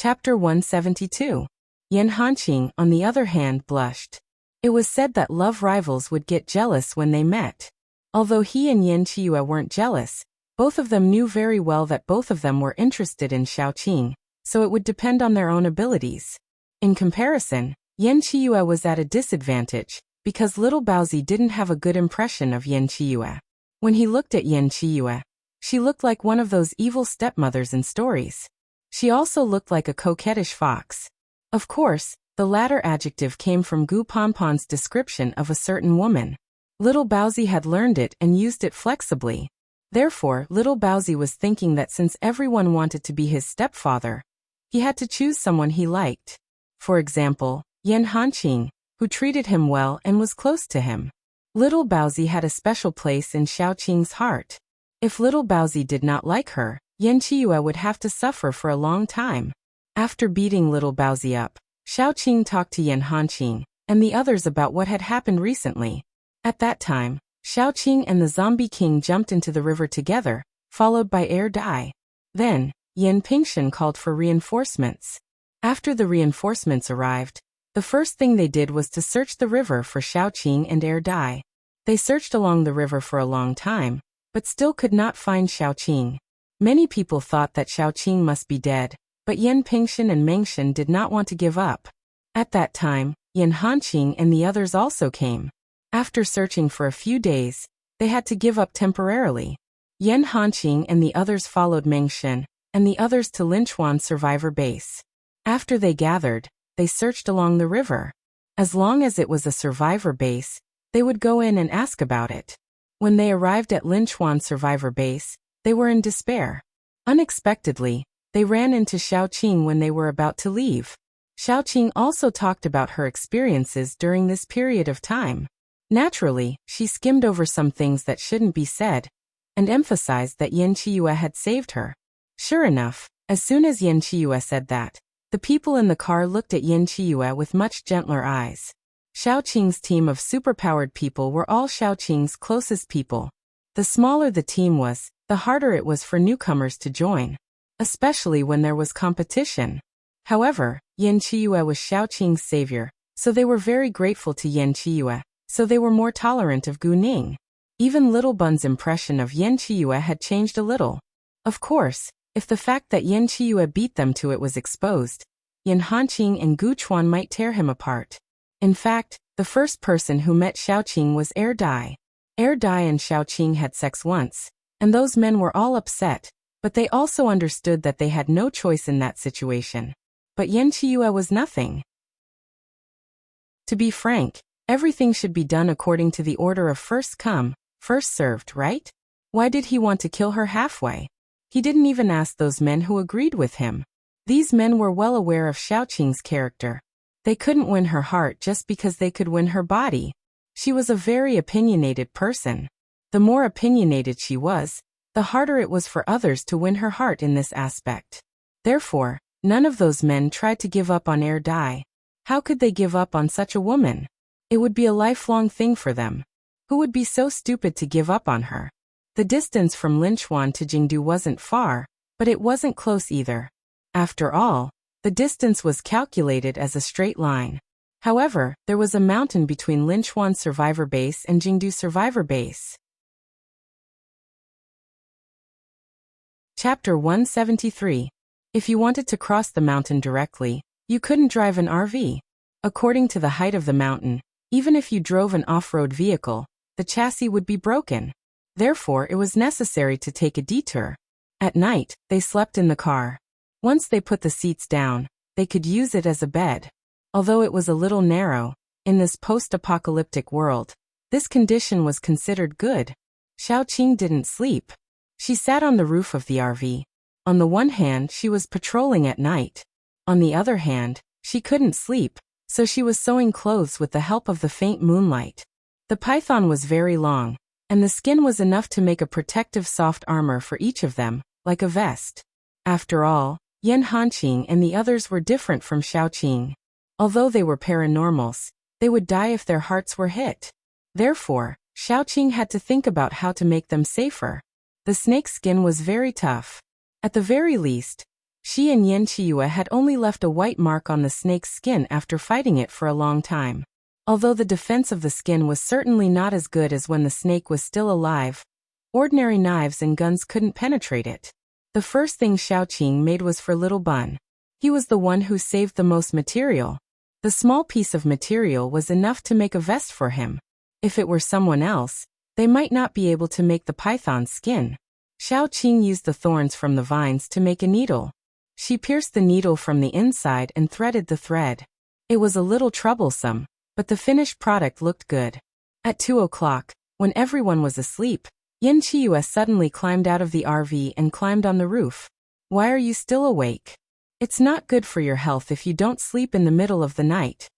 Chapter 172. Yan Hanqing, on the other hand, blushed. It was said that love rivals would get jealous when they met. Although he and Yan Qiyu weren't jealous, both of them knew very well that both of them were interested in Xiaoqing, so it would depend on their own abilities. In comparison, Yan Qiyu was at a disadvantage, because little Baozi didn't have a good impression of Yan Qiyu. When he looked at Yan Qiyu, she looked like one of those evil stepmothers in stories. She also looked like a coquettish fox. Of course, the latter adjective came from Gu Ponpon's description of a certain woman. Little Baozi had learned it and used it flexibly. Therefore, little Baozi was thinking that since everyone wanted to be his stepfather, he had to choose someone he liked. For example, Yan Hanqing, who treated him well and was close to him. Little Baozi had a special place in Xiaoqing's heart. If little Baozi did not like her, Yan Qiyu would have to suffer for a long time. After beating little Baozi up, Xiaoqing talked to Yan Hanqing and the others about what had happened recently. At that time, Xiaoqing and the Zombie King jumped into the river together, followed by Dai. Then, Yan Pingshan called for reinforcements. After the reinforcements arrived, the first thing they did was to search the river for Xiaoqing and Dai. They searched along the river for a long time, but still could not find Xiaoqing. Many people thought that Xiaoqing must be dead, but Yan Pingshan and Mengshan did not want to give up. At that time, Yan Hanqing and the others also came. After searching for a few days, they had to give up temporarily. Yan Hanqing and the others followed Mengshan and the others to Linchuan survivor base. After they gathered, they searched along the river. As long as it was a survivor base, they would go in and ask about it. When they arrived at Linchuan survivor base, they were in despair. Unexpectedly, they ran into Xiaoqing when they were about to leave. Xiaoqing also talked about her experiences during this period of time. Naturally, she skimmed over some things that shouldn't be said, and emphasized that Yan Qiyu had saved her. Sure enough, as soon as Yan Qiyu said that, the people in the car looked at Yan Qiyu with much gentler eyes. Xiaoqing's team of superpowered people were all Xiaoqing's closest people. The smaller the team was, the harder it was for newcomers to join, especially when there was competition. However, Yan Qiyu was Xiaoqing's savior, so they were very grateful to Yan Qiyu, so they were more tolerant of Gu Ning. Even Little Bun's impression of Yan Qiyu had changed a little. Of course, if the fact that Yan Qiyu beat them to it was exposed, Yan Hanqing and Gu Chuan might tear him apart. In fact, the first person who met Xiaoqing was Dai. Dai and Xiaoqing had sex once, and those men were all upset, but they also understood that they had no choice in that situation. But Yan Qiyu was nothing. To be frank, everything should be done according to the order of first come, first served, right? Why did he want to kill her halfway? He didn't even ask those men who agreed with him. These men were well aware of Xiaoqing's character. They couldn't win her heart just because they could win her body. She was a very opinionated person. The more opinionated she was, the harder it was for others to win her heart in this aspect. Therefore, none of those men tried to give up on Dai. How could they give up on such a woman? It would be a lifelong thing for them. Who would be so stupid to give up on her? The distance from Linchuan to Jingdu wasn't far, but it wasn't close either. After all, the distance was calculated as a straight line. However, there was a mountain between Linchuan survivor base and Jingdu survivor base. Chapter 173. If you wanted to cross the mountain directly, you couldn't drive an RV. According to the height of the mountain, even if you drove an off-road vehicle, the chassis would be broken. Therefore, it was necessary to take a detour. At night, they slept in the car. Once they put the seats down, they could use it as a bed. Although it was a little narrow, in this post-apocalyptic world, this condition was considered good. Xiaoqing didn't sleep. She sat on the roof of the RV. On the one hand, she was patrolling at night. On the other hand, she couldn't sleep, so she was sewing clothes with the help of the faint moonlight. The python was very long, and the skin was enough to make a protective soft armor for each of them, like a vest. After all, Yan Hanqing and the others were different from Xiaoqing. Although they were paranormals, they would die if their hearts were hit. Therefore, Xiaoqing had to think about how to make them safer. The snake's skin was very tough. At the very least, She and Yen Chiyue had only left a white mark on the snake's skin after fighting it for a long time. Although the defense of the skin was certainly not as good as when the snake was still alive, ordinary knives and guns couldn't penetrate it. The first thing Xiaoqing made was for Little Bun. He was the one who saved the most material. The small piece of material was enough to make a vest for him. If it were someone else, they might not be able to make the python's skin. Xiaoqing used the thorns from the vines to make a needle. She pierced the needle from the inside and threaded the thread. It was a little troublesome, but the finished product looked good. At 2 o'clock, when everyone was asleep, Yen Chiyue suddenly climbed out of the RV and climbed on the roof. Why are you still awake? It's not good for your health if you don't sleep in the middle of the night.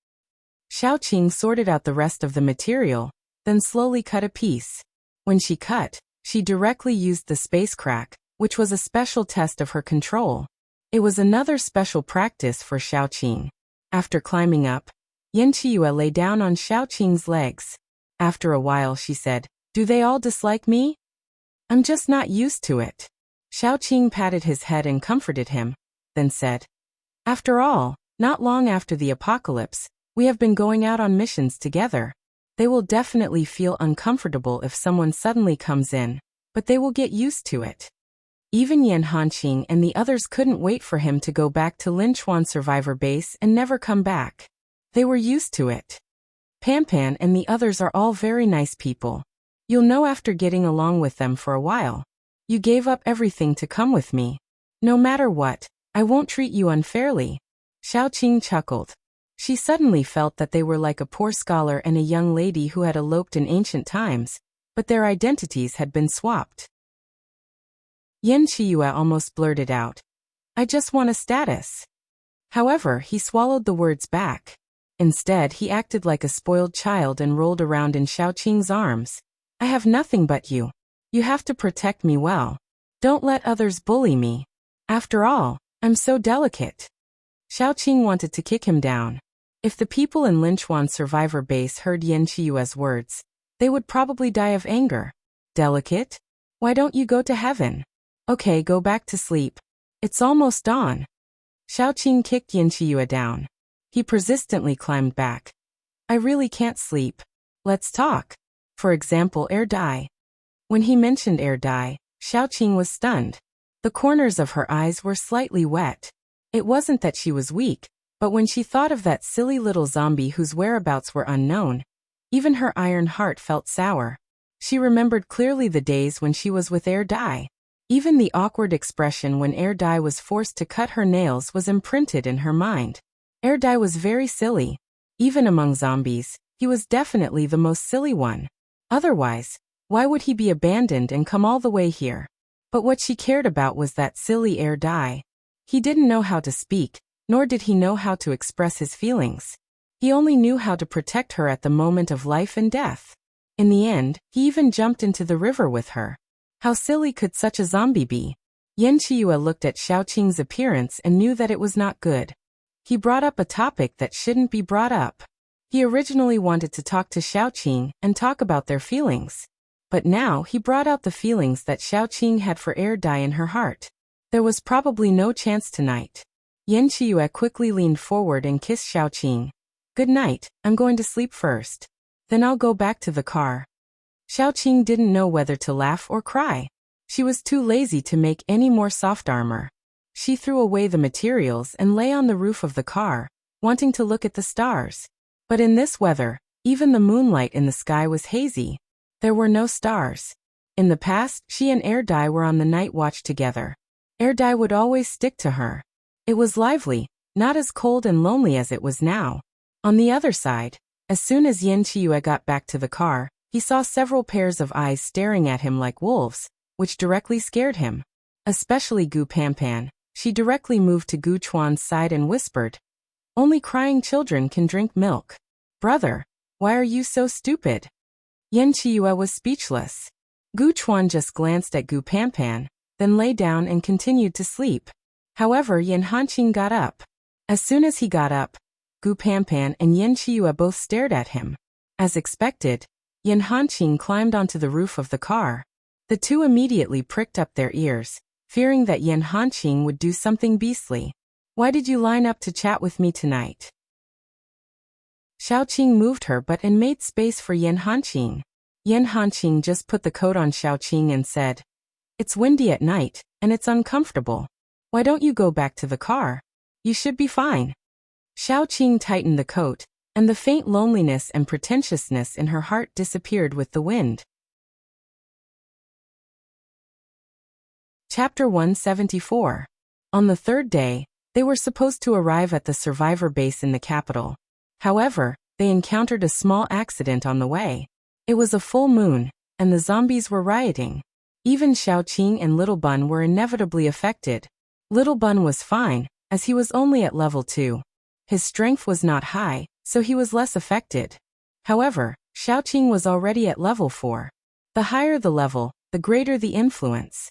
Xiaoqing sorted out the rest of the material, then slowly cut a piece. When she cut, she directly used the space crack, which was a special test of her control. It was another special practice for Xiaoqing. After climbing up, Yen Chiyue lay down on Xiaoqing's legs. After a while she said, "Do they all dislike me? I'm just not used to it." Xiaoqing patted his head and comforted him, then said, "After all, not long after the apocalypse, we have been going out on missions together. They will definitely feel uncomfortable if someone suddenly comes in, but they will get used to it." Even Yan Hanqing and the others couldn't wait for him to go back to Linchuan Survivor Base and never come back. They were used to it. Panpan and the others are all very nice people. You'll know after getting along with them for a while. You gave up everything to come with me. No matter what, I won't treat you unfairly. Xiaoqing chuckled. She suddenly felt that they were like a poor scholar and a young lady who had eloped in ancient times, but their identities had been swapped. Yen Chiyue almost blurted out, "I just want a status." However, he swallowed the words back. Instead, he acted like a spoiled child and rolled around in Xiaoqing's arms. "I have nothing but you. You have to protect me well. Don't let others bully me. After all, I'm so delicate." Xiaoqing wanted to kick him down. If the people in Linchuan Survivor Base heard Yen Chiyue's words, they would probably die of anger. "Delicate? Why don't you go to heaven? Okay, go back to sleep. It's almost dawn." Xiaoqing kicked Yen Chiyue down. He persistently climbed back. "I really can't sleep. Let's talk. For example, air dye." When he mentioned air dye, Xiaoqing was stunned. The corners of her eyes were slightly wet. It wasn't that she was weak, but when she thought of that silly little zombie whose whereabouts were unknown, even her iron heart felt sour. She remembered clearly the days when she was with air dye. Even the awkward expression when air dye was forced to cut her nails was imprinted in her mind. Air dye was very silly. Even among zombies, he was definitely the most silly one. Otherwise, why would he be abandoned and come all the way here? But what she cared about was that silly air dye. He didn't know how to speak, nor did he know how to express his feelings. He only knew how to protect her at the moment of life and death. In the end, he even jumped into the river with her. How silly could such a zombie be? Yen Chiyue looked at Xiaoqing's appearance and knew that it was not good. He brought up a topic that shouldn't be brought up. He originally wanted to talk to Xiaoqing and talk about their feelings. But now he brought out the feelings that Xiaoqing had for air dye in her heart. There was probably no chance tonight. Yen Chiyue quickly leaned forward and kissed Xiaoqing. "Good night, I'm going to sleep first. Then I'll go back to the car." Xiaoqing didn't know whether to laugh or cry. She was too lazy to make any more soft armor. She threw away the materials and lay on the roof of the car, wanting to look at the stars. But in this weather, even the moonlight in the sky was hazy. There were no stars. In the past, she and Air Dye were on the night watch together. Air Dye would always stick to her. It was lively, not as cold and lonely as it was now. On the other side, as soon as Yen Chiyue got back to the car, he saw several pairs of eyes staring at him like wolves, which directly scared him. Especially Gu Panpan. She directly moved to Gu Chuan's side and whispered, "Only crying children can drink milk. Brother, why are you so stupid?" Yen Chiyue was speechless. Gu Chuan just glanced at Gu Panpan, then lay down and continued to sleep. However, Yen Hanqing got up. As soon as he got up, Gu Panpan and Yen Chiyue both stared at him. As expected, Yen Hanqing climbed onto the roof of the car. The two immediately pricked up their ears, fearing that Yan Hanqing would do something beastly. Why did you line up to chat with me tonight? Xiaoqing moved her butt and made space for Yan Hanqing. Yan Hanqing just put the coat on Xiaoqing and said, "It's windy at night, and it's uncomfortable. Why don't you go back to the car? You should be fine." Xiaoqing tightened the coat, and the faint loneliness and pretentiousness in her heart disappeared with the wind. Chapter 174. On the third day, they were supposed to arrive at the survivor base in the capital. However, they encountered a small accident on the way. It was a full moon, and the zombies were rioting. Even Xiaoqing and Little Bun were inevitably affected. Little Bun was fine, as he was only at level 2. His strength was not high, so he was less affected. However, Xiaoqing was already at level 4. The higher the level, the greater the influence.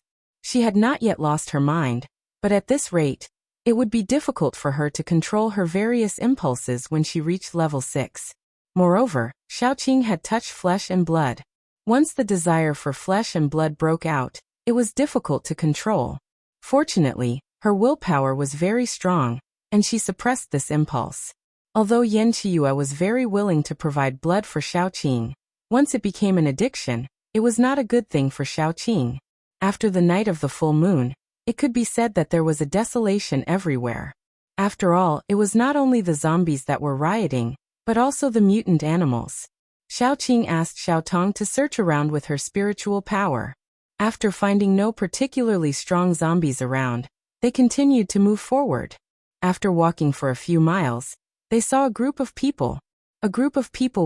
She had not yet lost her mind, but at this rate, it would be difficult for her to control her various impulses when she reached level 6. Moreover, Xiaoqing had touched flesh and blood. Once the desire for flesh and blood broke out, it was difficult to control. Fortunately, her willpower was very strong, and she suppressed this impulse. Although Yan Qiyu was very willing to provide blood for Xiaoqing, once it became an addiction, it was not a good thing for Xiaoqing. After the night of the full moon, it could be said that there was a desolation everywhere. After all, it was not only the zombies that were rioting, but also the mutant animals. Xiaoqing asked Xiaotong to search around with her spiritual power. After finding no particularly strong zombies around, they continued to move forward. After walking for a few miles, they saw a group of people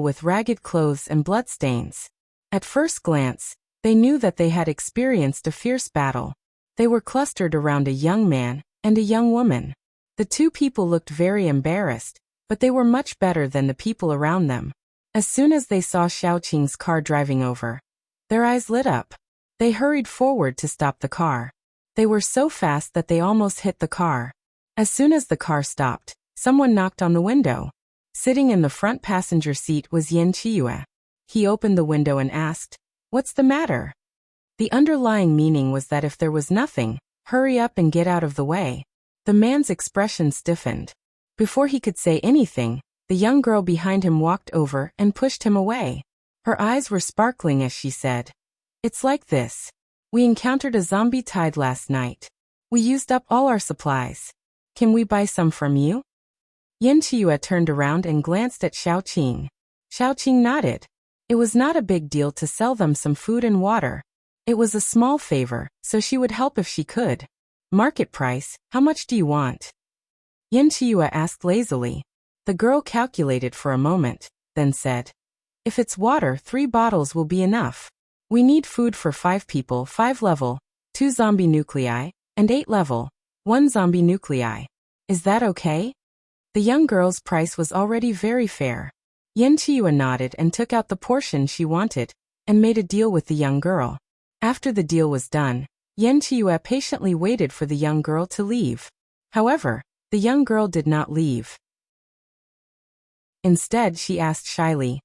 with ragged clothes and bloodstains. At first glance, they knew that they had experienced a fierce battle. They were clustered around a young man and a young woman. The two people looked very embarrassed, but they were much better than the people around them. As soon as they saw Xiaoqing's car driving over, their eyes lit up. They hurried forward to stop the car. They were so fast that they almost hit the car. As soon as the car stopped, someone knocked on the window. Sitting in the front passenger seat was Yan Qiyu. He opened the window and asked, "What's the matter?" The underlying meaning was that if there was nothing, hurry up and get out of the way. The man's expression stiffened. Before he could say anything, the young girl behind him walked over and pushed him away. Her eyes were sparkling as she said, "It's like this. We encountered a zombie tide last night. We used up all our supplies. Can we buy some from you?" Yan Qiyu turned around and glanced at Xiaoqing. Xiaoqing nodded. It was not a big deal to sell them some food and water. It was a small favor, so she would help if she could. "Market price, how much do you want?" Yan Qiyu asked lazily. The girl calculated for a moment, then said, "If it's water, 3 bottles will be enough. We need food for 5 people, 5 level, 2 zombie nuclei, and 8 level, 1 zombie nuclei. Is that okay?" The young girl's price was already very fair. Yan Qiyu nodded and took out the portion she wanted, and made a deal with the young girl. After the deal was done, Yan Qiyu patiently waited for the young girl to leave. However, the young girl did not leave. Instead, she asked shyly,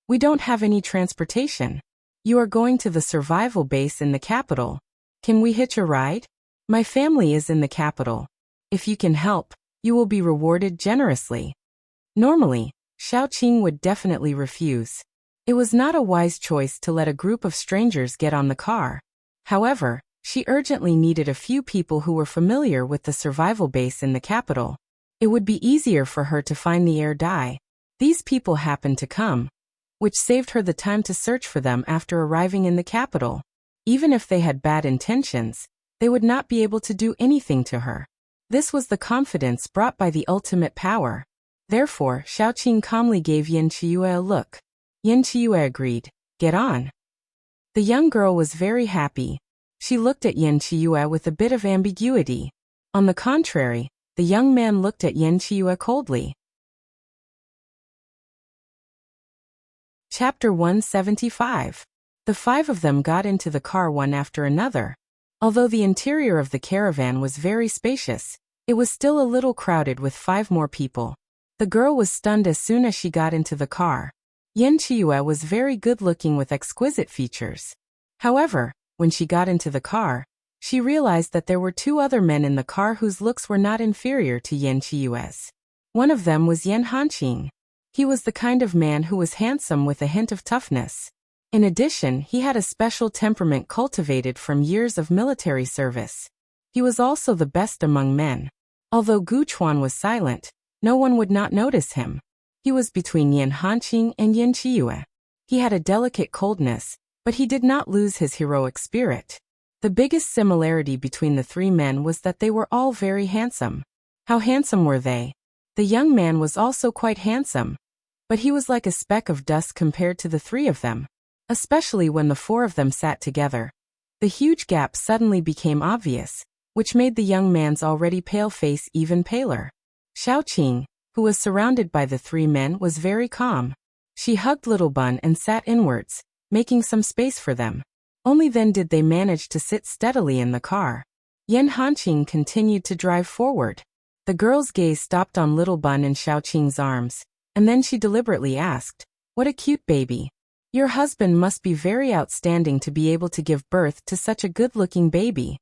"We don't have any transportation. You are going to the survival base in the capital. Can we hitch a ride? My family is in the capital. If you can help, you will be rewarded generously." Normally, Xiaoqing would definitely refuse. It was not a wise choice to let a group of strangers get on the car. However, she urgently needed a few people who were familiar with the survival base in the capital. It would be easier for her to find the air dye. These people happened to come, which saved her the time to search for them after arriving in the capital. Even if they had bad intentions, they would not be able to do anything to her. This was the confidence brought by the ultimate power. Therefore, Xiaoqing calmly gave Yan Qiyu a look. Yan Qiyu agreed, "Get on." The young girl was very happy. She looked at Yan Qiyu with a bit of ambiguity. On the contrary, the young man looked at Yan Qiyu coldly. Chapter 175. The 5 of them got into the car one after another. Although the interior of the caravan was very spacious, it was still a little crowded with 5 more people. The girl was stunned as soon as she got into the car. Yan Qiyu was very good-looking with exquisite features. However, when she got into the car, She realized that there were two other men in the car whose looks were not inferior to Yan Qiue's. One of them was Yan Hanqing. He was the kind of man who was handsome with a hint of toughness. In addition, he had a special temperament cultivated from years of military service. He was also the best among men. Although Gu Chuan was silent, no one would not notice him. He was between Yan Hanqing and Yan Qiue. He had a delicate coldness, but he did not lose his heroic spirit. The biggest similarity between the three men was that they were all very handsome. How handsome were they? The young man was also quite handsome, but he was like a speck of dust compared to the three of them, especially when the four of them sat together. The huge gap suddenly became obvious, which made the young man's already pale face even paler. Xiaoqing, who was surrounded by the three men, was very calm. She hugged Little Bun and sat inwards, making some space for them. Only then did they manage to sit steadily in the car. Yan Hanqing continued to drive forward. The girl's gaze stopped on Little Bun in Xiaoqing's arms, and then she deliberately asked, "What a cute baby. Your husband must be very outstanding to be able to give birth to such a good-looking baby."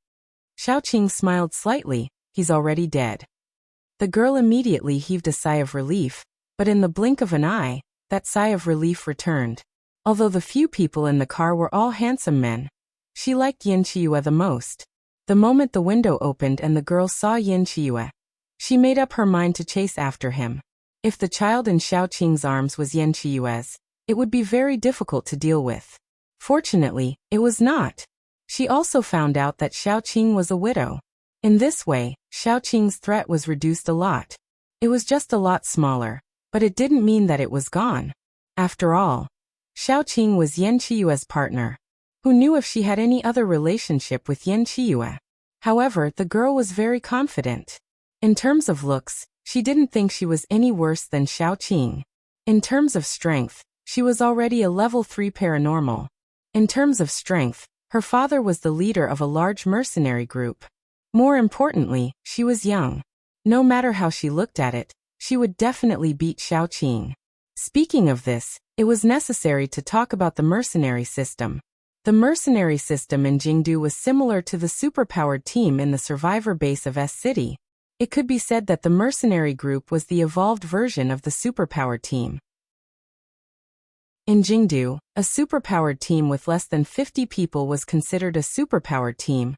Xiaoqing smiled slightly. "He's already dead." The girl immediately heaved a sigh of relief, but in the blink of an eye, that sigh of relief returned. Although the few people in the car were all handsome men, she liked Yan Qiue the most. The moment the window opened and the girl saw Yan Qiue, she made up her mind to chase after him. If the child in Xiaoqing's arms was Yan Qiue's, it would be very difficult to deal with. Fortunately, it was not. She also found out that Xiaoqing was a widow. In this way, Xiaoqing's threat was reduced a lot. It was just a lot smaller, but it didn't mean that it was gone. After all, Xiaoqing was Yan Qiue's partner. Who knew if she had any other relationship with Yan Qiue? However, the girl was very confident. In terms of looks, she didn't think she was any worse than Xiaoqing. In terms of strength, she was already a level 3 paranormal. In terms of strength, her father was the leader of a large mercenary group. More importantly, she was young. No matter how she looked at it, she would definitely beat Xiaoqing. Speaking of this, it was necessary to talk about the mercenary system. The mercenary system in Jingdu was similar to the superpowered team in the survivor base of S City. It could be said that the mercenary group was the evolved version of the superpowered team. In Jingdu, a superpowered team with less than 50 people was considered a superpowered team,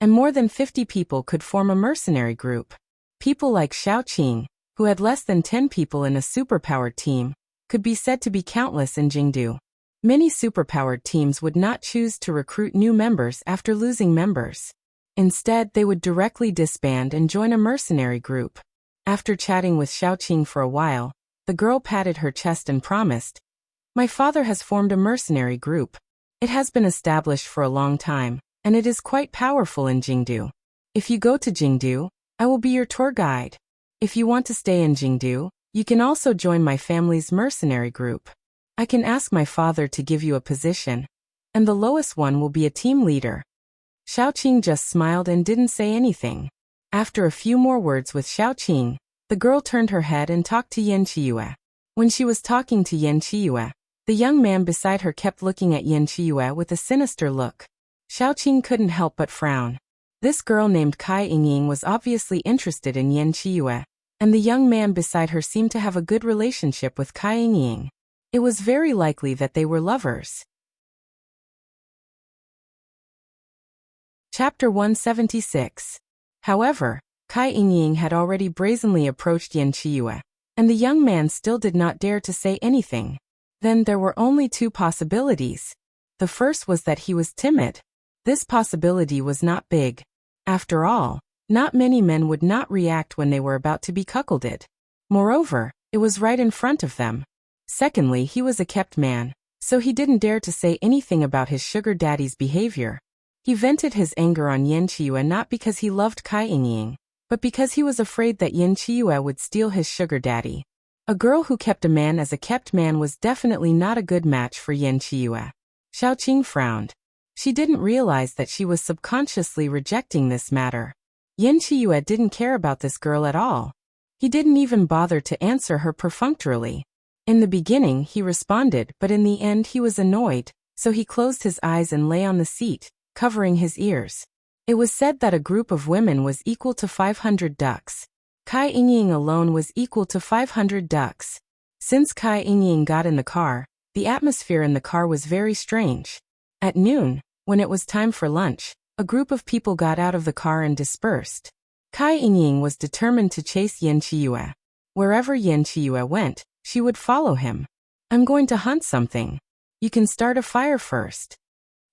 and more than 50 people could form a mercenary group. People like Xiaoqing, who had less than 10 people in a superpowered team, could be said to be countless in Jingdu. Many superpowered teams would not choose to recruit new members after losing members. Instead, they would directly disband and join a mercenary group. After chatting with Xiaoqing for a while, the girl patted her chest and promised, "My father has formed a mercenary group. It has been established for a long time, and it is quite powerful in Jingdu. If you go to Jingdu, I will be your tour guide. If you want to stay in Jingdu, you can also join my family's mercenary group. I can ask my father to give you a position, and the lowest one will be a team leader." Xiaoqing just smiled and didn't say anything. After a few more words with Xiaoqing, the girl turned her head and talked to Yan Qiue. When she was talking to Yan Qiue, the young man beside her kept looking at Yan Qiue with a sinister look. Xiaoqing couldn't help but frown. This girl named Kai Yingying was obviously interested in Yan Qiue, and the young man beside her seemed to have a good relationship with Kai Yingying. It was very likely that they were lovers. Chapter 176. However, Kai Yingying had already brazenly approached Yan Qiue, and the young man still did not dare to say anything. Then there were only two possibilities. The first was that he was timid. This possibility was not big. After all, not many men would not react when they were about to be cuckolded. Moreover, it was right in front of them. Secondly, he was a kept man, so he didn't dare to say anything about his sugar daddy's behavior. He vented his anger on Yan Qiue not because he loved Kai Yingying, but because he was afraid that Yan Qiue would steal his sugar daddy. A girl who kept a man as a kept man was definitely not a good match for Yan Qiue. Xiaoqing frowned. She didn't realize that she was subconsciously rejecting this matter. Yan Qiue didn't care about this girl at all. He didn't even bother to answer her perfunctorily. In the beginning he responded, but in the end he was annoyed, so he closed his eyes and lay on the seat, covering his ears. It was said that a group of women was equal to 500 ducks. Kai Yingying alone was equal to 500 ducks. Since Kai Yingying got in the car, the atmosphere in the car was very strange. At noon, when it was time for lunch, a group of people got out of the car and dispersed. Kai Yingying was determined to chase Yan Qiyue. Wherever Yan Qiyue went, she would follow him. I'm going to hunt something. You can start a fire first.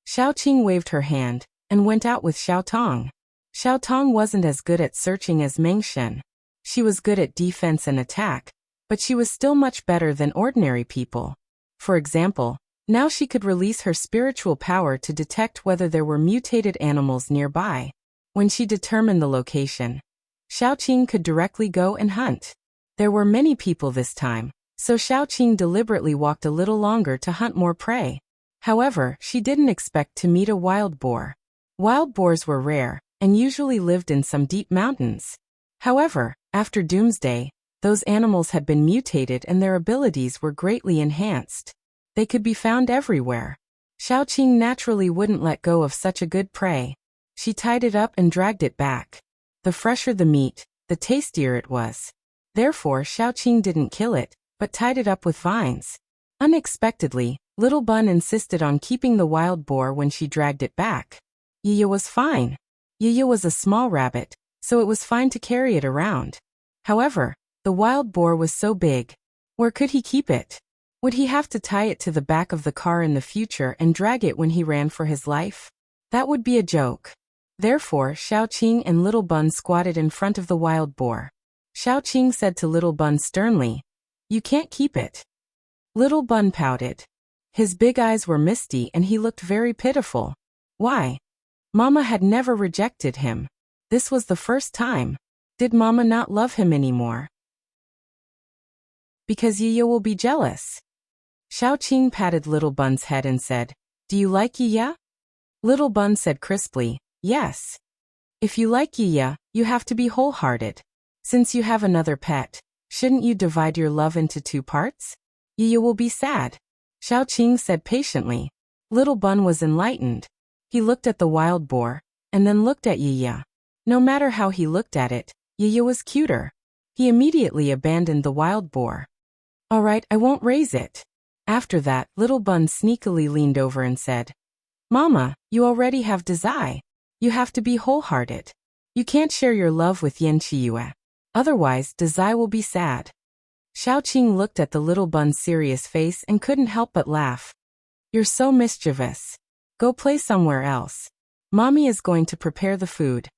Xiao Qing waved her hand and went out with Xiao Tong. Xiao Tong wasn't as good at searching as Meng Shen. She was good at defense and attack, but she was still much better than ordinary people. For example, now she could release her spiritual power to detect whether there were mutated animals nearby. When she determined the location, Xiao Qing could directly go and hunt. There were many people this time, so Xiao Qing deliberately walked a little longer to hunt more prey. However, she didn't expect to meet a wild boar. Wild boars were rare, and usually lived in some deep mountains. However, after Doomsday, those animals had been mutated and their abilities were greatly enhanced. They could be found everywhere. Xiao Qing naturally wouldn't let go of such a good prey. She tied it up and dragged it back. The fresher the meat, the tastier it was. Therefore, Xiao Qing didn't kill it, but tied it up with vines. Unexpectedly, Little Bun insisted on keeping the wild boar when she dragged it back. Yiya was fine. Yiya was a small rabbit, so it was fine to carry it around. However, the wild boar was so big. Where could he keep it? Would he have to tie it to the back of the car in the future and drag it when he ran for his life? That would be a joke. Therefore, Xiao Qing and Little Bun squatted in front of the wild boar. Xiao Qing said to Little Bun sternly, "You can't keep it." Little Bun pouted. His big eyes were misty and he looked very pitiful. Why? Mama had never rejected him. This was the first time. Did Mama not love him anymore? Because Yiya will be jealous. Xiao Qing patted Little Bun's head and said, "Do you like Yiya?" Little Bun said crisply, "Yes." If you like Yiya, you have to be wholehearted. Since you have another pet, shouldn't you divide your love into two parts? Yiya will be sad. Xiao Qing said patiently. Little Bun was enlightened. He looked at the wild boar, and then looked at Yiya. No matter how he looked at it, Yiya was cuter. He immediately abandoned the wild boar. "All right, I won't raise it." After that, Little Bun sneakily leaned over and said, "Mama, you already have desire. You have to be wholehearted. You can't share your love with Yan Qiyue. Otherwise, desire will be sad." Xiao Qing looked at the Little Bun's serious face and couldn't help but laugh. "You're so mischievous. Go play somewhere else. Mommy is going to prepare the food."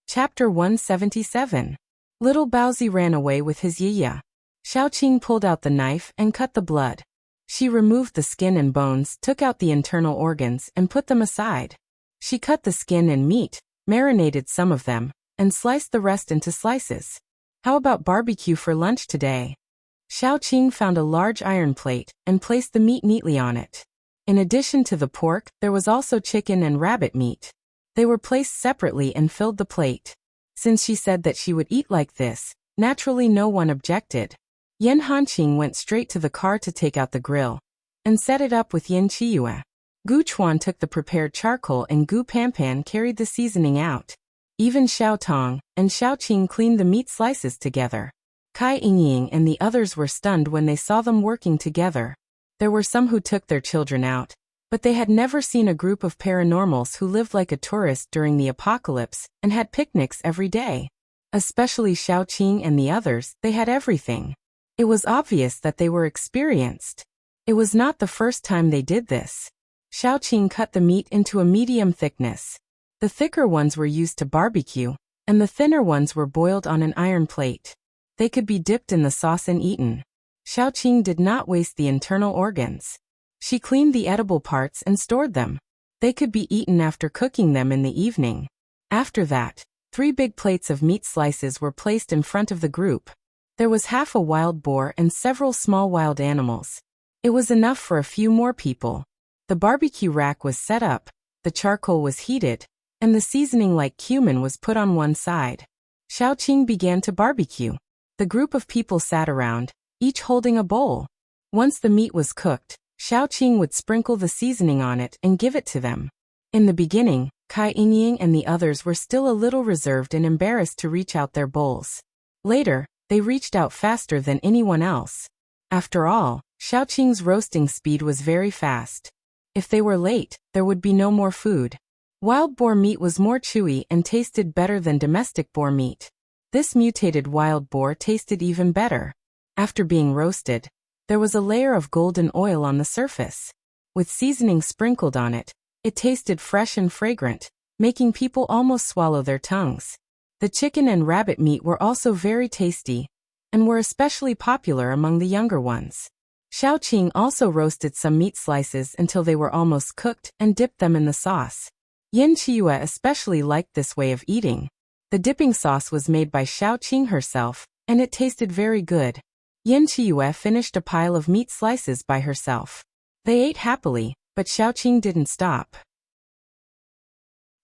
Chapter 177. Little Baozi ran away with his Yiya. Xiao Qing pulled out the knife and cut the blood. She removed the skin and bones, took out the internal organs, and put them aside. She cut the skin and meat, marinated some of them, and sliced the rest into slices. "How about barbecue for lunch today?" Xiao Qing found a large iron plate and placed the meat neatly on it. In addition to the pork, there was also chicken and rabbit meat. They were placed separately and filled the plate. Since she said that she would eat like this, naturally no one objected. Yan Hanqing went straight to the car to take out the grill and set it up with Yan Qiyue. Gu Chuan took the prepared charcoal and Gu Panpan carried the seasoning out. Even Xiao Tong and Xiao Qing cleaned the meat slices together. Kai Yingying and the others were stunned when they saw them working together. There were some who took their children out, but they had never seen a group of paranormals who lived like a tourist during the apocalypse and had picnics every day. Especially Xiao Qing and the others, they had everything. It was obvious that they were experienced. It was not the first time they did this. Xiao Qing cut the meat into a medium thickness. The thicker ones were used to barbecue, and the thinner ones were boiled on an iron plate. They could be dipped in the sauce and eaten. Xiao Qing did not waste the internal organs. She cleaned the edible parts and stored them. They could be eaten after cooking them in the evening. After that, 3 big plates of meat slices were placed in front of the group. There was half a wild boar and several small wild animals. It was enough for a few more people. The barbecue rack was set up, the charcoal was heated, and the seasoning like cumin was put on one side. Xiao Qing began to barbecue. The group of people sat around, each holding a bowl. Once the meat was cooked, Xiaoqing would sprinkle the seasoning on it and give it to them. In the beginning, Kai Yingying and the others were still a little reserved and embarrassed to reach out their bowls. Later, they reached out faster than anyone else. After all, Xiaoqing's roasting speed was very fast. If they were late, there would be no more food. Wild boar meat was more chewy and tasted better than domestic boar meat. This mutated wild boar tasted even better. After being roasted, there was a layer of golden oil on the surface. With seasoning sprinkled on it, it tasted fresh and fragrant, making people almost swallow their tongues. The chicken and rabbit meat were also very tasty, and were especially popular among the younger ones. Xiaoqing also roasted some meat slices until they were almost cooked and dipped them in the sauce. Yan Qiyu especially liked this way of eating. The dipping sauce was made by Xiaoqing herself, and it tasted very good. Yan Qiyu finished a pile of meat slices by herself. They ate happily, but Xiaoqing didn't stop.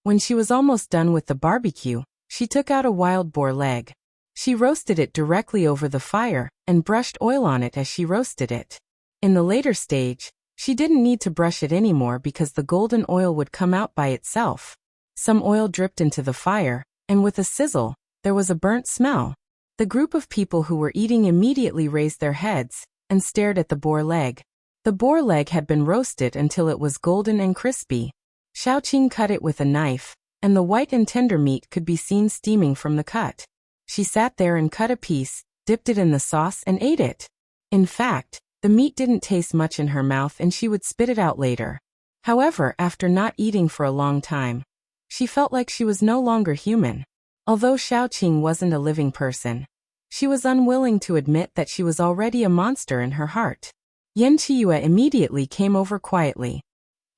When she was almost done with the barbecue, she took out a wild boar leg. She roasted it directly over the fire and brushed oil on it as she roasted it. In the later stage, she didn't need to brush it anymore because the golden oil would come out by itself. Some oil dripped into the fire, and with a sizzle, there was a burnt smell. The group of people who were eating immediately raised their heads and stared at the boar leg. The boar leg had been roasted until it was golden and crispy. Xiaoqing cut it with a knife, and the white and tender meat could be seen steaming from the cut. She sat there and cut a piece, dipped it in the sauce and ate it. In fact, the meat didn't taste much in her mouth and she would spit it out later. However, after not eating for a long time, she felt like she was no longer human. Although Xiaoqing wasn't a living person, she was unwilling to admit that she was already a monster in her heart. Yan Qiyu immediately came over quietly.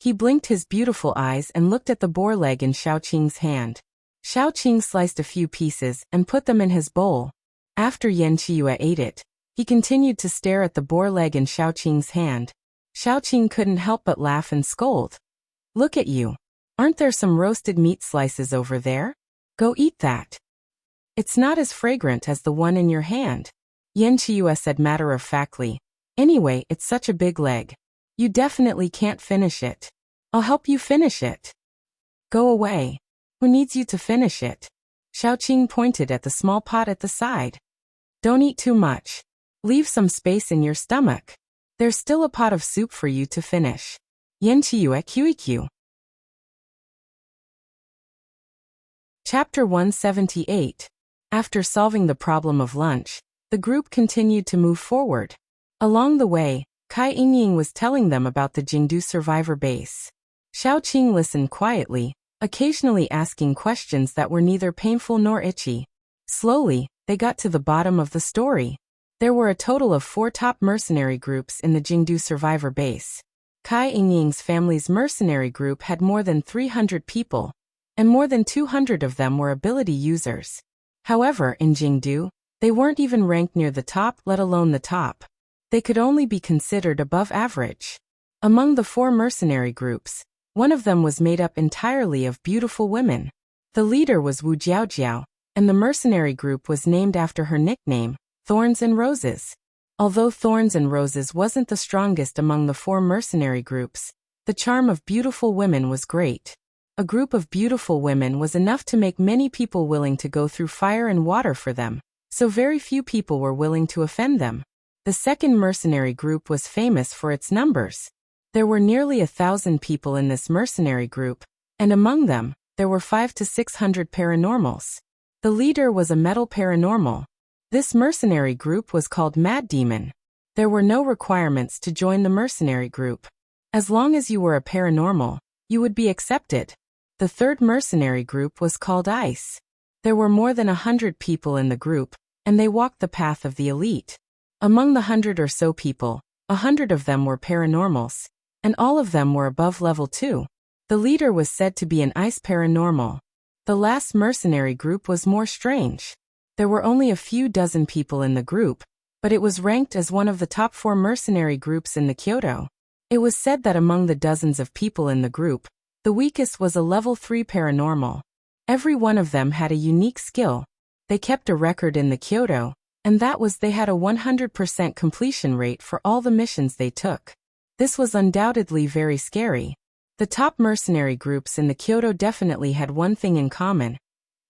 He blinked his beautiful eyes and looked at the boar leg in Xiaoqing's hand. Xiaoqing sliced a few pieces and put them in his bowl. After Yan Qiyu ate it, he continued to stare at the boar leg in Xiaoqing's hand. Xiaoqing couldn't help but laugh and scold. "Look at you. Aren't there some roasted meat slices over there? Go eat that. It's not as fragrant as the one in your hand," Yan Qiyu said matter-of-factly. "Anyway, it's such a big leg. You definitely can't finish it. I'll help you finish it." "Go away. Who needs you to finish it?" Xiaoqing pointed at the small pot at the side. "Don't eat too much. Leave some space in your stomach. There's still a pot of soup for you to finish." Yan Qiyu QEQ. Chapter 178. After solving the problem of lunch, the group continued to move forward. Along the way, Kai Yingying was telling them about the Jingdu survivor base. Xiaoqing listened quietly, occasionally asking questions that were neither painful nor itchy. Slowly, they got to the bottom of the story. There were a total of 4 top mercenary groups in the Jingdu survivor base. Kai Yingying's family's mercenary group had more than 300 people, and more than 200 of them were ability users. However, in Jingdu, they weren't even ranked near the top, let alone the top. They could only be considered above average. Among the 4 mercenary groups, one of them was made up entirely of beautiful women. The leader was Wu Jiaojiao, and the mercenary group was named after her nickname, Thorns and Roses. Although Thorns and Roses wasn't the strongest among the 4 mercenary groups, the charm of beautiful women was great. A group of beautiful women was enough to make many people willing to go through fire and water for them, so very few people were willing to offend them. The second mercenary group was famous for its numbers. There were nearly 1,000 people in this mercenary group, and among them, there were 500 to 600 paranormals. The leader was a metal paranormal. This mercenary group was called Mad Demon. There were no requirements to join the mercenary group. As long as you were a paranormal, you would be accepted. The third mercenary group was called Ice. There were more than 100 people in the group, and they walked the path of the elite. Among the 100 or so people, 100 of them were paranormals, and all of them were above level 2. The leader was said to be an ice paranormal. The last mercenary group was more strange. There were only a few dozen people in the group, but it was ranked as one of the top 4 mercenary groups in the Kyoto. It was said that among the dozens of people in the group, the weakest was a level 3 paranormal. Every one of them had a unique skill. They kept a record in the Kyoto, and that was they had a 100% completion rate for all the missions they took. This was undoubtedly very scary. The top mercenary groups in the Kyoto definitely had one thing in common,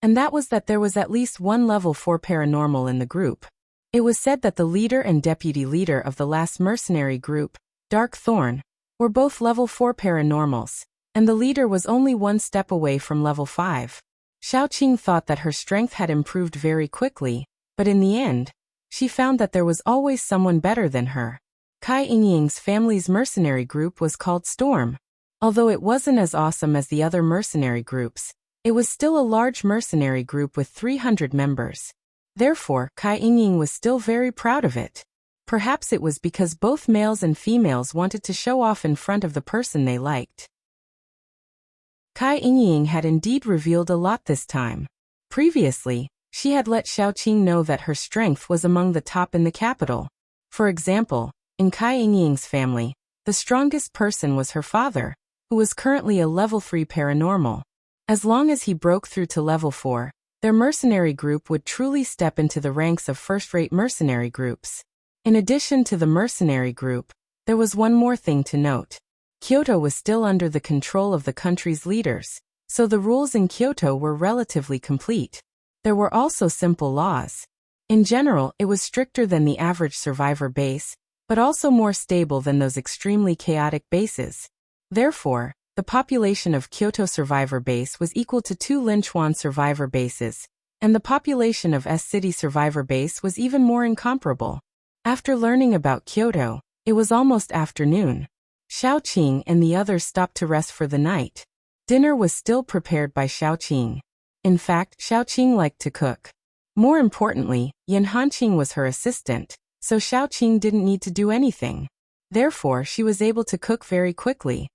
and that was that there was at least one level 4 paranormal in the group. It was said that the leader and deputy leader of the last mercenary group, Dark Thorn, were both level 4 paranormals, and the leader was only one step away from level 5. Xiaoqing thought that her strength had improved very quickly, but in the end, she found that there was always someone better than her. Kai Yingying's family's mercenary group was called Storm. Although it wasn't as awesome as the other mercenary groups, it was still a large mercenary group with 300 members. Therefore, Kai Yingying was still very proud of it. Perhaps it was because both males and females wanted to show off in front of the person they liked. Kai Yingying had indeed revealed a lot this time. Previously, she had let Xiaoqing know that her strength was among the top in the capital. For example, in Kai Yingying's family, the strongest person was her father, who was currently a level 3 paranormal. As long as he broke through to level 4, their mercenary group would truly step into the ranks of first-rate mercenary groups. In addition to the mercenary group, there was one more thing to note. Kyoto was still under the control of the country's leaders, so the rules in Kyoto were relatively complete. There were also simple laws. In general, it was stricter than the average survivor base, but also more stable than those extremely chaotic bases. Therefore, the population of Kyoto survivor base was equal to 2 Linchuan survivor bases, and the population of S-City survivor base was even more incomparable. After learning about Kyoto, it was almost afternoon. Xiaoqing and the others stopped to rest for the night. Dinner was still prepared by Xiaoqing. In fact, Xiaoqing liked to cook. More importantly, Yan Hanqing was her assistant, so Xiaoqing didn't need to do anything. Therefore, she was able to cook very quickly.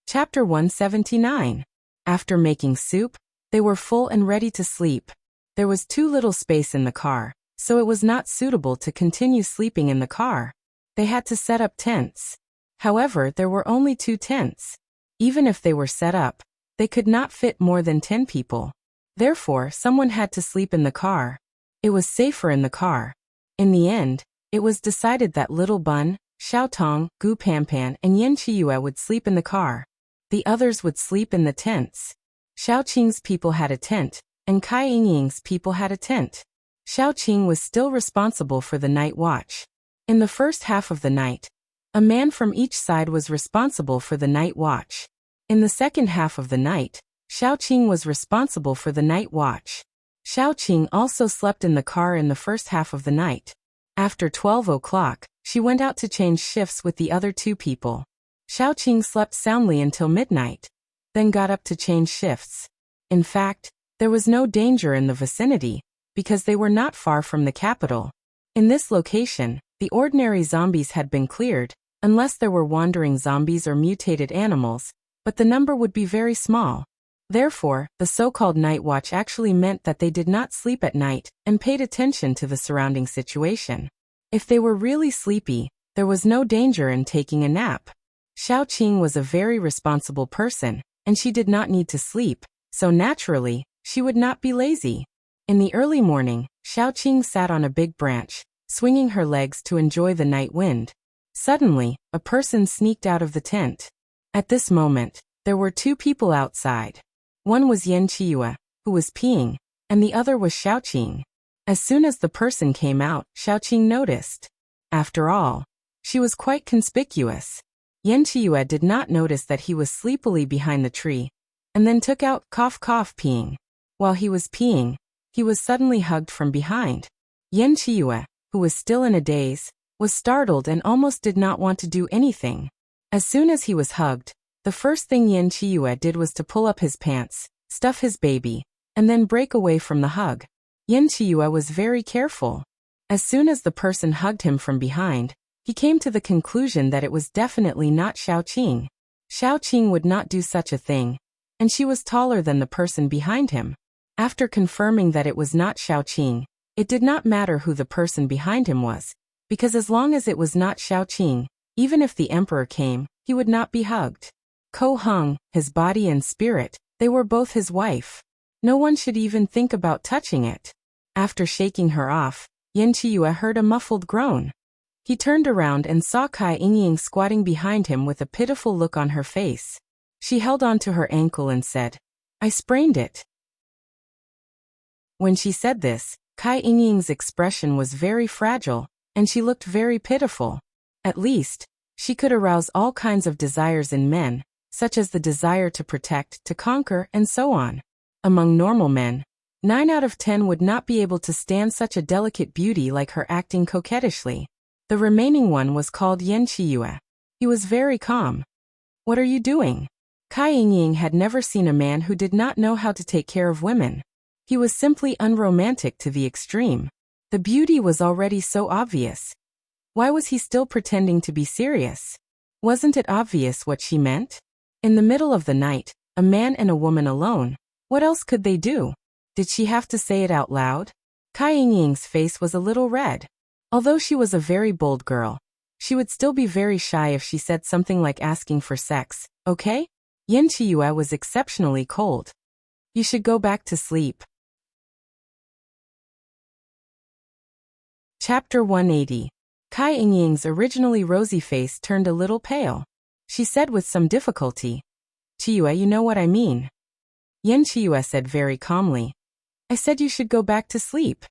Chapter 179. After making soup, they were full and ready to sleep. There was too little space in the car, so it was not suitable to continue sleeping in the car. They had to set up tents. However, there were only 2 tents. Even if they were set up, they could not fit more than 10 people. Therefore, someone had to sleep in the car. It was safer in the car. In the end, it was decided that Little Bun, Xiaotong, Gu Panpan, and Yan Chiyue would sleep in the car. The others would sleep in the tents. Xiaoqing's people had a tent, and Kai Yingying's people had a tent. Xiaoqing was still responsible for the night watch. In the first half of the night, a man from each side was responsible for the night watch. In the second half of the night, Xiaoqing was responsible for the night watch. Xiaoqing also slept in the car in the first half of the night. After 12 o'clock, she went out to change shifts with the other 2 people. Xiaoqing slept soundly until midnight, then got up to change shifts. In fact, there was no danger in the vicinity, because they were not far from the capital. In this location, the ordinary zombies had been cleared, unless there were wandering zombies or mutated animals, but the number would be very small. Therefore, the so-called night watch actually meant that they did not sleep at night and paid attention to the surrounding situation. If they were really sleepy, there was no danger in taking a nap. Xiaoqing was a very responsible person, and she did not need to sleep, so naturally, she would not be lazy. In the early morning, Xiaoqing sat on a big branch, swinging her legs to enjoy the night wind. Suddenly, a person sneaked out of the tent. At this moment, there were 2 people outside. One was Yan Chiyue, who was peeing, and the other was Xiaoqing. As soon as the person came out, Xiaoqing noticed. After all, she was quite conspicuous. Yan Chiyue did not notice that he was sleepily behind the tree, and then took out cough peeing. While he was peeing, he was suddenly hugged from behind. Yan Chiyue, who was still in a daze, was startled and almost did not want to do anything. As soon as he was hugged, the first thing Yan Chiyue did was to pull up his pants, stuff his baby, and then break away from the hug. Yan Chiyue was very careful. As soon as the person hugged him from behind, he came to the conclusion that it was definitely not Xiaoqing. Xiaoqing would not do such a thing, and she was taller than the person behind him. After confirming that it was not Xiaoqing, it did not matter who the person behind him was, because as long as it was not Xiaoqing, even if the emperor came, he would not be hugged. Ko Hung, his body and spirit, they were both his wife. No one should even think about touching it. After shaking her off, Yan Chiyue heard a muffled groan. He turned around and saw Kai Yingying squatting behind him with a pitiful look on her face. She held on to her ankle and said, "I sprained it." When she said this, Kai Yingying's expression was very fragile, and she looked very pitiful. At least, she could arouse all kinds of desires in men, such as the desire to protect, to conquer, and so on. Among normal men, 9 out of 10 would not be able to stand such a delicate beauty like her acting coquettishly. The remaining one was called Yan Qiyue. He was very calm. "What are you doing?" Kai Yingying had never seen a man who did not know how to take care of women. He was simply unromantic to the extreme. The beauty was already so obvious. Why was he still pretending to be serious? Wasn't it obvious what she meant? In the middle of the night, a man and a woman alone. What else could they do? Did she have to say it out loud? Kai Yingying's face was a little red. Although she was a very bold girl, she would still be very shy if she said something like asking for sex, okay? Yan Qiyue was exceptionally cold. "You should go back to sleep." Chapter 180. Kai Yingying's originally rosy face turned a little pale. She said with some difficulty, "Qiyue, you know what I mean." Yan Qiyue said very calmly, "I said you should go back to sleep."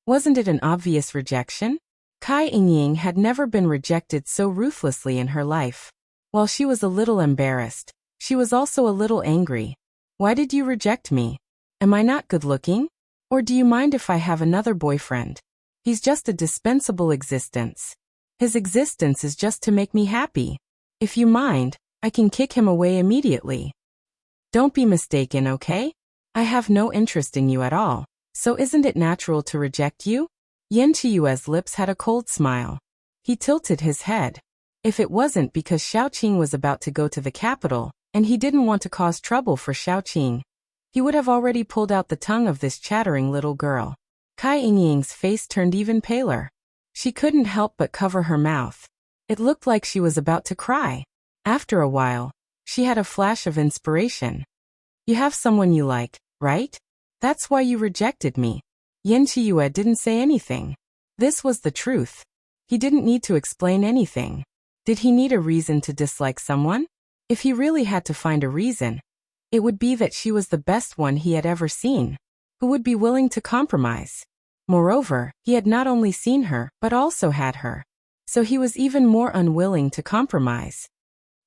Wasn't it an obvious rejection? Kai Yingying had never been rejected so ruthlessly in her life. While she was a little embarrassed, she was also a little angry. "Why did you reject me? Am I not good looking? Or do you mind if I have another boyfriend? He's just a dispensable existence. His existence is just to make me happy. If you mind, I can kick him away immediately. Don't be mistaken, okay? I have no interest in you at all. So isn't it natural to reject you?" Yan Qiyue's lips had a cold smile. He tilted his head. If it wasn't because Xiaoqing was about to go to the capital, and he didn't want to cause trouble for Xiaoqing, he would have already pulled out the tongue of this chattering little girl. Kai Yingying's face turned even paler. She couldn't help but cover her mouth. It looked like she was about to cry. After a while, she had a flash of inspiration. "You have someone you like, right? That's why you rejected me." Yan Qiyue didn't say anything. This was the truth. He didn't need to explain anything. Did he need a reason to dislike someone? If he really had to find a reason, it would be that she was the best one he had ever seen, who would be willing to compromise. Moreover, he had not only seen her, but also had her. So he was even more unwilling to compromise.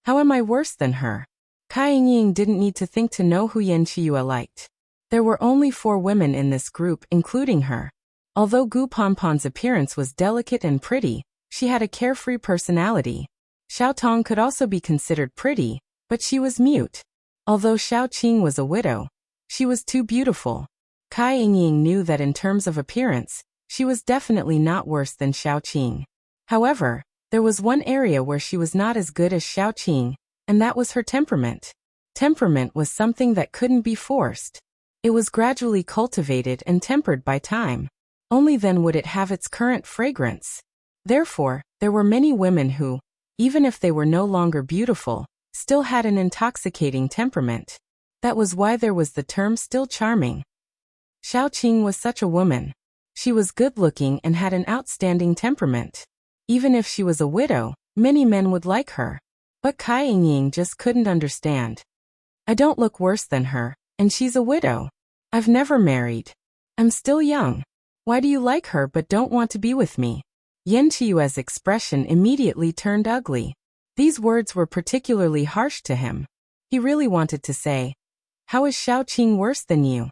How am I worse than her? Kai Yingying didn't need to think to know who Yan Qiyue liked. There were only 4 women in this group, including her. Although Gu Ponpon's appearance was delicate and pretty, she had a carefree personality. Xiao Tong could also be considered pretty, but she was mute. Although Xiaoqing was a widow, she was too beautiful. Kai Yingying knew that in terms of appearance, she was definitely not worse than Xiaoqing. However, there was one area where she was not as good as Xiaoqing, and that was her temperament. Temperament was something that couldn't be forced. It was gradually cultivated and tempered by time. Only then would it have its current fragrance. Therefore, there were many women who, even if they were no longer beautiful, still had an intoxicating temperament. That was why there was the term still charming. Xiaoqing was such a woman. She was good-looking and had an outstanding temperament. Even if she was a widow, many men would like her. But Kai Yingying just couldn't understand. "I don't look worse than her, and she's a widow. I've never married. I'm still young. Why do you like her but don't want to be with me?" Yan Qiyue's expression immediately turned ugly. These words were particularly harsh to him. He really wanted to say, "How is Xiaoqing worse than you?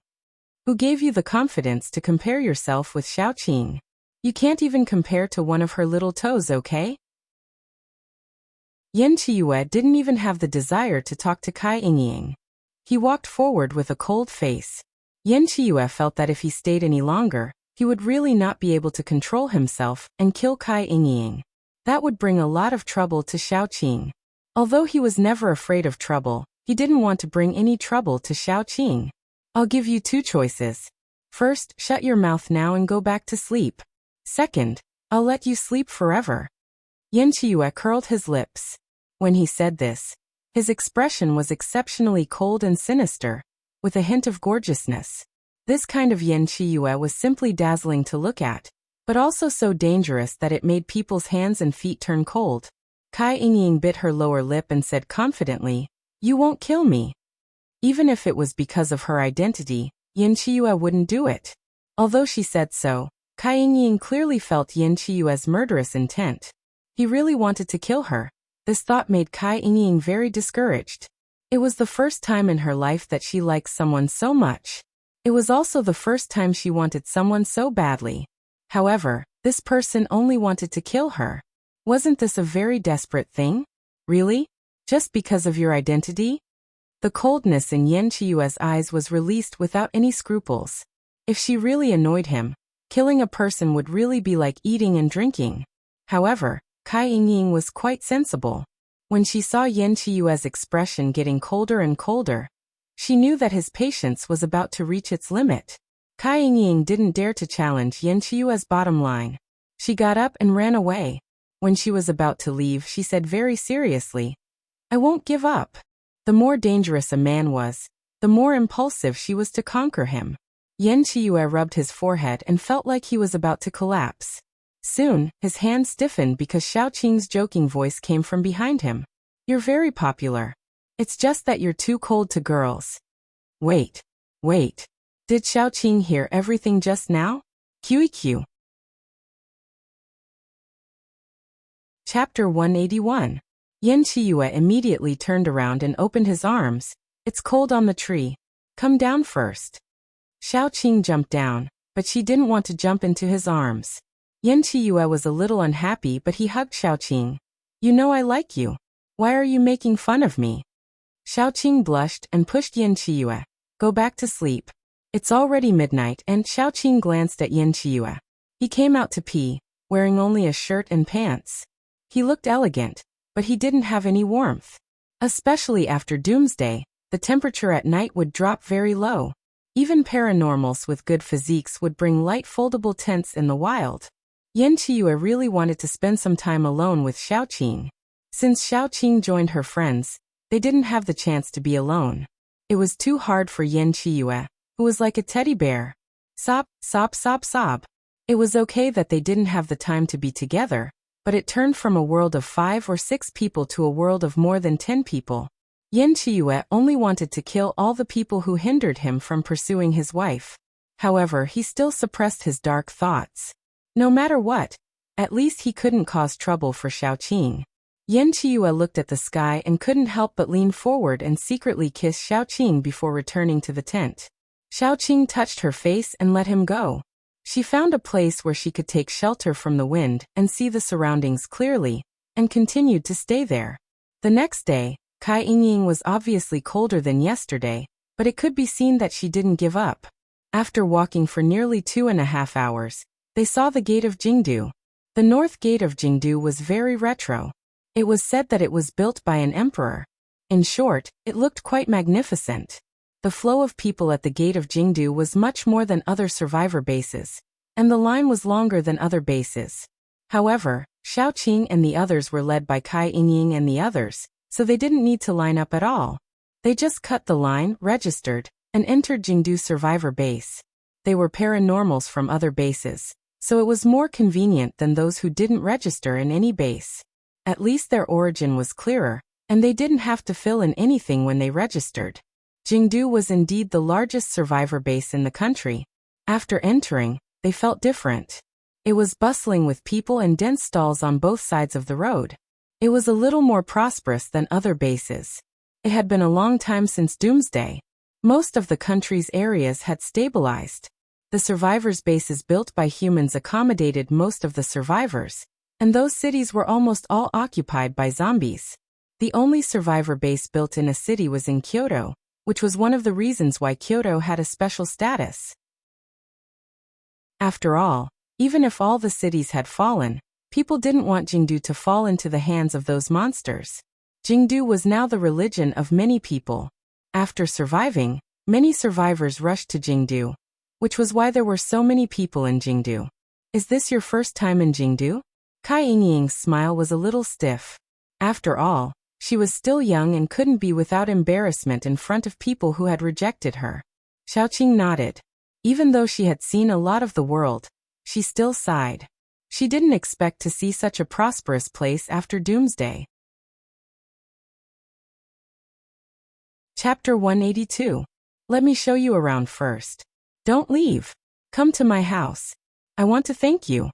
Who gave you the confidence to compare yourself with Xiaoqing? You can't even compare to one of her little toes, okay?" Yan Qiyue didn't even have the desire to talk to Kai Yingying. He walked forward with a cold face. Yan Qiyue felt that if he stayed any longer, he would really not be able to control himself and kill Kai Yingying. That would bring a lot of trouble to Xiaoqing. Although he was never afraid of trouble, he didn't want to bring any trouble to Xiaoqing. "I'll give you 2 choices. First, shut your mouth now and go back to sleep. Second, I'll let you sleep forever." Yan Qiyue curled his lips. When he said this, his expression was exceptionally cold and sinister, with a hint of gorgeousness. This kind of Yan Qiyue was simply dazzling to look at. but also so dangerous that it made people's hands and feet turn cold. Kai Yingying bit her lower lip and said confidently, "You won't kill me." Even if it was because of her identity, Yin Chiyue wouldn't do it. Although she said so, Kai Yingying clearly felt Yin Chiyue's murderous intent. He really wanted to kill her. This thought made Kai Yingying very discouraged. It was the first time in her life that she liked someone so much. It was also the first time she wanted someone so badly. However, this person only wanted to kill her. Wasn't this a very desperate thing? Really? Just because of your identity? The coldness in Yin Chiyue's eyes was released without any scruples. If she really annoyed him, killing a person would really be like eating and drinking. However, Kai Yingying was quite sensible. When she saw Yin Chiyue's expression getting colder and colder, she knew that his patience was about to reach its limit. Kai Yingying didn't dare to challenge Yin Chiyue's bottom line. She got up and ran away. When she was about to leave, she said very seriously, "I won't give up." The more dangerous a man was, the more impulsive she was to conquer him. Yin Chiyue rubbed his forehead and felt like he was about to collapse. Soon, his hand stiffened because Xiaoqing's joking voice came from behind him. "You're very popular. It's just that you're too cold to girls." Wait. Did Xiaoqing hear everything just now? QEQ. Chapter 181. Yin Chiyue immediately turned around and opened his arms. "It's cold on the tree. Come down first." Xiaoqing jumped down, but she didn't want to jump into his arms. Yin Chiyue was a little unhappy, but he hugged Xiaoqing. "You know I like you. Why are you making fun of me?" Xiaoqing blushed and pushed Yin Chiyue. "Go back to sleep. It's already midnight," and Xiaoqing glanced at Yin Chiyue. He came out to pee, wearing only a shirt and pants. He looked elegant, but he didn't have any warmth. Especially after doomsday, the temperature at night would drop very low. Even paranormals with good physiques would bring light foldable tents in the wild. Yin Chiyue really wanted to spend some time alone with Xiaoqing. Since Xiaoqing joined her friends, they didn't have the chance to be alone. It was too hard for Yin Chiyue, who was like a teddy bear. Sob, sob, sob, sob. It was okay that they didn't have the time to be together, but it turned from a world of 5 or 6 people to a world of more than 10 people. Yin Chiyue only wanted to kill all the people who hindered him from pursuing his wife. However, he still suppressed his dark thoughts. No matter what, at least he couldn't cause trouble for Xiaoqing. Yin Chiyue looked at the sky and couldn't help but lean forward and secretly kiss Xiaoqing before returning to the tent. Xiaoqing touched her face and let him go. She found a place where she could take shelter from the wind and see the surroundings clearly, and continued to stay there. The next day, Kai Yingying was obviously colder than yesterday, but it could be seen that she didn't give up. After walking for nearly 2.5 hours, they saw the gate of Jingdu. The north gate of Jingdu was very retro. It was said that it was built by an emperor. In short, it looked quite magnificent. The flow of people at the gate of Jingdu was much more than other survivor bases, and the line was longer than other bases. However, Xiaoqing and the others were led by Kai Yingying and the others, so they didn't need to line up at all. They just cut the line, registered, and entered Jingdu survivor base. They were paranormals from other bases, so it was more convenient than those who didn't register in any base. At least their origin was clearer, and they didn't have to fill in anything when they registered. Jingdu was indeed the largest survivor base in the country. After entering, they felt different. It was bustling with people and dense stalls on both sides of the road. It was a little more prosperous than other bases. It had been a long time since Doomsday. Most of the country's areas had stabilized. The survivors' bases built by humans accommodated most of the survivors, and those cities were almost all occupied by zombies. The only survivor base built in a city was in Kyoto, which was one of the reasons why Kyoto had a special status. After all, even if all the cities had fallen, people didn't want Jingdu to fall into the hands of those monsters. Jingdu was now the religion of many people. After surviving, many survivors rushed to Jingdu, which was why there were so many people in Jingdu. "Is this your first time in Jingdu?" Kai Yingying's smile was a little stiff. After all, she was still young and couldn't be without embarrassment in front of people who had rejected her. Xiaoqing nodded. Even though she had seen a lot of the world, She still sighed. She didn't expect to see such a prosperous place after Doomsday. Chapter 182. Let me show you around first. Don't leave. Come to my house. I want to thank you.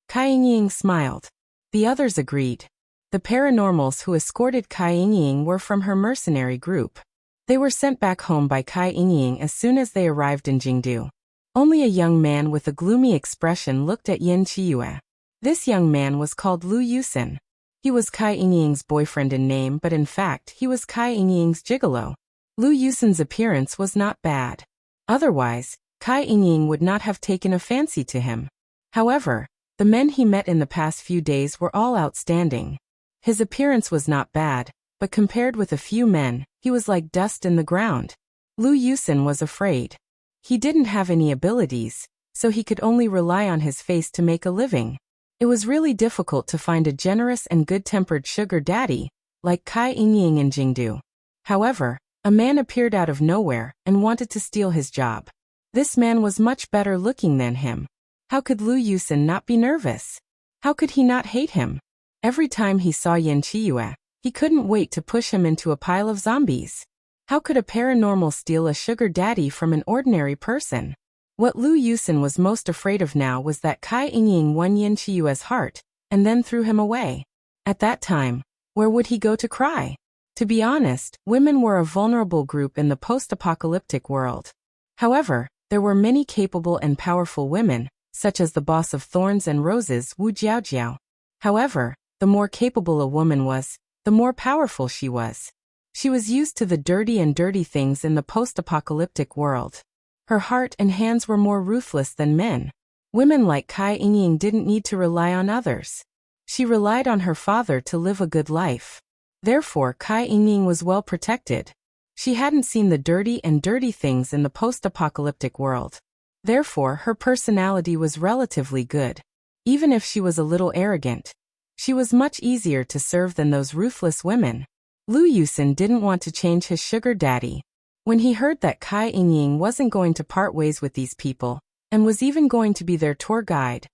Kai Ying smiled. The others agreed. The paranormals who escorted Kai Ying were from her mercenary group. They were sent back home by Kai Ying as soon as they arrived in Jingdu. Only a young man with a gloomy expression looked at Yin Chiyue. This young man was called Lu Yusen. He was Kai Ying's boyfriend in name, but in fact he was Kai Ying's gigolo. Lu Yusen's appearance was not bad. Otherwise, Kai Ying would not have taken a fancy to him. However, the men he met in the past few days were all outstanding. His appearance was not bad, but compared with a few men, he was like dust in the ground. Lu Yusen was afraid. He didn't have any abilities, so he could only rely on his face to make a living. It was really difficult to find a generous and good-tempered sugar daddy, like Kai Ying in Jingdu. However, a man appeared out of nowhere and wanted to steal his job. This man was much better looking than him. How could Lu Yusen not be nervous? How could he not hate him? Every time he saw Yin Chiyue, he couldn't wait to push him into a pile of zombies. How could a paranormal steal a sugar daddy from an ordinary person? What Lu Yusen was most afraid of now was that Kai Ying won Yin Chiyue's heart, and then threw him away. At that time, where would he go to cry? To be honest, women were a vulnerable group in the post-apocalyptic world. However, there were many capable and powerful women, such as the boss of Thorns and Roses, Wu Jiaojiao. However, the more capable a woman was, the more powerful she was. She was used to the dirty things in the post-apocalyptic world. Her heart and hands were more ruthless than men. Women like Kai Ying didn't need to rely on others. She relied on her father to live a good life. Therefore, Kai Ying was well protected. She hadn't seen the dirty things in the post-apocalyptic world. Therefore, her personality was relatively good. Even if she was a little arrogant, she was much easier to serve than those ruthless women. Lu Yusen didn't want to change his sugar daddy. When he heard that Kai Ying wasn't going to part ways with these people, and was even going to be their tour guide,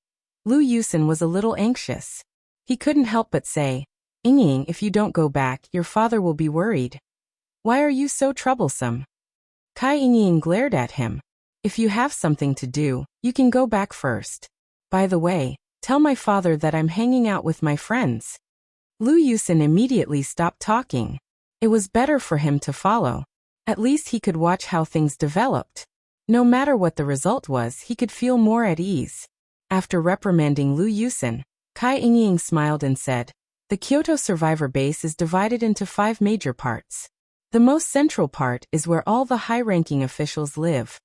Lu Yusen was a little anxious. He couldn't help but say, "Ying, if you don't go back, your father will be worried. Why are you so troublesome?" Kai Ying glared at him. "If you have something to do, you can go back first. By the way, tell my father that I'm hanging out with my friends." Lu Yusen immediately stopped talking. It was better for him to follow. At least he could watch how things developed. No matter what the result was, he could feel more at ease. After reprimanding Lu Yusen, Kai Ying smiled and said, "The Kyoto survivor base is divided into 5 major parts. The most central part is where all the high-ranking officials live.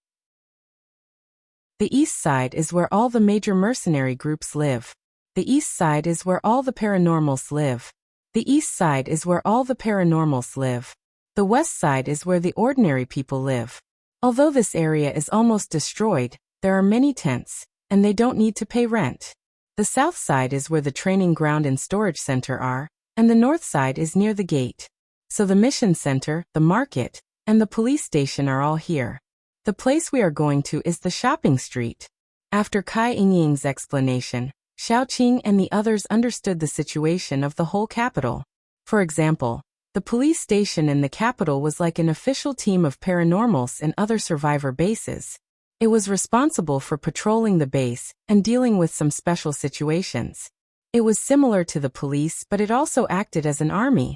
The east side is where all the major mercenary groups live. The east side is where all the paranormals live. The east side is where all the paranormals live. The west side is where the ordinary people live. Although this area is almost destroyed, there are many tents, and they don't need to pay rent. The south side is where the training ground and storage center are, and the north side is near the gate. So the mission center, the market, and the police station are all here. The place we are going to is the shopping street." After Kai Ying's explanation, Xiaoqing and the others understood the situation of the whole capital. For example, the police station in the capital was like an official team of paranormals and other survivor bases. It was responsible for patrolling the base and dealing with some special situations. It was similar to the police, but it also acted as an army.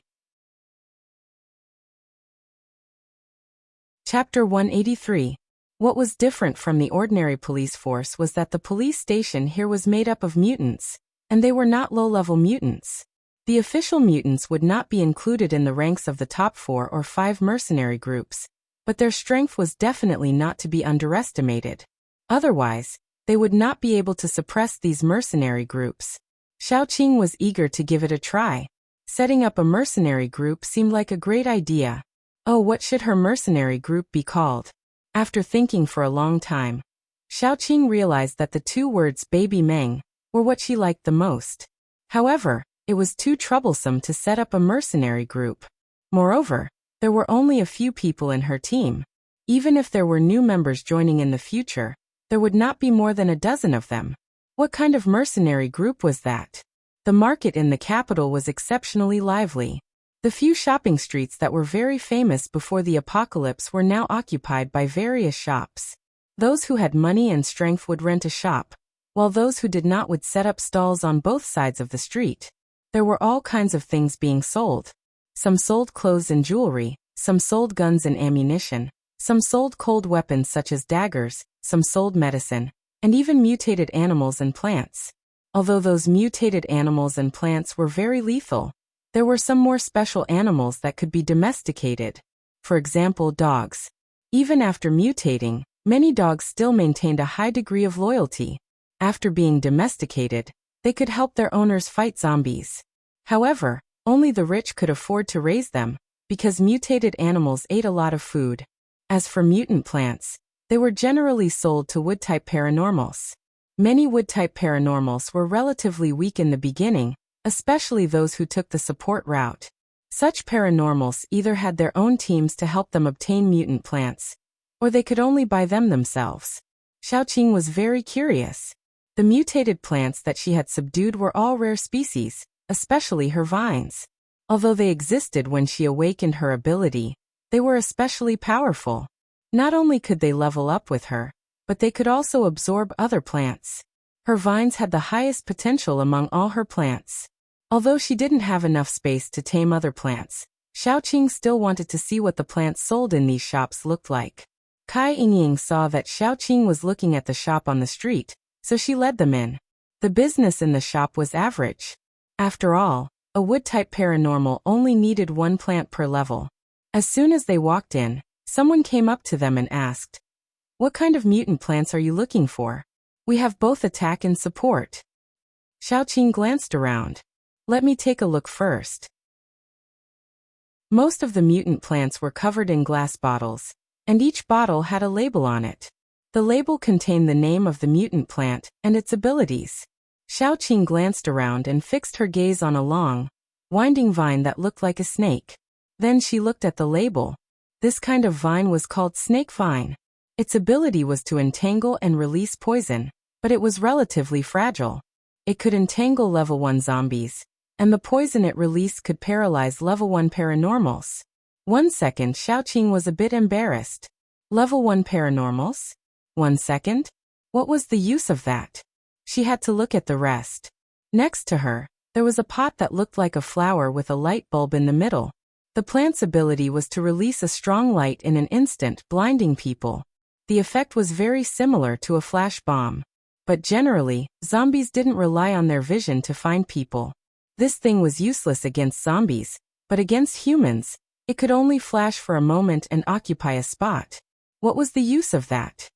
Chapter 183. What was different from the ordinary police force was that the police station here was made up of mutants, and they were not low-level mutants. The official mutants would not be included in the ranks of the top 4 or 5 mercenary groups, but their strength was definitely not to be underestimated. Otherwise, they would not be able to suppress these mercenary groups. Xiaoqing was eager to give it a try. Setting up a mercenary group seemed like a great idea. Oh, what should her mercenary group be called? After thinking for a long time, Xiaoqing realized that the 2 words baby Meng were what she liked the most. However, it was too troublesome to set up a mercenary group. Moreover, there were only a few people in her team. Even if there were new members joining in the future, there would not be more than a dozen of them. What kind of mercenary group was that? The market in the capital was exceptionally lively. The few shopping streets that were very famous before the apocalypse were now occupied by various shops. Those who had money and strength would rent a shop, while those who did not would set up stalls on both sides of the street. There were all kinds of things being sold. Some sold clothes and jewelry, some sold guns and ammunition, some sold cold weapons such as daggers, some sold medicine, and even mutated animals and plants. Although those mutated animals and plants were very lethal, there were some more special animals that could be domesticated. For example, dogs. Even after mutating, many dogs still maintained a high degree of loyalty. After being domesticated, they could help their owners fight zombies. However, only the rich could afford to raise them, because mutated animals ate a lot of food. As for mutant plants, they were generally sold to wood-type paranormals. Many wood-type paranormals were relatively weak in the beginning, especially those who took the support route. Such paranormals either had their own teams to help them obtain mutant plants, or they could only buy them themselves. Xiaoqing was very curious. The mutated plants that she had subdued were all rare species, especially her vines. Although they existed when she awakened her ability, they were especially powerful. Not only could they level up with her, but they could also absorb other plants. Her vines had the highest potential among all her plants. Although she didn't have enough space to tame other plants, Xiaoqing still wanted to see what the plants sold in these shops looked like. Kai Yingying saw that Xiaoqing was looking at the shop on the street, so she led them in. The business in the shop was average. After all, a wood-type paranormal only needed one plant per level. As soon as they walked in, someone came up to them and asked, "What kind of mutant plants are you looking for? We have both attack and support." Xiaoqing glanced around. "Let me take a look first." Most of the mutant plants were covered in glass bottles, and each bottle had a label on it. The label contained the name of the mutant plant and its abilities. Xiaoqing glanced around and fixed her gaze on a long, winding vine that looked like a snake. Then she looked at the label. This kind of vine was called snake vine. Its ability was to entangle and release poison, but it was relatively fragile. It could entangle level 1 zombies, and the poison it released could paralyze level 1 paranormals. 1 second, Xiaoqing was a bit embarrassed. Level 1 paranormals? 1 second? What was the use of that? She had to look at the rest. Next to her, there was a pot that looked like a flower with a light bulb in the middle. The plant's ability was to release a strong light in an instant, blinding people. The effect was very similar to a flash bomb. But generally, zombies didn't rely on their vision to find people. This thing was useless against zombies, but against humans, it could only flash for a moment and occupy a spot. What was the use of that?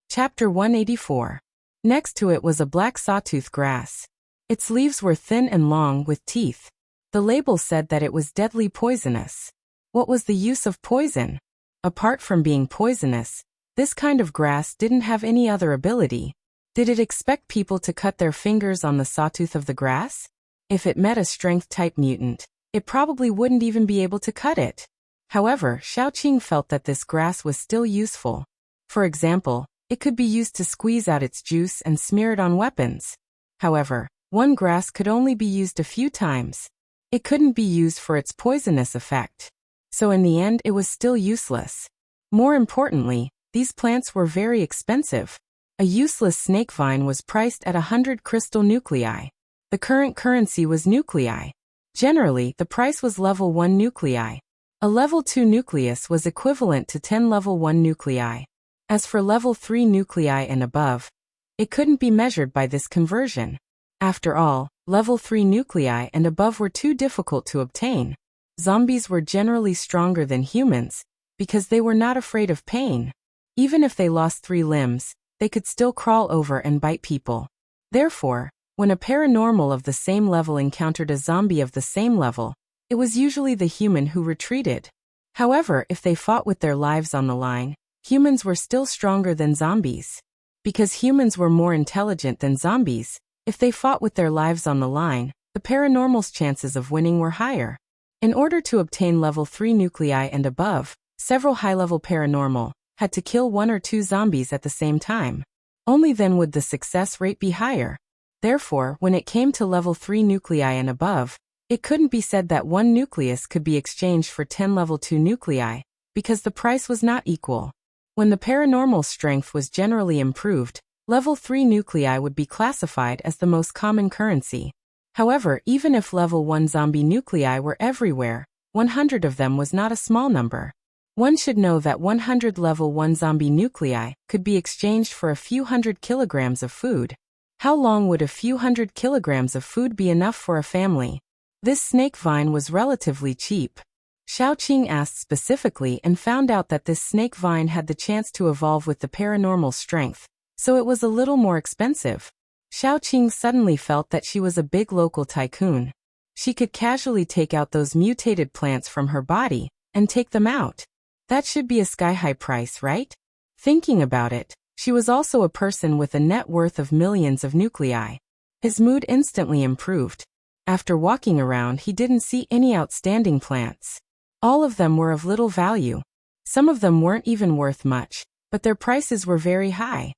Chapter 184. Next to it was a black sawtooth grass. Its leaves were thin and long with teeth. The label said that it was deadly poisonous. What was the use of poison? Apart from being poisonous, this kind of grass didn't have any other ability. Did it expect people to cut their fingers on the sawtooth of the grass? If it met a strength-type mutant, it probably wouldn't even be able to cut it. However, Xiaoqing felt that this grass was still useful. For example, it could be used to squeeze out its juice and smear it on weapons. However, one grass could only be used a few times. It couldn't be used for its poisonous effect. So in the end it was still useless. More importantly, these plants were very expensive. A useless snake vine was priced at 100 crystal nuclei. The current currency was nuclei. Generally, the price was level 1 nuclei. A level 2 nucleus was equivalent to 10 level 1 nuclei. As for level 3 nuclei and above, it couldn't be measured by this conversion. After all, level 3 nuclei and above were too difficult to obtain. Zombies were generally stronger than humans, because they were not afraid of pain. Even if they lost 3 limbs, they could still crawl over and bite people. Therefore, when a paranormal of the same level encountered a zombie of the same level, it was usually the human who retreated. However, if they fought with their lives on the line, humans were still stronger than zombies. Because humans were more intelligent than zombies, if they fought with their lives on the line, the paranormal's chances of winning were higher. In order to obtain level 3 nuclei and above, several high-level paranormal had to kill 1 or 2 zombies at the same time. Only then would the success rate be higher. Therefore, when it came to level 3 nuclei and above, it couldn't be said that 1 nucleus could be exchanged for 10 level 2 nuclei, because the price was not equal. When the paranormal strength was generally improved, level 3 nuclei would be classified as the most common currency. However, even if level 1 zombie nuclei were everywhere, 100 of them was not a small number. One should know that 100 level 1 zombie nuclei could be exchanged for a few hundred kilograms of food. How long would a few hundred kilograms of food be enough for a family? This snake vine was relatively cheap. Xiaoqing asked specifically and found out that this snake vine had the chance to evolve with the paranormal strength, so it was a little more expensive. Xiaoqing suddenly felt that she was a big local tycoon. She could casually take out those mutated plants from her body and take them out. That should be a sky-high price, right? Thinking about it, she was also a person with a net worth of millions of nuclei. His mood instantly improved. After walking around, he didn't see any outstanding plants. All of them were of little value. Some of them weren't even worth much, but their prices were very high.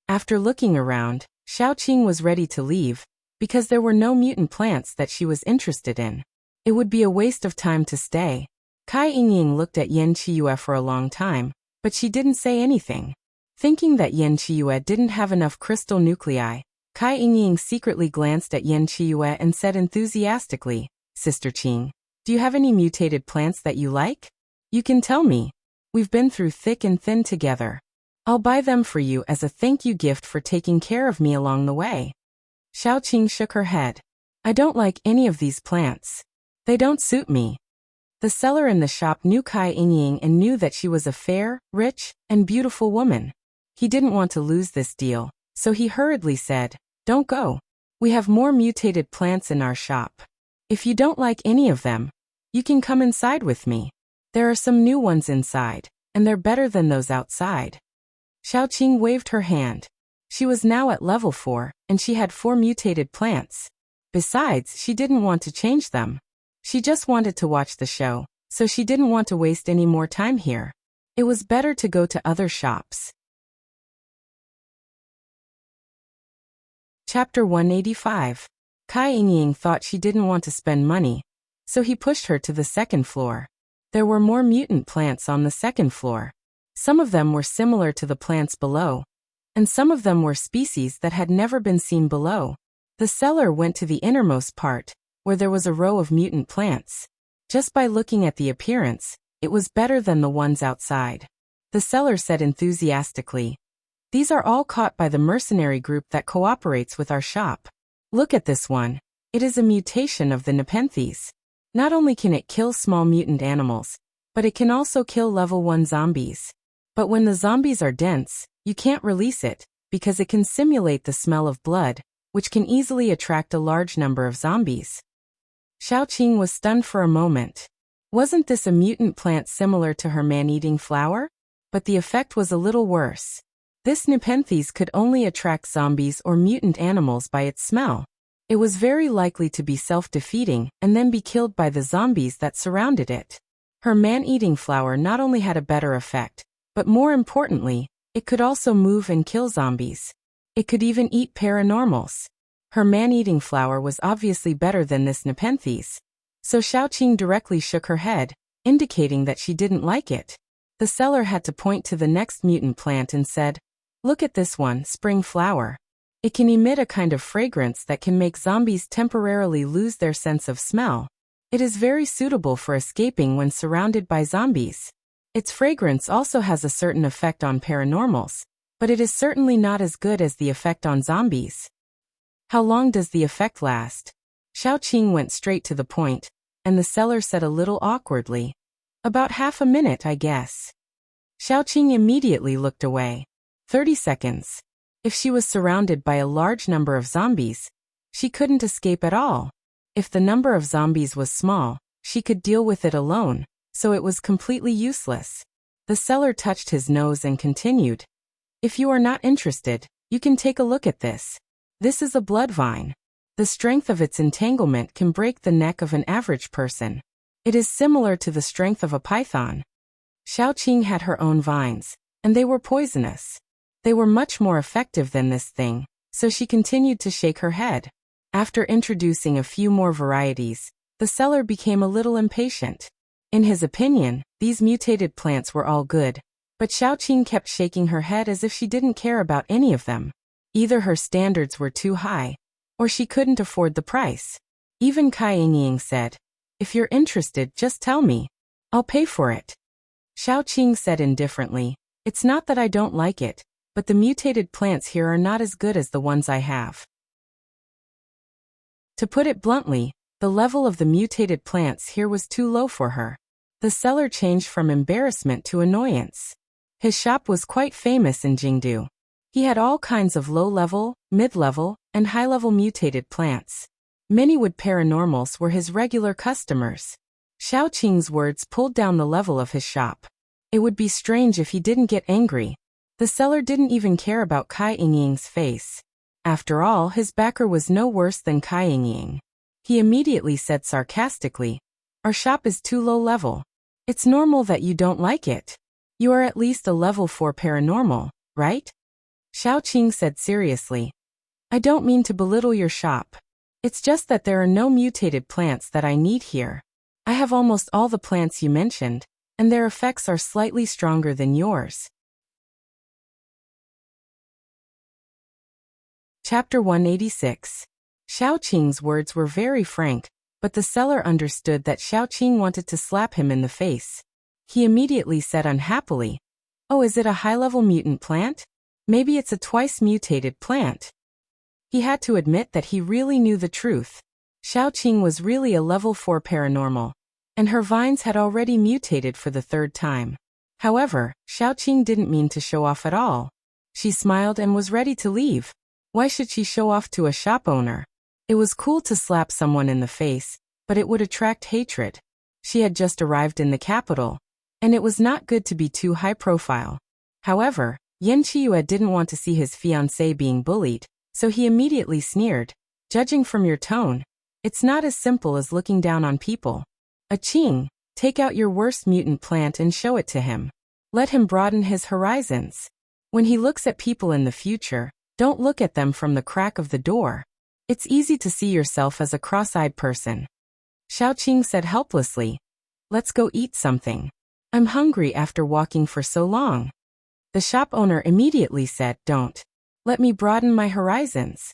After looking around, Xiaoqing was ready to leave, because there were no mutant plants that she was interested in. It would be a waste of time to stay. Kai Yingying looked at Yan Qiyue for a long time, but she didn't say anything. Thinking that Yan Qiyue didn't have enough crystal nuclei, Kai Yingying secretly glanced at Yan Qiyue and said enthusiastically, "Sister Qing, do you have any mutated plants that you like? You can tell me. We've been through thick and thin together. I'll buy them for you as a thank you gift for taking care of me along the way." Xiaoqing shook her head. "I don't like any of these plants. They don't suit me." The seller in the shop knew Kai Yingying and knew that she was a fair, rich, and beautiful woman. He didn't want to lose this deal, so he hurriedly said, "Don't go. We have more mutated plants in our shop. If you don't like any of them, you can come inside with me. There are some new ones inside, and they're better than those outside." Xiaoqing waved her hand. She was now at level 4, and she had 4 mutated plants. Besides, she didn't want to change them. She just wanted to watch the show, so she didn't want to waste any more time here. It was better to go to other shops. Chapter 185. Kai Yingying thought she didn't want to spend money, so he pushed her to the second floor. There were more mutant plants on the second floor. Some of them were similar to the plants below, and some of them were species that had never been seen below. The seller went to the innermost part, where there was a row of mutant plants. Just by looking at the appearance, it was better than the ones outside. The seller said enthusiastically, "These are all caught by the mercenary group that cooperates with our shop. Look at this one. It is a mutation of the Nepenthes. Not only can it kill small mutant animals, but it can also kill level 1 zombies. But when the zombies are dense, you can't release it, because it can simulate the smell of blood, which can easily attract a large number of zombies." Xiaoqing was stunned for a moment. Wasn't this a mutant plant similar to her man-eating flower? But the effect was a little worse. This Nepenthes could only attract zombies or mutant animals by its smell. It was very likely to be self-defeating and then be killed by the zombies that surrounded it. Her man-eating flower not only had a better effect, but more importantly, it could also move and kill zombies. It could even eat paranormals. Her man-eating flower was obviously better than this Nepenthes. So Xiaoqing directly shook her head, indicating that she didn't like it. The seller had to point to the next mutant plant and said, "Look at this one, spring flower. It can emit a kind of fragrance that can make zombies temporarily lose their sense of smell. It is very suitable for escaping when surrounded by zombies. Its fragrance also has a certain effect on paranormals, but it is certainly not as good as the effect on zombies." "How long does the effect last?" Xiaoqing went straight to the point, and the seller said a little awkwardly, "About half a minute, I guess." Xiaoqing immediately looked away. 30 seconds. If she was surrounded by a large number of zombies, she couldn't escape at all. If the number of zombies was small, she could deal with it alone, so it was completely useless. The seller touched his nose and continued, "If you are not interested, you can take a look at this. This is a blood vine. The strength of its entanglement can break the neck of an average person. It is similar to the strength of a python." Xiaoqing had her own vines, and they were poisonous. They were much more effective than this thing, so she continued to shake her head. After introducing a few more varieties, the seller became a little impatient. In his opinion, these mutated plants were all good, but Xiaoqing kept shaking her head as if she didn't care about any of them. Either her standards were too high, or she couldn't afford the price. Even Kai Yingying said, "If you're interested, just tell me. I'll pay for it." Xiaoqing said indifferently, "It's not that I don't like it, but the mutated plants here are not as good as the ones I have." To put it bluntly, the level of the mutated plants here was too low for her. The seller changed from embarrassment to annoyance. His shop was quite famous in Jingdu. He had all kinds of low-level, mid-level, and high-level mutated plants. Many wood paranormals were his regular customers. Xiaoqing's words pulled down the level of his shop. It would be strange if he didn't get angry. The seller didn't even care about Kai Yingying's face. After all, his backer was no worse than Kai Yingying. He immediately said sarcastically, "Our shop is too low level. It's normal that you don't like it. You are at least a level 4 paranormal, right?" Xiaoqing said seriously, "I don't mean to belittle your shop. It's just that there are no mutated plants that I need here. I have almost all the plants you mentioned, and their effects are slightly stronger than yours." Chapter 186. Xiaoqing's words were very frank, but the seller understood that Xiaoqing wanted to slap him in the face. He immediately said unhappily, "Oh, is it a high-level mutant plant? Maybe it's a twice-mutated plant." He had to admit that he really knew the truth. Xiaoqing was really a level 4 paranormal, and her vines had already mutated for the third time. However, Xiaoqing didn't mean to show off at all. She smiled and was ready to leave. Why should she show off to a shop owner? It was cool to slap someone in the face, but it would attract hatred. She had just arrived in the capital, and it was not good to be too high profile. However, Yan Qiyu didn't want to see his fiancée being bullied, so he immediately sneered, "Judging from your tone, it's not as simple as looking down on people. Qing, take out your worst mutant plant and show it to him. Let him broaden his horizons. When he looks at people in the future, don't look at them from the crack of the door. It's easy to see yourself as a cross-eyed person." Xiaoqing said helplessly, "Let's go eat something. I'm hungry after walking for so long." The shop owner immediately said, "Don't. Let me broaden my horizons."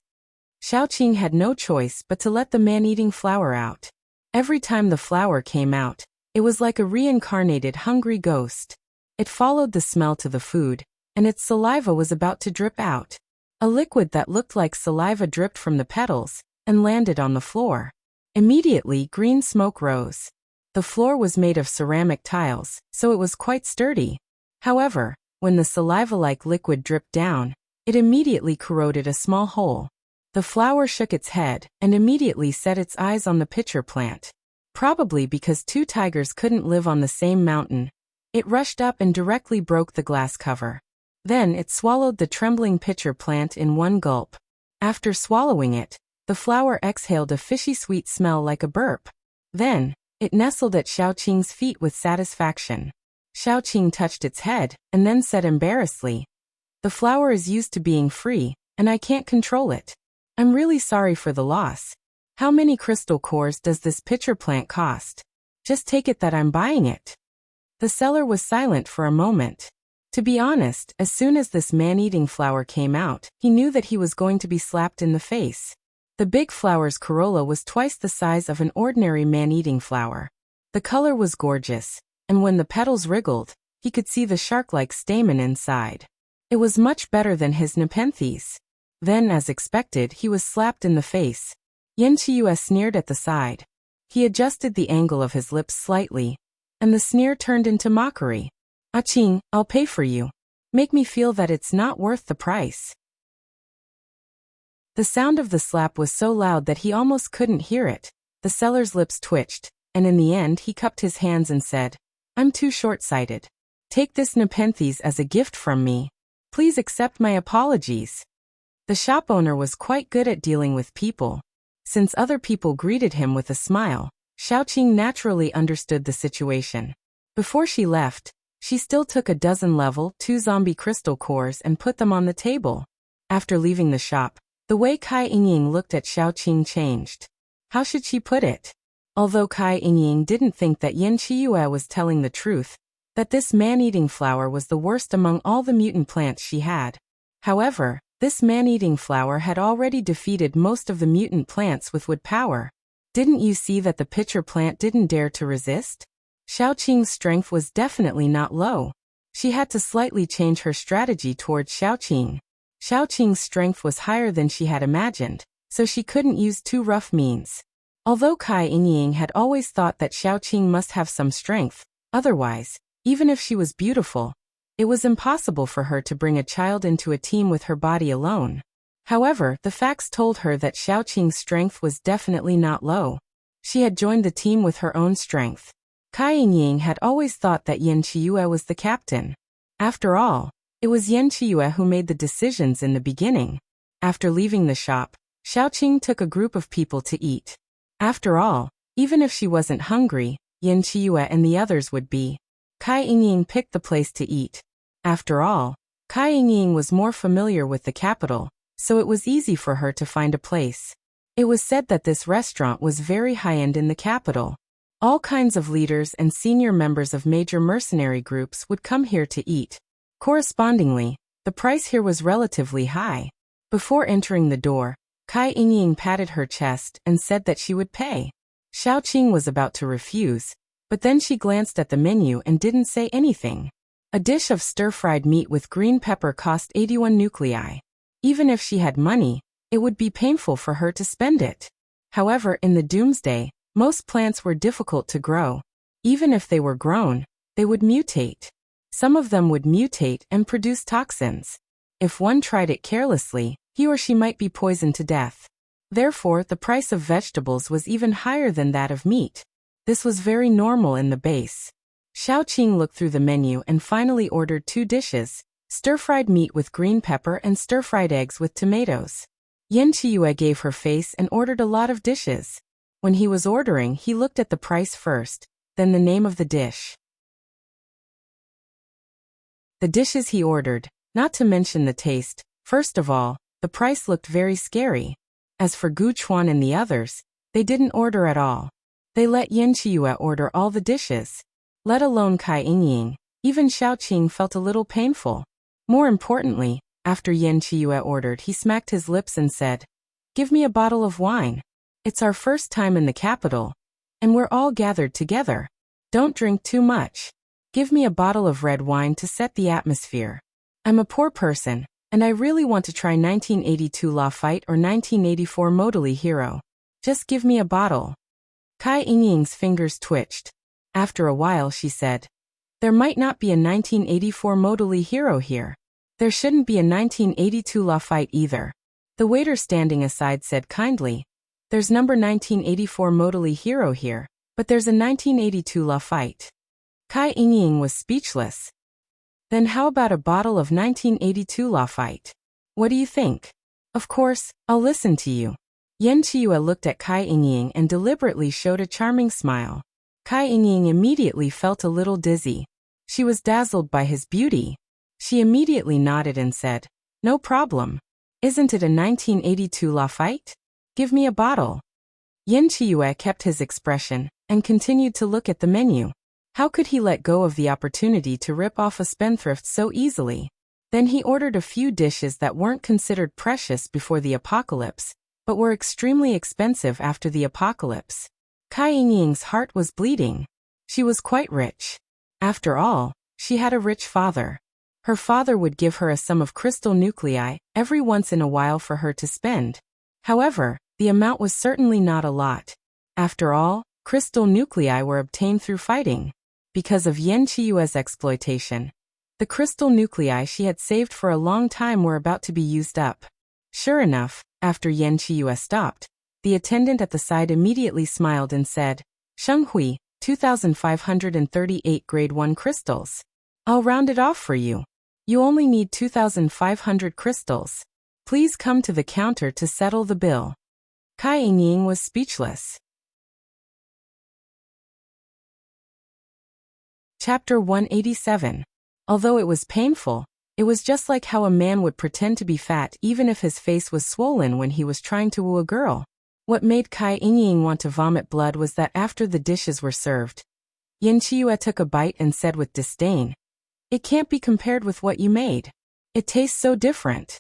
Xiaoqing had no choice but to let the man-eating flower out. Every time the flower came out, it was like a reincarnated hungry ghost. It followed the smell to the food, and its saliva was about to drip out. A liquid that looked like saliva dripped from the petals and landed on the floor. Immediately, green smoke rose. The floor was made of ceramic tiles, so it was quite sturdy. However, when the saliva-like liquid dripped down, it immediately corroded a small hole. The flower shook its head and immediately set its eyes on the pitcher plant. Probably because two tigers couldn't live on the same mountain, it rushed up and directly broke the glass cover. Then it swallowed the trembling pitcher plant in one gulp. After swallowing it, the flower exhaled a fishy sweet smell like a burp. Then, it nestled at Xiaoqing's feet with satisfaction. Xiaoqing touched its head and then said embarrassedly, "The flower is used to being free, and I can't control it. I'm really sorry for the loss. How many crystal cores does this pitcher plant cost? Just take it that I'm buying it." The seller was silent for a moment. To be honest, as soon as this man-eating flower came out, he knew that he was going to be slapped in the face. The big flower's corolla was twice the size of an ordinary man-eating flower. The color was gorgeous, and when the petals wriggled, he could see the shark-like stamen inside. It was much better than his nepenthes. Then, as expected, he was slapped in the face. Yan Qiyu sneered at the side. He adjusted the angle of his lips slightly, and the sneer turned into mockery. "Qing, I'll pay for you. Make me feel that it's not worth the price." The sound of the slap was so loud that he almost couldn't hear it. The seller's lips twitched, and in the end he cupped his hands and said, "I'm too short-sighted. Take this nepenthes as a gift from me. Please accept my apologies." The shop owner was quite good at dealing with people. Since other people greeted him with a smile, Xiaoqing naturally understood the situation. Before she left, She still took a dozen level 2 zombie crystal cores and put them on the table. After leaving the shop, the way Kai Yingying looked at Xiaoqing changed. How should she put it? Although Kai Yingying didn't think that Yan Qiuyue was telling the truth, that this man-eating flower was the worst among all the mutant plants she had. However, this man-eating flower had already defeated most of the mutant plants with wood power. Didn't you see that the pitcher plant didn't dare to resist? Xiaoqing's strength was definitely not low. She had to slightly change her strategy towards Xiaoqing. Xiaoqing's strength was higher than she had imagined, so she couldn't use too rough means. Although Kai Yingying had always thought that Xiaoqing must have some strength, otherwise, even if she was beautiful, it was impossible for her to bring a child into a team with her body alone. However, the facts told her that Xiaoqing's strength was definitely not low. She had joined the team with her own strength. Kai Yingying had always thought that Yan Qiuyue was the captain. After all, it was Yan Qiuyue who made the decisions in the beginning. After leaving the shop, Xiaoqing took a group of people to eat. After all, even if she wasn't hungry, Yan Qiuyue and the others would be. Kai Yingying picked the place to eat. After all, Kai Yingying was more familiar with the capital, so it was easy for her to find a place. It was said that this restaurant was very high-end in the capital. All kinds of leaders and senior members of major mercenary groups would come here to eat. Correspondingly, the price here was relatively high. Before entering the door, Kai Yingying patted her chest and said that she would pay. Xiaoqing was about to refuse, but then she glanced at the menu and didn't say anything. A dish of stir-fried meat with green pepper cost 81 nuclei. Even if she had money, it would be painful for her to spend it. However, in the doomsday, most plants were difficult to grow. Even if they were grown, they would mutate. Some of them would mutate and produce toxins. If one tried it carelessly, he or she might be poisoned to death. Therefore, the price of vegetables was even higher than that of meat. This was very normal in the base. Xiaoqing looked through the menu and finally ordered 2 dishes, stir-fried meat with green pepper and stir-fried eggs with tomatoes. Yan Qiuyue gave her face and ordered a lot of dishes. When he was ordering, he looked at the price first, then the name of the dish. The dishes he ordered, not to mention the taste, first of all, the price looked very scary. As for Gu Chuan and the others, they didn't order at all. They let Yan Qiuyue order all the dishes. Let alone Kai Yingying, even Xiaoqing felt a little painful. More importantly, after Yan Qiuyue ordered, he smacked his lips and said, "Give me a bottle of wine. It's our first time in the capital, and we're all gathered together. Don't drink too much. Give me a bottle of red wine to set the atmosphere. I'm a poor person, and I really want to try 1982 Law Fight or 1984 Modally Hero. Just give me a bottle." Kai Yingying's fingers twitched. After a while she said, "There might not be a 1984 Modally Hero here. There shouldn't be a 1982 Law Fight either." The waiter standing aside said kindly, "There's number 1984 Modally Hero here, but there's a 1982 Law Fight." Kai Yingying was speechless. "Then how about a bottle of 1982 Law Fight? What do you think? Of course, I'll listen to you." Yan Qiuyue looked at Kai Yingying and deliberately showed a charming smile. Kai Yingying immediately felt a little dizzy. She was dazzled by his beauty. She immediately nodded and said, "No problem. Isn't it a 1982 Law Fight? Give me a bottle." Yan Qiuyue kept his expression and continued to look at the menu. How could he let go of the opportunity to rip off a spendthrift so easily? Then he ordered a few dishes that weren't considered precious before the apocalypse, but were extremely expensive after the apocalypse. Kai Yingying's heart was bleeding. She was quite rich. After all, she had a rich father. Her father would give her a sum of crystal nuclei every once in a while for her to spend. However, the amount was certainly not a lot. After all, crystal nuclei were obtained through fighting. Because of Yan Qiuyue's exploitation, the crystal nuclei she had saved for a long time were about to be used up. Sure enough, after Yan Qiuyue stopped, the attendant at the side immediately smiled and said, "Sheng Hui, 2,538 grade 1 crystals. I'll round it off for you. You only need 2,500 crystals. Please come to the counter to settle the bill." Kai Yingying was speechless. Chapter 187. Although it was painful, it was just like how a man would pretend to be fat even if his face was swollen when he was trying to woo a girl. What made Kai Inying want to vomit blood was that after the dishes were served, Yin Chiyue took a bite and said with disdain, "It can't be compared with what you made. It tastes so different."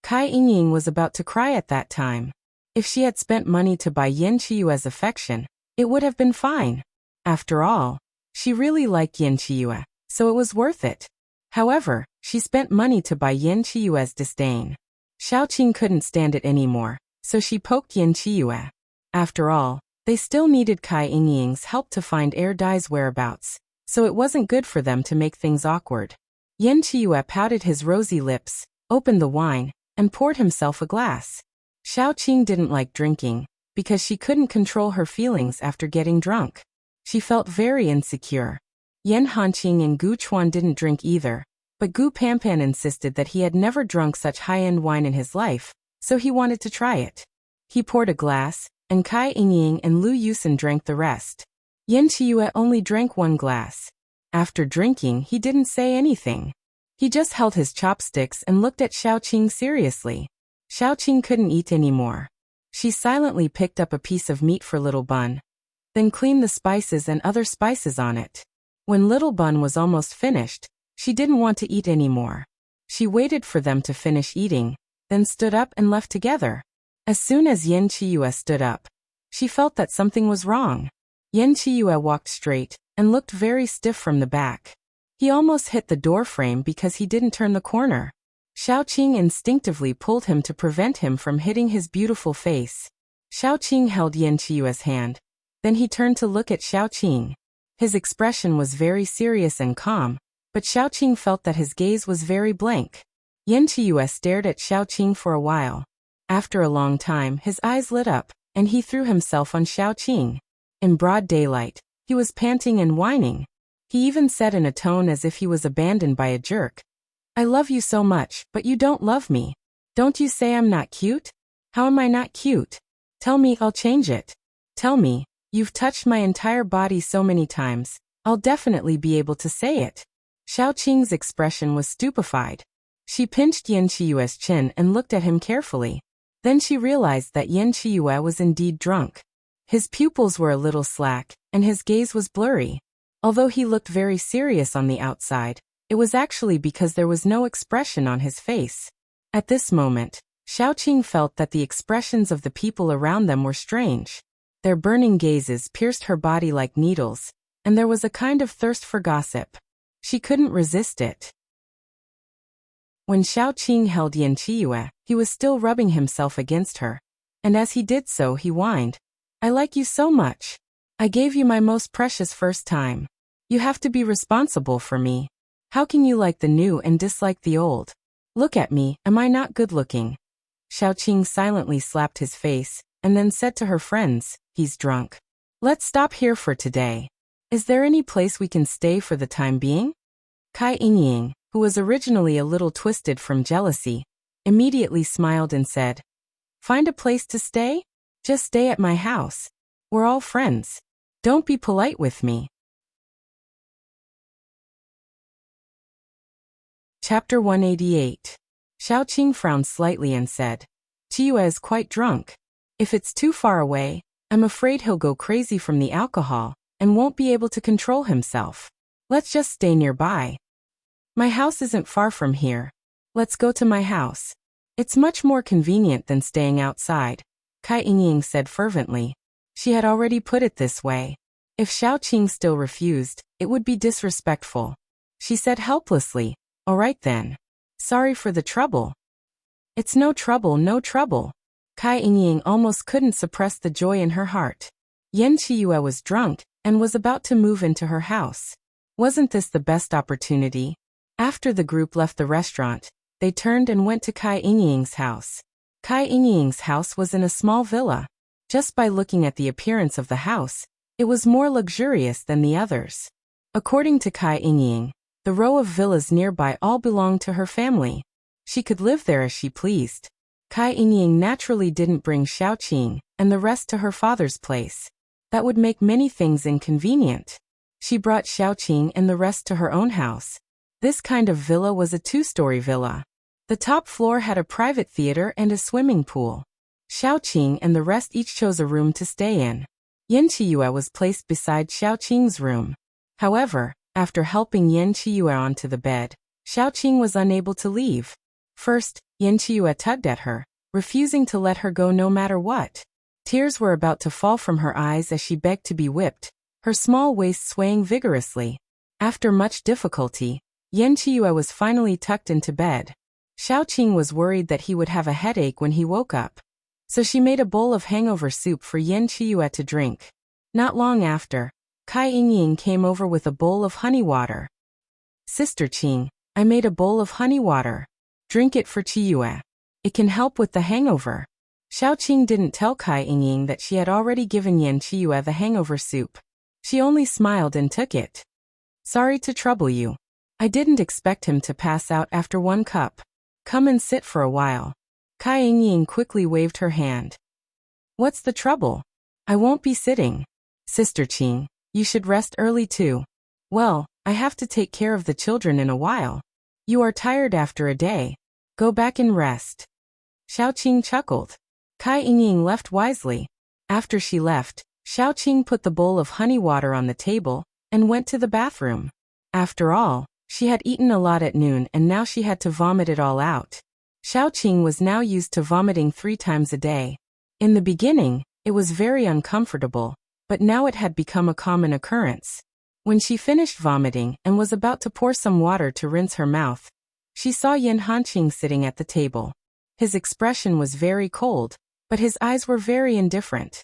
Kai Inying was about to cry at that time. If she had spent money to buy Yin Chiyue's affection, it would have been fine. After all, she really liked Yin Chiyue, so it was worth it. However, she spent money to buy Yin Chiyue's disdain. Xiaoqing couldn't stand it anymore, so she poked Yin Chiyue. After all, they still needed Kai Inying's help to find Dai's whereabouts, so it wasn't good for them to make things awkward. Yin Chiyue pouted his rosy lips, opened the wine, and poured himself a glass. Xiaoqing didn't like drinking, because she couldn't control her feelings after getting drunk. She felt very insecure. Yan Hanqing and Gu Chuan didn't drink either, but Gu Panpan insisted that he had never drunk such high-end wine in his life, so he wanted to try it. He poured a glass, and Kai Inying and Lu Yusen drank the rest. Yin Chiyue only drank one glass. After drinking, he didn't say anything. He just held his chopsticks and looked at Xiaoqing seriously. Xiaoqing couldn't eat anymore. She silently picked up a piece of meat for Little Bun, then cleaned the spices and other spices on it. When Little Bun was almost finished, she didn't want to eat anymore. She waited for them to finish eating, then stood up and left together. As soon as Yin Chiyue stood up, she felt that something was wrong. Yin Chiyue walked straight and looked very stiff from the back. He almost hit the door frame because he didn't turn the corner. Xiaoqing instinctively pulled him to prevent him from hitting his beautiful face. Xiaoqing held Yin Chiyue's hand. Then he turned to look at Xiaoqing. His expression was very serious and calm, but Xiaoqing felt that his gaze was very blank. Yin Chiyue stared at Xiaoqing for a while. After a long time, his eyes lit up, and he threw himself on Xiaoqing. In broad daylight, he was panting and whining. He even said in a tone as if he was abandoned by a jerk, "I love you so much, but you don't love me. Don't you say I'm not cute? How am I not cute? Tell me, I'll change it. Tell me, you've touched my entire body so many times, I'll definitely be able to say it." Xiaoqing's expression was stupefied. She pinched Yin Chiyue's chin and looked at him carefully. Then she realized that Yin Chiyue was indeed drunk. His pupils were a little slack, and his gaze was blurry. Although he looked very serious on the outside, it was actually because there was no expression on his face. At this moment, Xiaoqing felt that the expressions of the people around them were strange. Their burning gazes pierced her body like needles, and there was a kind of thirst for gossip. She couldn't resist it. When Xiaoqing held Yin Chiyue, he was still rubbing himself against her. And as he did so, he whined, "I like you so much. I gave you my most precious first time. You have to be responsible for me. How can you like the new and dislike the old? Look at me, am I not good looking?" Xiaoqing silently slapped his face, and then said to her friends, "He's drunk. Let's stop here for today. Is there any place we can stay for the time being?" Kai Inying, who was originally a little twisted from jealousy, immediately smiled and said, "Find a place to stay? Just stay at my house. We're all friends. Don't be polite with me." Chapter 188. Xiaoqing frowned slightly and said, "Chiyue is quite drunk. If it's too far away, I'm afraid he'll go crazy from the alcohol and won't be able to control himself. Let's just stay nearby. My house isn't far from here. Let's go to my house. It's much more convenient than staying outside," Kai Inying said fervently. She had already put it this way. If Xiaoqing still refused, it would be disrespectful. She said helplessly, "All right then. Sorry for the trouble." "It's no trouble, no trouble." Kai Inying almost couldn't suppress the joy in her heart. Yin Chiyue was drunk and was about to move into her house. Wasn't this the best opportunity? After the group left the restaurant, they turned and went to Kai Inying's house. Kai Inying's house was in a small villa. Just by looking at the appearance of the house, it was more luxurious than the others. According to Kai Inying, the row of villas nearby all belonged to her family. She could live there as she pleased. Kai Inying naturally didn't bring Xiaoqing and the rest to her father's place. That would make many things inconvenient. She brought Xiaoqing and the rest to her own house. This kind of villa was a 2-story villa. The top floor had a private theater and a swimming pool. Xiaoqing and the rest each chose a room to stay in. Yan Qiyue was placed beside Xiaoqing's room. However, after helping Yan Qiyue onto the bed, Xiaoqing was unable to leave. First, Yan Qiyue tugged at her, refusing to let her go no matter what. Tears were about to fall from her eyes as she begged to be whipped, her small waist swaying vigorously. After much difficulty, Yan Qiyue was finally tucked into bed. Xiaoqing was worried that he would have a headache when he woke up. So she made a bowl of hangover soup for Yan Qiyue to drink. Not long after, Kai Yingying came over with a bowl of honey water. Sister Qing, I made a bowl of honey water. Drink it for Qiyue. It can help with the hangover. Xiaoqing didn't tell Kai Yingying that she had already given Yan Qiyue the hangover soup. She only smiled and took it. Sorry to trouble you. I didn't expect him to pass out after 1 cup. Come and sit for a while. Kai Yingying quickly waved her hand. What's the trouble? I won't be sitting. Sister Qing, you should rest early too. Well, I have to take care of the children in a while. You are tired after a day. Go back and rest. Xiaoqing chuckled. Kai Yingying left wisely. After she left, Xiaoqing put the bowl of honey water on the table and went to the bathroom. After all, she had eaten a lot at noon and now she had to vomit it all out. Xiaoqing was now used to vomiting 3 times a day. In the beginning, it was very uncomfortable, but now it had become a common occurrence. When she finished vomiting and was about to pour some water to rinse her mouth, she saw Yan Hanqing sitting at the table. His expression was very cold, but his eyes were very indifferent.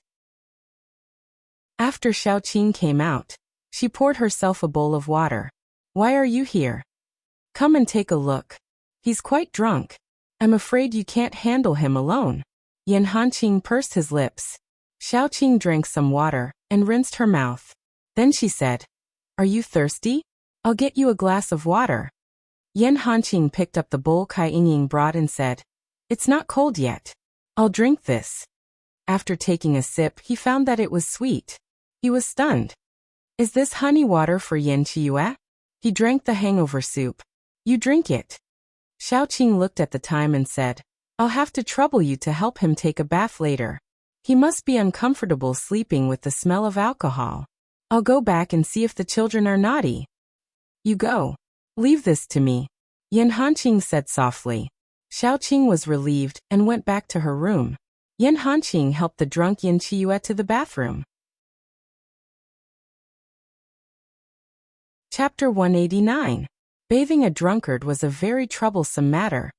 After Xiaoqing came out, she poured herself a bowl of water. Why are you here? Come and take a look. He's quite drunk. I'm afraid you can't handle him alone. Yan Hanqing pursed his lips. Xiaoqing drank some water and rinsed her mouth. Then she said, Are you thirsty? I'll get you a glass of water. Yan Hanqing picked up the bowl Kai Yingying brought and said, It's not cold yet. I'll drink this. After taking a sip, he found that it was sweet. He was stunned. Is this honey water for Yan Qiyue? He drank the hangover soup. You drink it. Xiaoqing looked at the time and said, I'll have to trouble you to help him take a bath later. He must be uncomfortable sleeping with the smell of alcohol. I'll go back and see if the children are naughty. You go. Leave this to me. Yan Hanqing said softly. Xiaoqing was relieved and went back to her room. Yan Hanqing helped the drunk Yan Qiyue to the bathroom. Chapter 189. Bathing a drunkard was a very troublesome matter,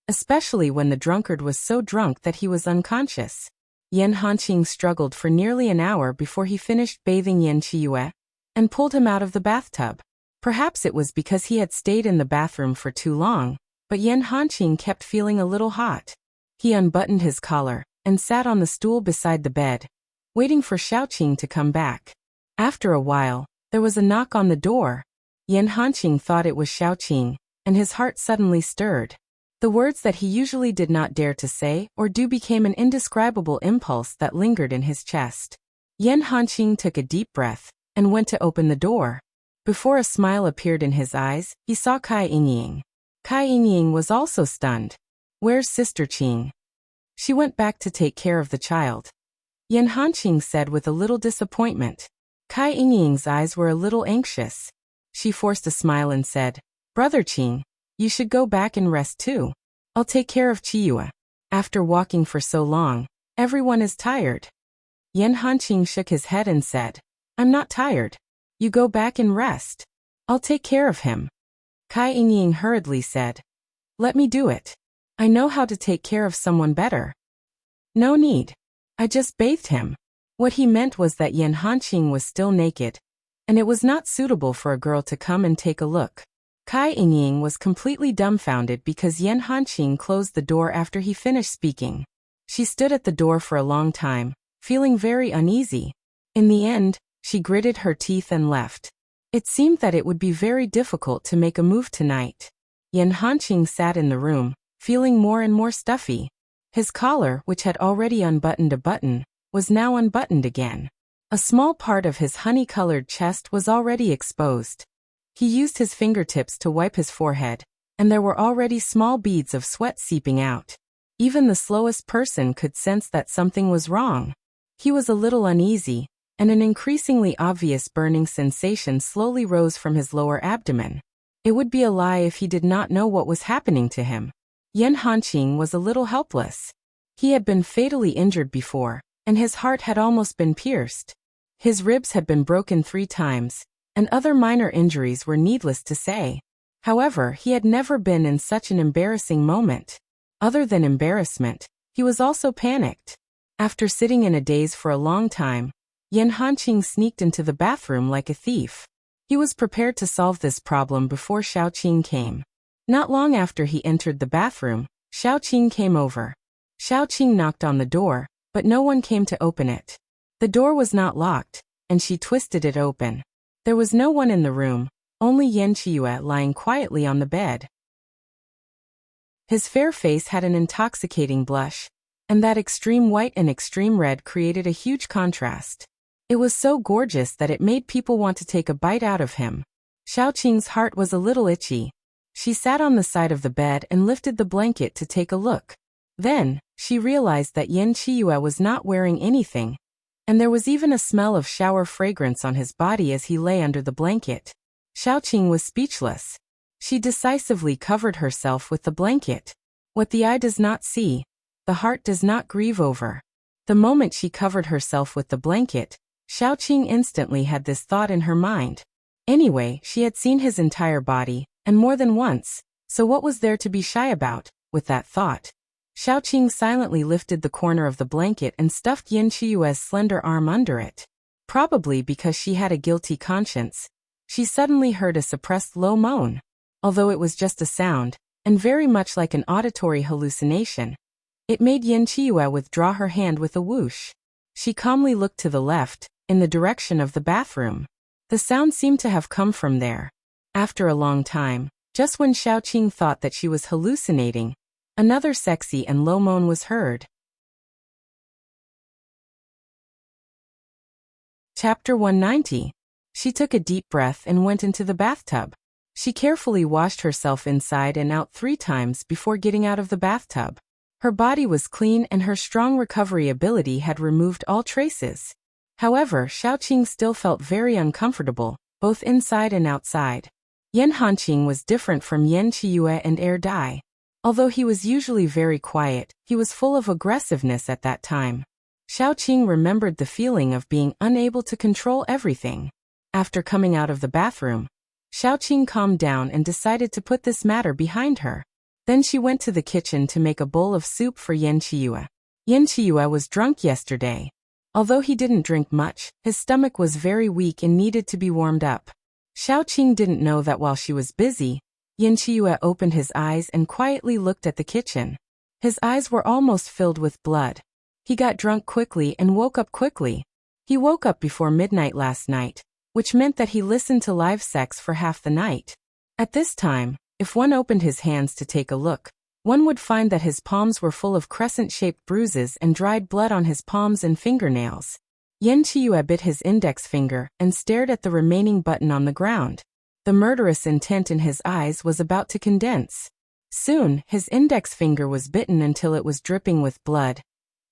especially when the drunkard was so drunk that he was unconscious. Yan Hanqing struggled for nearly an hour before he finished bathing Yan Qiyue and pulled him out of the bathtub. Perhaps it was because he had stayed in the bathroom for too long, but Yan Hanqing kept feeling a little hot. He unbuttoned his collar and sat on the stool beside the bed, waiting for Xiaoqing to come back. After a while, there was a knock on the door. Yan Hanqing thought it was Xiaoqing, and his heart suddenly stirred. The words that he usually did not dare to say or do became an indescribable impulse that lingered in his chest. Yan Hanqing took a deep breath and went to open the door. Before a smile appeared in his eyes, he saw Kai Yingying. Kai Yingying was also stunned. Where's Sister Qing? She went back to take care of the child. Yan Hanqing said with a little disappointment. Kai Yingying's eyes were a little anxious. She forced a smile and said, Brother Qing, you should go back and rest too. I'll take care of Qiyue. After walking for so long, everyone is tired. Yan Hanqing shook his head and said, I'm not tired. You go back and rest. I'll take care of him. Kai Yingying hurriedly said, Let me do it. I know how to take care of someone better. No need. I just bathed him. What he meant was that Yan Hanqing was still naked, and it was not suitable for a girl to come and take a look. Kai Yingying was completely dumbfounded because Yan Hanqing closed the door after he finished speaking. She stood at the door for a long time, feeling very uneasy. In the end, she gritted her teeth and left. It seemed that it would be very difficult to make a move tonight. Yan Hanqing sat in the room, feeling more and more stuffy. His collar, which had already unbuttoned a button, was now unbuttoned again. A small part of his honey-colored chest was already exposed. He used his fingertips to wipe his forehead, and there were already small beads of sweat seeping out. Even the slowest person could sense that something was wrong. He was a little uneasy, and an increasingly obvious burning sensation slowly rose from his lower abdomen. It would be a lie if he did not know what was happening to him. Yan Hanqing was a little helpless. He had been fatally injured before, and his heart had almost been pierced. His ribs had been broken 3 times, and other minor injuries were needless to say. However, he had never been in such an embarrassing moment. Other than embarrassment, he was also panicked. After sitting in a daze for a long time, Yan Hanqing sneaked into the bathroom like a thief. He was prepared to solve this problem before Xiaoqing came. Not long after he entered the bathroom, Xiaoqing came over. Xiaoqing knocked on the door, but no one came to open it. The door was not locked, and she twisted it open. There was no one in the room, only Yan Qiyu lying quietly on the bed. His fair face had an intoxicating blush, and that extreme white and extreme red created a huge contrast. It was so gorgeous that it made people want to take a bite out of him. Xiaoqing's heart was a little itchy. She sat on the side of the bed and lifted the blanket to take a look. Then, she realized that Yan Qiyu was not wearing anything, and there was even a smell of shower fragrance on his body as he lay under the blanket. Xiaoqing was speechless. She decisively covered herself with the blanket. What the eye does not see, the heart does not grieve over. The moment she covered herself with the blanket, Xiaoqing instantly had this thought in her mind. Anyway, she had seen his entire body, and more than once, so what was there to be shy about, with that thought? Xiaoqing silently lifted the corner of the blanket and stuffed Yan Qiyue's slender arm under it. Probably because she had a guilty conscience, she suddenly heard a suppressed low moan. Although it was just a sound, and very much like an auditory hallucination, it made Yan Qiyu withdraw her hand with a whoosh. She calmly looked to the left, in the direction of the bathroom. The sound seemed to have come from there. After a long time, just when Xiaoqing thought that she was hallucinating, another sexy and low moan was heard. Chapter 190. She took a deep breath and went into the bathtub. She carefully washed herself inside and out 3 times before getting out of the bathtub. Her body was clean and her strong recovery ability had removed all traces. However, Xiaoqing still felt very uncomfortable, both inside and outside. Yan Hanqing was different from Yan Qiyu and Dai. Although he was usually very quiet, he was full of aggressiveness at that time. Xiaoqing remembered the feeling of being unable to control everything. After coming out of the bathroom, Xiaoqing calmed down and decided to put this matter behind her. Then she went to the kitchen to make a bowl of soup for Yan Qiyu. Yan Qiyu was drunk yesterday. Although he didn't drink much, his stomach was very weak and needed to be warmed up. Xiaoqing didn't know that while she was busy, Yan Qiyu opened his eyes and quietly looked at the kitchen. His eyes were almost filled with blood. He got drunk quickly and woke up quickly. He woke up before midnight last night, which meant that he listened to live sex for half the night. At this time, if one opened his hands to take a look, one would find that his palms were full of crescent-shaped bruises and dried blood on his palms and fingernails. Yan Qiyu bit his index finger and stared at the remaining button on the ground. The murderous intent in his eyes was about to condense. Soon, his index finger was bitten until it was dripping with blood,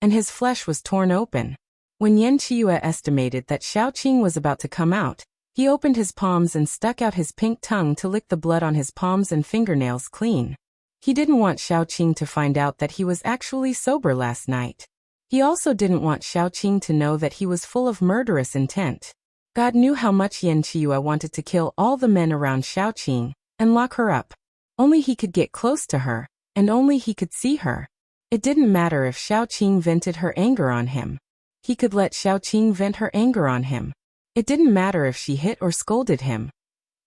and his flesh was torn open. When Yan Qiyu estimated that Xiaoqing was about to come out, he opened his palms and stuck out his pink tongue to lick the blood on his palms and fingernails clean. He didn't want Xiaoqing to find out that he was actually sober last night. He also didn't want Xiaoqing to know that he was full of murderous intent. God knew how much Yan Qiyu wanted to kill all the men around Xiaoqing and lock her up. Only he could get close to her, and only he could see her. It didn't matter if Xiaoqing vented her anger on him. He could let Xiaoqing vent her anger on him. It didn't matter if she hit or scolded him.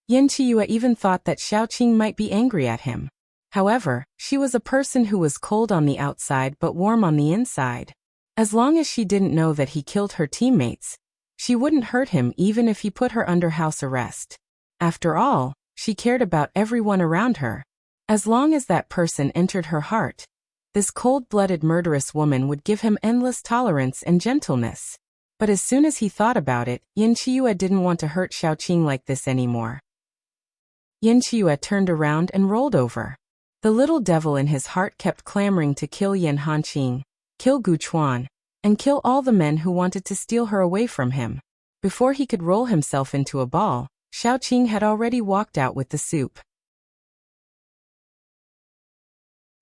Yan Qiyu even thought that Xiaoqing might be angry at him. However, she was a person who was cold on the outside but warm on the inside. As long as she didn't know that he killed her teammates, she wouldn't hurt him even if he put her under house arrest. After all, she cared about everyone around her. As long as that person entered her heart, this cold-blooded murderous woman would give him endless tolerance and gentleness. But as soon as he thought about it, Yin Chiyue didn't want to hurt Xiaoqing like this anymore. Yin Chiyue turned around and rolled over. The little devil in his heart kept clamoring to kill Yan Hanqing, kill Gu Chuan, and kill all the men who wanted to steal her away from him. Before he could roll himself into a ball, Xiaoqing had already walked out with the soup.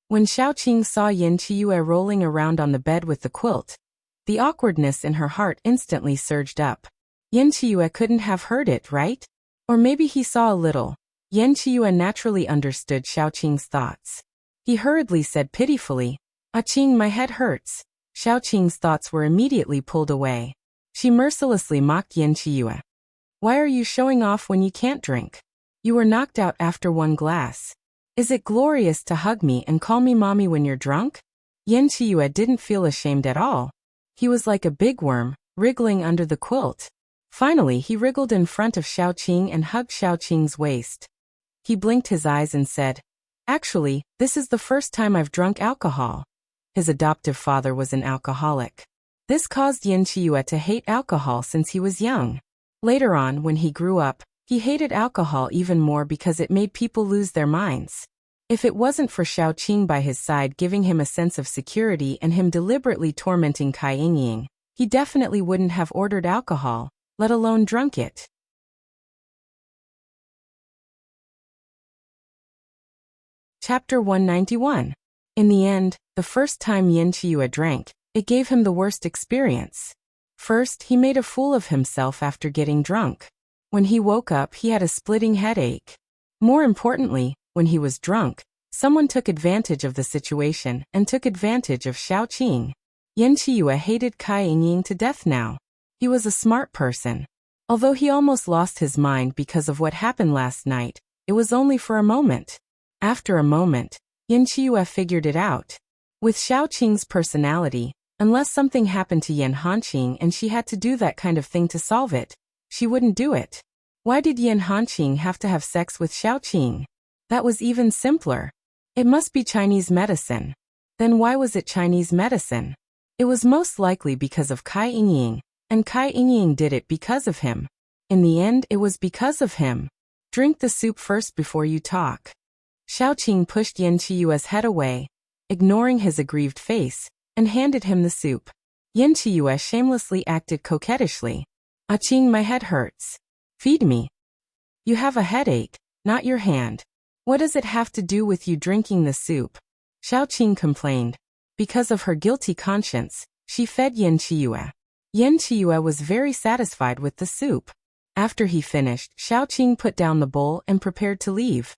When Xiaoqing saw Yin Chiyue rolling around on the bed with the quilt, the awkwardness in her heart instantly surged up. Yin Chiyue couldn't have heard it, right? Or maybe he saw a little. Yin Chiyue naturally understood Xiaoqing's thoughts. He hurriedly said pitifully, "Ah-Qing, my head hurts." Xiaoqing's thoughts were immediately pulled away. She mercilessly mocked Yin Chiyue. "Why are you showing off when you can't drink? You were knocked out after one glass. Is it glorious to hug me and call me mommy when you're drunk?" Yin Chiyue didn't feel ashamed at all. He was like a big worm, wriggling under the quilt. Finally, he wriggled in front of Xiaoqing and hugged Xiaoqing's waist. He blinked his eyes and said, "Actually, this is the first time I've drunk alcohol." His adoptive father was an alcoholic. This caused Yin Chiyue to hate alcohol since he was young. Later on, when he grew up, he hated alcohol even more because it made people lose their minds. If it wasn't for Xiaoqing by his side giving him a sense of security and him deliberately tormenting Cai Yingying, he definitely wouldn't have ordered alcohol, let alone drunk it. Chapter 191. In the end, the first time Yin Chiyue drank, it gave him the worst experience. First, he made a fool of himself after getting drunk. When he woke up, he had a splitting headache. More importantly, when he was drunk, someone took advantage of the situation and took advantage of Xiaoqing. Yin Chiyue hated Cai Yingying to death now. He was a smart person. Although he almost lost his mind because of what happened last night, it was only for a moment. After a moment, Yin Chiyue figured it out. With Xiaoqing's personality, unless something happened to Yan Hanqing and she had to do that kind of thing to solve it, she wouldn't do it. Why did Yan Hanqing have to have sex with Xiaoqing? That was even simpler. It must be Chinese medicine. Then why was it Chinese medicine? It was most likely because of Cai Yingying, and Cai Yingying did it because of him. In the end, it was because of him. Drink the soup first before you talk. Xiaoqing pushed Yin Chiyue's head away, ignoring his aggrieved face, and handed him the soup. Yin Chiyue shamelessly acted coquettishly. "Ah-Qing, my head hurts. Feed me." "You have a headache, not your hand. What does it have to do with you drinking the soup?" Xiaoqing complained. Because of her guilty conscience, she fed Yin Chiyue. Yin Chiyue was very satisfied with the soup. After he finished, Xiaoqing put down the bowl and prepared to leave.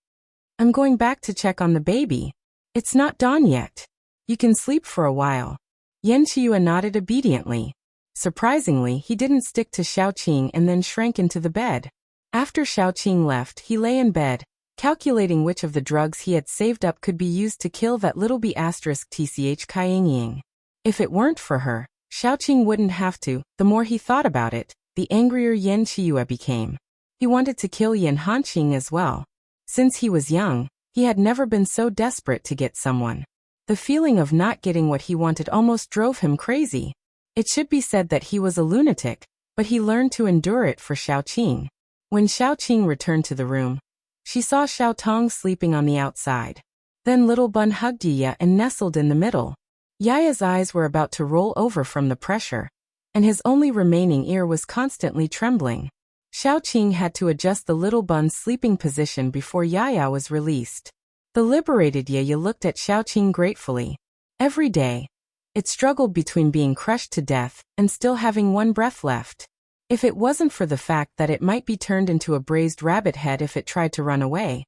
"I'm going back to check on the baby. It's not dawn yet. You can sleep for a while." Yin Chiyue nodded obediently. Surprisingly, he didn't stick to Xiaoqing and then shrank into the bed. After Xiaoqing left, he lay in bed, calculating which of the drugs he had saved up could be used to kill that little b*tch Cai Yingying. If it weren't for her, Xiaoqing wouldn't have to. The more he thought about it, the angrier Yin Chiyue became. He wanted to kill Yan Hanqing as well. Since he was young, he had never been so desperate to get someone. The feeling of not getting what he wanted almost drove him crazy. It should be said that he was a lunatic, but he learned to endure it for Xiaoqing. When Xiaoqing returned to the room, she saw Xiaotong sleeping on the outside. Then Little Bun hugged Yaya and nestled in the middle. Yaya's eyes were about to roll over from the pressure, and his only remaining ear was constantly trembling. Xiaoqing had to adjust the Little Bun's sleeping position before Yaya was released. The liberated Yaya looked at Xiaoqing gratefully. Every day, it struggled between being crushed to death and still having one breath left. If it wasn't for the fact that it might be turned into a braised rabbit head if it tried to run away,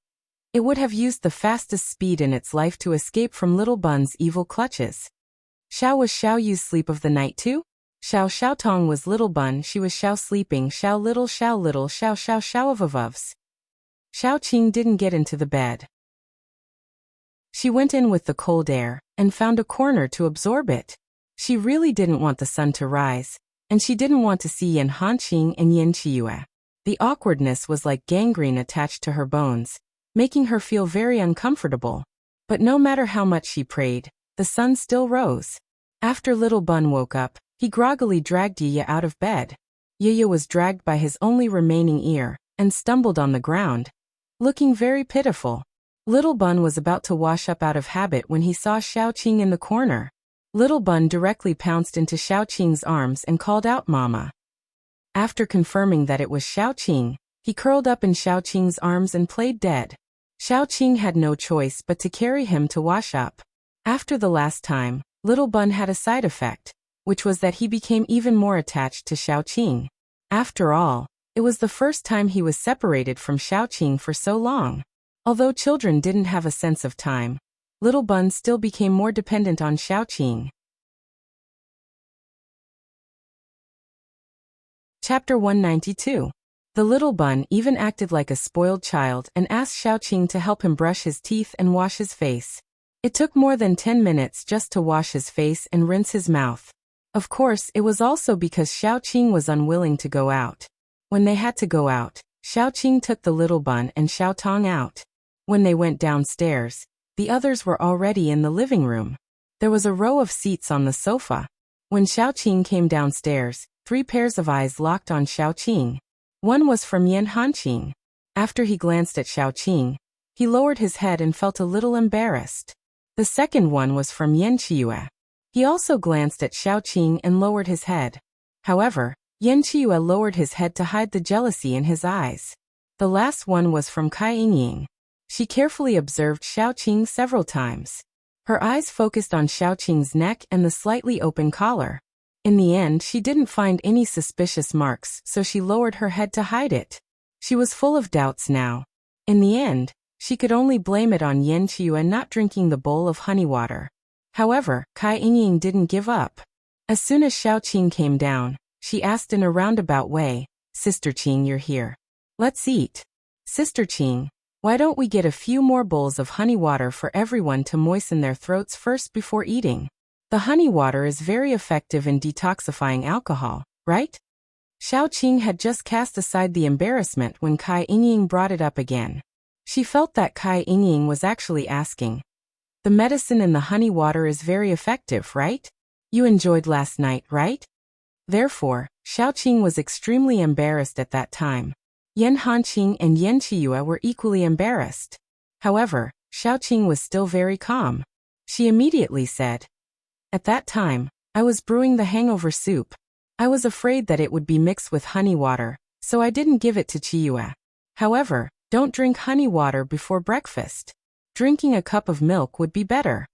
it would have used the fastest speed in its life to escape from Little Bun's evil clutches. Xiao was Xiao Yu's sleep of the night too? Xiaotong was Little Bun, she was Xiao sleeping, Xiao little Xiao of avs. Xiaoqing didn't get into the bed. She went in with the cold air and found a corner to absorb it. She really didn't want the sun to rise, and she didn't want to see Yan Hanqing and Yin Chiyue. The awkwardness was like gangrene attached to her bones, making her feel very uncomfortable. But no matter how much she prayed, the sun still rose. After Little Bun woke up, He groggily dragged Yiya out of bed. Yiya was dragged by his only remaining ear, and stumbled on the ground, looking very pitiful. Little Bun was about to wash up out of habit when he saw Xiaoqing in the corner. Little Bun directly pounced into Xiaoqing's arms and called out Mama. After confirming that it was Xiaoqing, he curled up in Xiaoqing's arms and played dead. Xiaoqing had no choice but to carry him to wash up. After the last time, Little Bun had a side effect, which was that he became even more attached to Xiaoqing. After all, it was the first time he was separated from Xiaoqing for so long. Although children didn't have a sense of time, Little Bun still became more dependent on Xiaoqing. Chapter 192. The Little Bun even acted like a spoiled child and asked Xiaoqing to help him brush his teeth and wash his face. It took more than 10 minutes just to wash his face and rinse his mouth. Of course, it was also because Xiaoqing was unwilling to go out. When they had to go out, Xiaoqing took the Little Bun and Xiaotong out. When they went downstairs, the others were already in the living room. There was a row of seats on the sofa. When Xiaoqing came downstairs, 3 pairs of eyes locked on Xiaoqing. One was from Yan Hanqing. After he glanced at Xiaoqing, he lowered his head and felt a little embarrassed. The second one was from Yan Qiue. He also glanced at Xiaoqing and lowered his head. However, Yan Qiue lowered his head to hide the jealousy in his eyes. The last one was from Kai Yingying. She carefully observed Xiaoqing several times. Her eyes focused on Xiaoqing's neck and the slightly open collar. In the end, she didn't find any suspicious marks, so she lowered her head to hide it. She was full of doubts now. In the end, she could only blame it on Yan Qiue not drinking the bowl of honey water. However, Kai Yingying didn't give up. As soon as Xiaoqing came down, she asked in a roundabout way, "Sister Qing, you're here. Let's eat. Sister Qing, why don't we get a few more bowls of honey water for everyone to moisten their throats first before eating? The honey water is very effective in detoxifying alcohol, right?" Xiaoqing had just cast aside the embarrassment when Kai Yingying brought it up again. She felt that Kai Yingying was actually asking, "The medicine in the honey water is very effective, right? You enjoyed last night, right?" Therefore, Xiaoqing was extremely embarrassed at that time. Yan Hanqing and Yan Qiue were equally embarrassed. However, Xiaoqing was still very calm. She immediately said, "At that time, I was brewing the hangover soup. I was afraid that it would be mixed with honey water, so I didn't give it to Qiue. However, don't drink honey water before breakfast. Drinking a cup of milk would be better."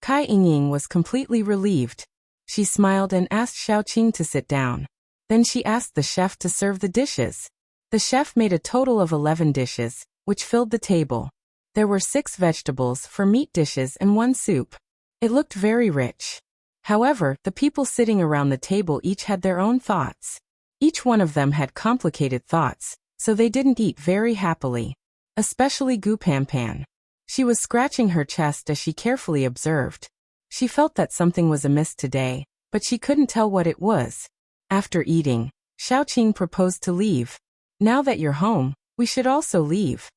Kai Yingying was completely relieved. She smiled and asked Xiaoqing to sit down. Then she asked the chef to serve the dishes. The chef made a total of 11 dishes, which filled the table. There were 6 vegetables, 4 meat dishes and 1 soup. It looked very rich. However, the people sitting around the table each had their own thoughts. Each one of them had complicated thoughts, so they didn't eat very happily. Especially Gu Panpan. She was scratching her chest as she carefully observed. She felt that something was amiss today, but she couldn't tell what it was. After eating, Xiaoqing proposed to leave. "Now that you're home, we should also leave."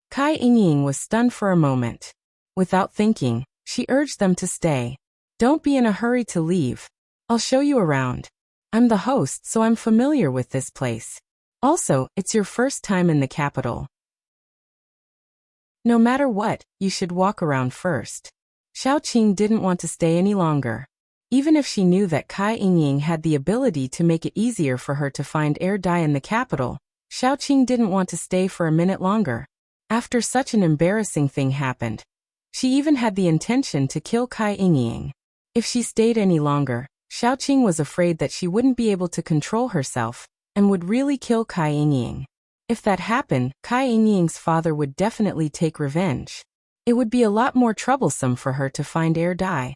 Kai Yingying was stunned for a moment. Without thinking, she urged them to stay. "Don't be in a hurry to leave. I'll show you around. I'm the host, so I'm familiar with this place. Also, it's your first time in the capital. No matter what, you should walk around first." Xiaoqing didn't want to stay any longer. Even if she knew that Kai Yingying had the ability to make it easier for her to find air dye in the capital, Xiaoqing didn't want to stay for a minute longer. After such an embarrassing thing happened, she even had the intention to kill Kai Yingying. If she stayed any longer, Xiaoqing was afraid that she wouldn't be able to control herself and would really kill Kai Yingying. If that happened, Kai Yingying's father would definitely take revenge. It would be a lot more troublesome for her to find air dye.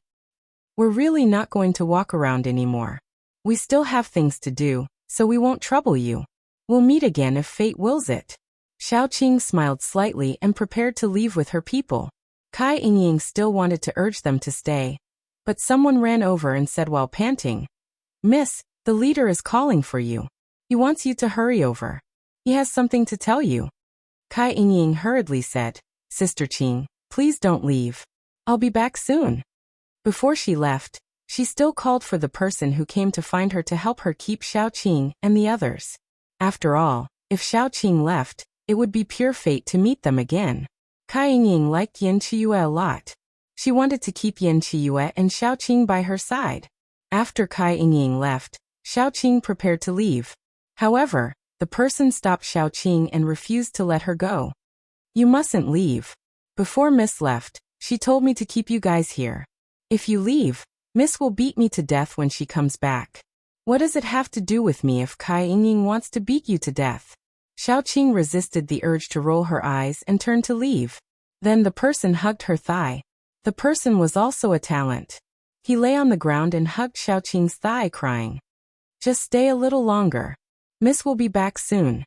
"We're really not going to walk around anymore. We still have things to do, so we won't trouble you. We'll meet again if fate wills it." Xiaoqing smiled slightly and prepared to leave with her people. Kai Yingying still wanted to urge them to stay, but someone ran over and said while panting, "Miss, the leader is calling for you. He wants you to hurry over. He has something to tell you." Kai Yingying hurriedly said, "Sister Qing, please don't leave. I'll be back soon." Before she left, She still called for the person who came to find her to help her keep Xiaoqing and the others. After all, if Xiaoqing left, it would be pure fate to meet them again. Kai Yingying liked Yin Chiyue a lot. She wanted to keep Yin Chiyue and Xiaoqing by her side. After Kai Yingying left, Xiaoqing prepared to leave. However, the person stopped Xiaoqing and refused to let her go. You mustn't leave. Before Miss left, she told me to keep you guys here. If you leave, Miss will beat me to death when she comes back. What does it have to do with me if Kai Yingying wants to beat you to death? Xiaoqing resisted the urge to roll her eyes and turned to leave. Then the person hugged her thigh. The person was also a talent. He lay on the ground and hugged Xiaoqing's thigh, crying, "Just stay a little longer. Miss will be back soon."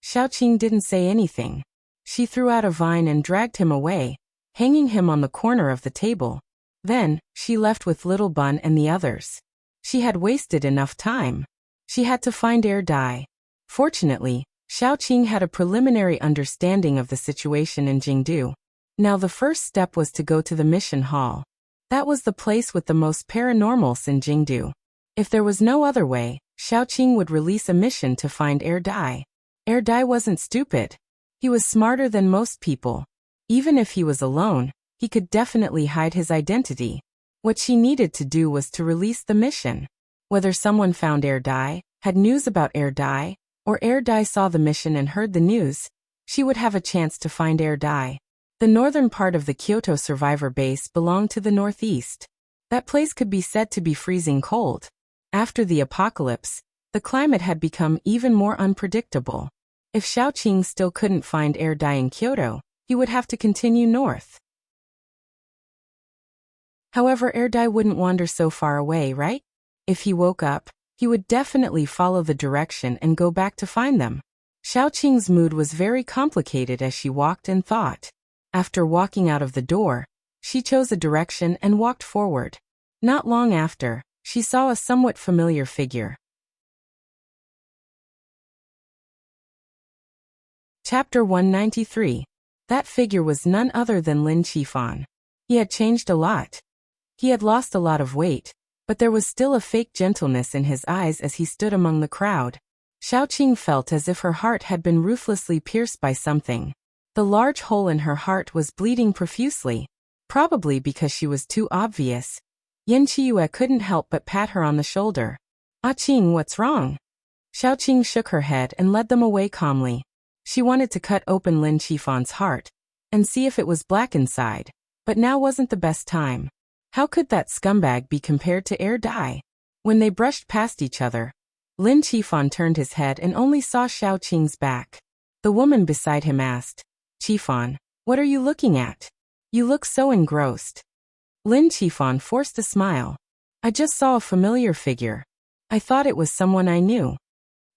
Xiaoqing didn't say anything. She threw out a vine and dragged him away, hanging him on the corner of the table. Then, she left with Little Bun and the others. She had wasted enough time. She had to find Dai. Fortunately, Xiaoqing had a preliminary understanding of the situation in Jingdu. Now the first step was to go to the mission hall. That was the place with the most paranormals in Jingdu. If there was no other way, Xiaoqing would release a mission to find Dai. Dai wasn't stupid. He was smarter than most people. Even if he was alone, he could definitely hide his identity. What she needed to do was to release the mission. Whether someone found Dai, had news about Dai, or Dai saw the mission and heard the news, she would have a chance to find Dai. The northern part of the Kyoto survivor base belonged to the northeast. That place could be said to be freezing cold. After the apocalypse, the climate had become even more unpredictable. If Xiaoqing still couldn't find Dai in Kyoto, he would have to continue north. However, Dai wouldn't wander so far away, right? If he woke up, he would definitely follow the direction and go back to find them. Xiaoqing's mood was very complicated as she walked and thought. After walking out of the door, she chose a direction and walked forward. Not long after, she saw a somewhat familiar figure. Chapter 193. That figure was none other than Lin Qifan. He had changed a lot. He had lost a lot of weight, but there was still a fake gentleness in his eyes as he stood among the crowd. Xiaoqing felt as if her heart had been ruthlessly pierced by something. The large hole in her heart was bleeding profusely, probably because she was too obvious. Yin Chiyue couldn't help but pat her on the shoulder. "Ah Qing, what's wrong?" Xiaoqing shook her head and led them away calmly. She wanted to cut open Lin Qifan's heart and see if it was black inside, but now wasn't the best time. How could that scumbag be compared to Dai? When they brushed past each other, Lin Qifan turned his head and only saw Xiaoqing's back. The woman beside him asked, "Qifan, what are you looking at? You look so engrossed." Lin Qifan forced a smile. "I just saw a familiar figure. I thought it was someone I knew."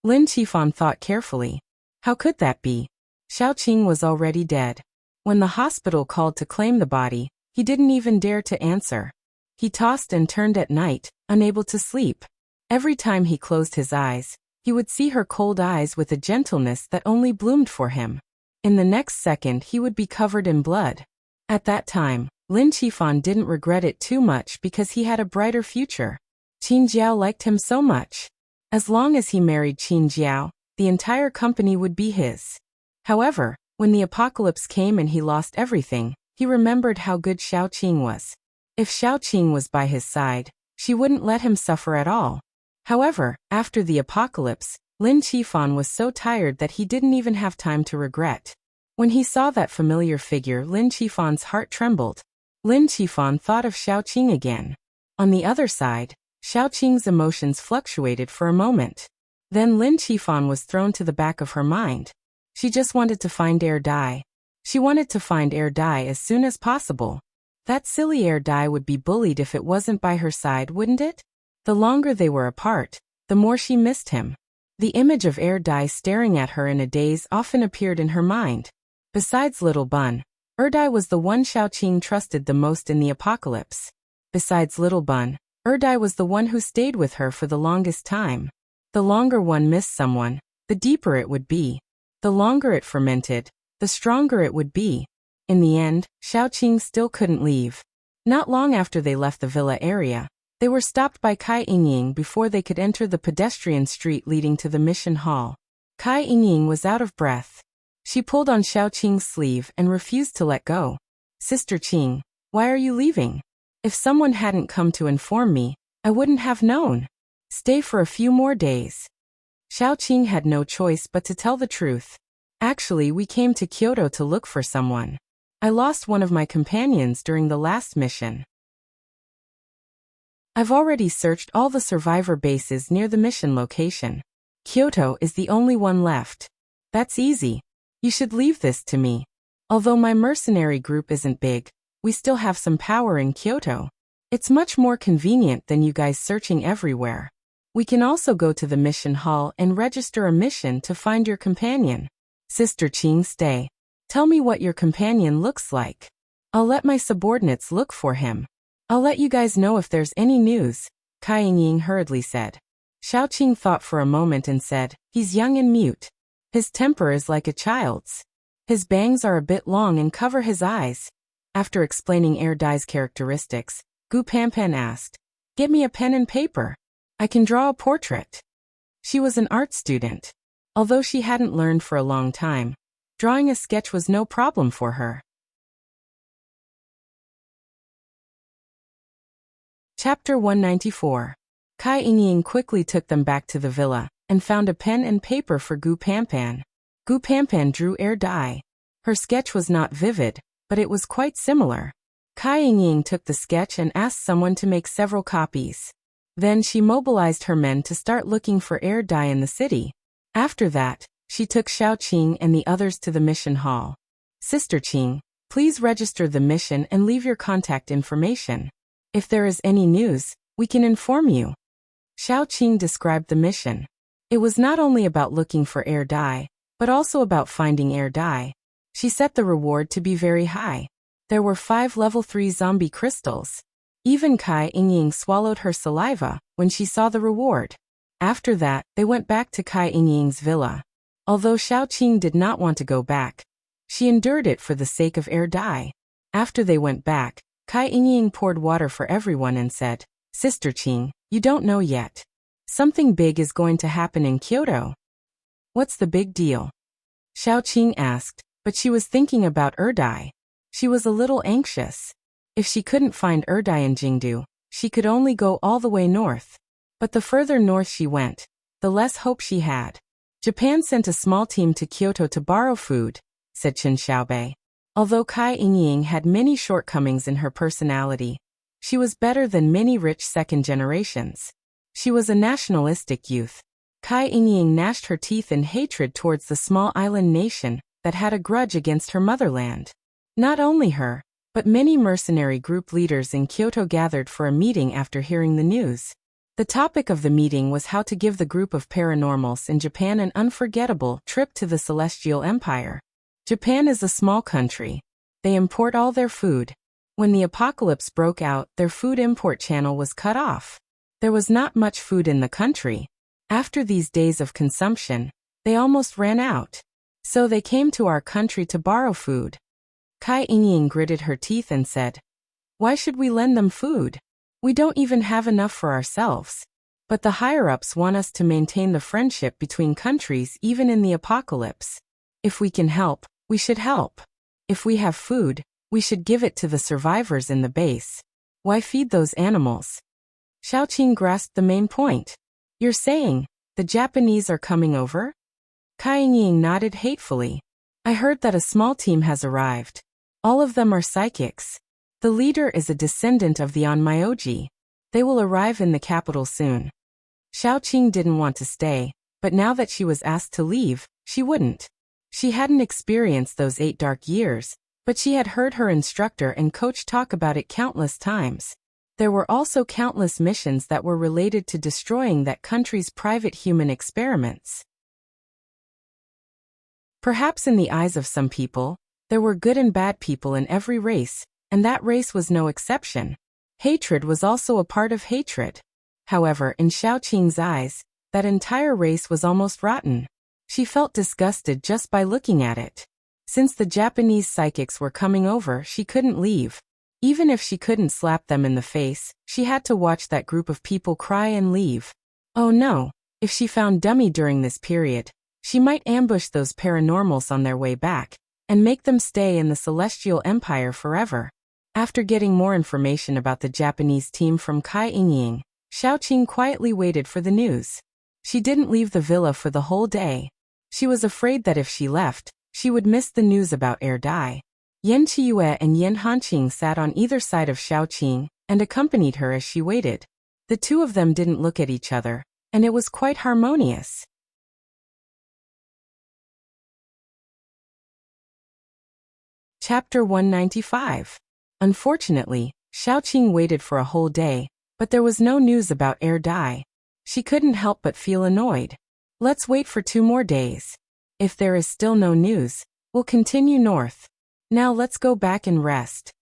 Lin Qifan thought carefully. How could that be? Xiaoqing was already dead. When the hospital called to claim the body, he didn't even dare to answer. He tossed and turned at night, unable to sleep. Every time he closed his eyes, he would see her cold eyes with a gentleness that only bloomed for him. In the next second he would be covered in blood. At that time, Lin Qifan didn't regret it too much because he had a brighter future. Qin Jiao liked him so much. As long as he married Qin Jiao, the entire company would be his. However, when the apocalypse came and he lost everything, he remembered how good Xiaoqing was. If Xiaoqing was by his side, she wouldn't let him suffer at all. However, after the apocalypse, Lin Qifan was so tired that he didn't even have time to regret. When he saw that familiar figure, Lin Qifan's heart trembled. Lin Qifan thought of Xiaoqing again. On the other side, Xiaoqing's emotions fluctuated for a moment. Then Lin Qifan was thrown to the back of her mind. She just wanted to find Dai. She wanted to find Dai as soon as possible. That silly Dai would be bullied if it wasn't by her side, wouldn't it? The longer they were apart, the more she missed him. The image of Dai staring at her in a daze often appeared in her mind. Besides Little Bun, Dai was the one Xiaoqing trusted the most in the apocalypse. Besides Little Bun, Dai was the one who stayed with her for the longest time. The longer one missed someone, the deeper it would be. The longer it fermented, the stronger it would be. In the end, Xiaoqing still couldn't leave. Not long after they left the villa area, They were stopped by Kai Yingying before they could enter the pedestrian street leading to the mission hall. Kai Yingying was out of breath. She pulled on Xiao Qing's sleeve and refused to let go. Sister Qing, why are you leaving? If someone hadn't come to inform me, I wouldn't have known. Stay for a few more days. Xiao Qing had no choice but to tell the truth. Actually, we came to Kyoto to look for someone. I lost one of my companions during the last mission. I've already searched all the survivor bases near the mission location. Kyoto is the only one left. That's easy. You should leave this to me. Although my mercenary group isn't big, we still have some power in Kyoto. It's much more convenient than you guys searching everywhere. We can also go to the mission hall and register a mission to find your companion. Sister Qing, stay. Tell me what your companion looks like. I'll let my subordinates look for him. I'll let you guys know if there's any news, Kai Yingying hurriedly said. Xiao Qing thought for a moment and said, he's young and mute. His temper is like a child's. His bangs are a bit long and cover his eyes. After explaining Dai's characteristics, Gu Panpan asked, get me a pen and paper. I can draw a portrait. She was an art student. Although she hadn't learned for a long time, drawing a sketch was no problem for her. Chapter 194. Kai Yingying quickly took them back to the villa and found a pen and paper for Gu Panpan. Gu Panpan drew Dai. Her sketch was not vivid, but it was quite similar. Kai Yingying took the sketch and asked someone to make several copies. Then she mobilized her men to start looking for Dai in the city. After that, she took Xiao Qing and the others to the mission hall. Sister Qing, please register the mission and leave your contact information. If there is any news, we can inform you. Xiao Qing described the mission. It was not only about looking for Dai, but also about finding Dai. She set the reward to be very high. There were 5 level 3 zombie crystals. Even Kai Yingying swallowed her saliva when she saw the reward. After that, they went back to Kai Yingying's villa. Although Xiao Qing did not want to go back, she endured it for the sake of Dai. After they went back, Kai Yingying poured water for everyone and said, Sister Qing, you don't know yet. Something big is going to happen in Kyoto. What's the big deal? Xiao Qing asked, but she was thinking about Dai. She was a little anxious. If she couldn't find Dai in Jingdu, she could only go all the way north. But the further north she went, the less hope she had. Japan sent a small team to Kyoto to borrow food, said Chen Xiaobei. Although Kai Yingying had many shortcomings in her personality, she was better than many rich second generations. She was a nationalistic youth. Kai Yingying gnashed her teeth in hatred towards the small island nation that had a grudge against her motherland. Not only her, but many mercenary group leaders in Kyoto gathered for a meeting after hearing the news. The topic of the meeting was how to give the group of paranormals in Japan an unforgettable trip to the Celestial Empire. Japan is a small country. They import all their food. When the apocalypse broke out, their food import channel was cut off. There was not much food in the country. After these days of consumption, they almost ran out. So they came to our country to borrow food. Kai Yingying gritted her teeth and said, why should we lend them food? We don't even have enough for ourselves. But the higher-ups want us to maintain the friendship between countries even in the apocalypse. If we can help, we should help. If we have food, we should give it to the survivors in the base. Why feed those animals? Xiao Qing grasped the main point. You're saying, the Japanese are coming over? Kai Yingying nodded hatefully. I heard that a small team has arrived. All of them are psychics. The leader is a descendant of the Onmyoji. They will arrive in the capital soon. Xiao Qing didn't want to stay, but now that she was asked to leave, she wouldn't. She hadn't experienced those 8 dark years, but she had heard her instructor and coach talk about it countless times. There were also countless missions that were related to destroying that country's private human experiments. Perhaps in the eyes of some people, there were good and bad people in every race, and that race was no exception. Hatred was also a part of hatred. However, in Xiao Qing's eyes, that entire race was almost rotten. She felt disgusted just by looking at it. Since the Japanese psychics were coming over, she couldn't leave. Even if she couldn't slap them in the face, she had to watch that group of people cry and leave. Oh no, if she found Dummy during this period, she might ambush those paranormals on their way back, and make them stay in the Celestial Empire forever. After getting more information about the Japanese team from Kai Ingying, Xiaoqing quietly waited for the news. She didn't leave the villa for the whole day. She was afraid that if she left, she would miss the news about Dai. Yan Qiyue and Yan Hanqing sat on either side of Xiaoqing and accompanied her as she waited. The two of them didn't look at each other, and it was quite harmonious. Chapter 195. Unfortunately, Xiaoqing waited for a whole day, but there was no news about Dai. She couldn't help but feel annoyed. Let's wait for 2 more days. If there is still no news, we'll continue north. Now let's go back and rest.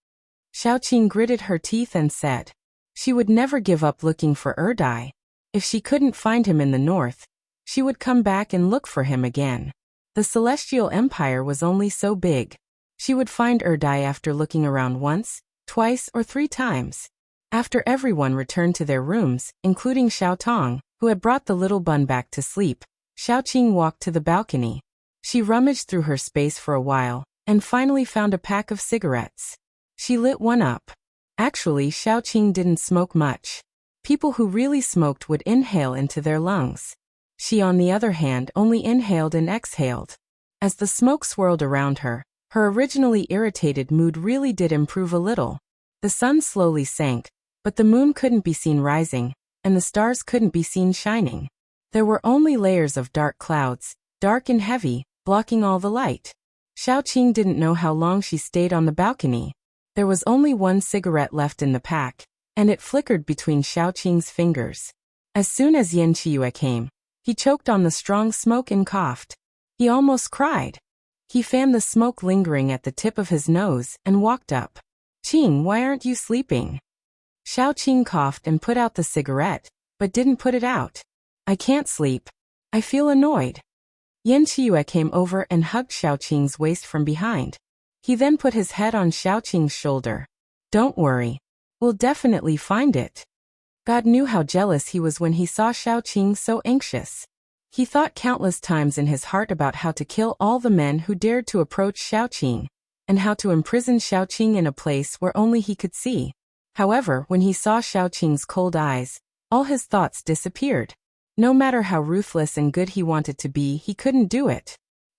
Xiaoqing gritted her teeth and said she would never give up looking for Dai. If she couldn't find him in the north, she would come back and look for him again. The Celestial Empire was only so big. She would find Dai after looking around once, twice, or 3 times. After everyone returned to their rooms, including Xiao Tong, who had brought the little bun back to sleep, Xiaoqing walked to the balcony. She rummaged through her space for a while, and finally found a pack of cigarettes. She lit one up. Actually, Xiaoqing didn't smoke much. People who really smoked would inhale into their lungs. She, on the other hand, only inhaled and exhaled. As the smoke swirled around her, her originally irritated mood really did improve a little. The sun slowly sank, but the moon couldn't be seen rising, and the stars couldn't be seen shining. There were only layers of dark clouds, dark and heavy, blocking all the light. Xiaoqing didn't know how long she stayed on the balcony. There was only 1 cigarette left in the pack, and it flickered between Xiaoqing's fingers. As soon as Yan Qiyue came, he choked on the strong smoke and coughed. He almost cried. He fanned the smoke lingering at the tip of his nose and walked up. "Qing, why aren't you sleeping?" Xiaoqing coughed and put out the cigarette, but didn't put it out. "I can't sleep. I feel annoyed." Yan Qiyue came over and hugged Xiaoqing's waist from behind. He then put his head on Xiaoqing's shoulder. "Don't worry. We'll definitely find it." God knew how jealous he was when he saw Xiaoqing so anxious. He thought countless times in his heart about how to kill all the men who dared to approach Xiaoqing, and how to imprison Xiaoqing in a place where only he could see. However, when he saw Xiaoqing's cold eyes, all his thoughts disappeared. No matter how ruthless and good he wanted to be, he couldn't do it.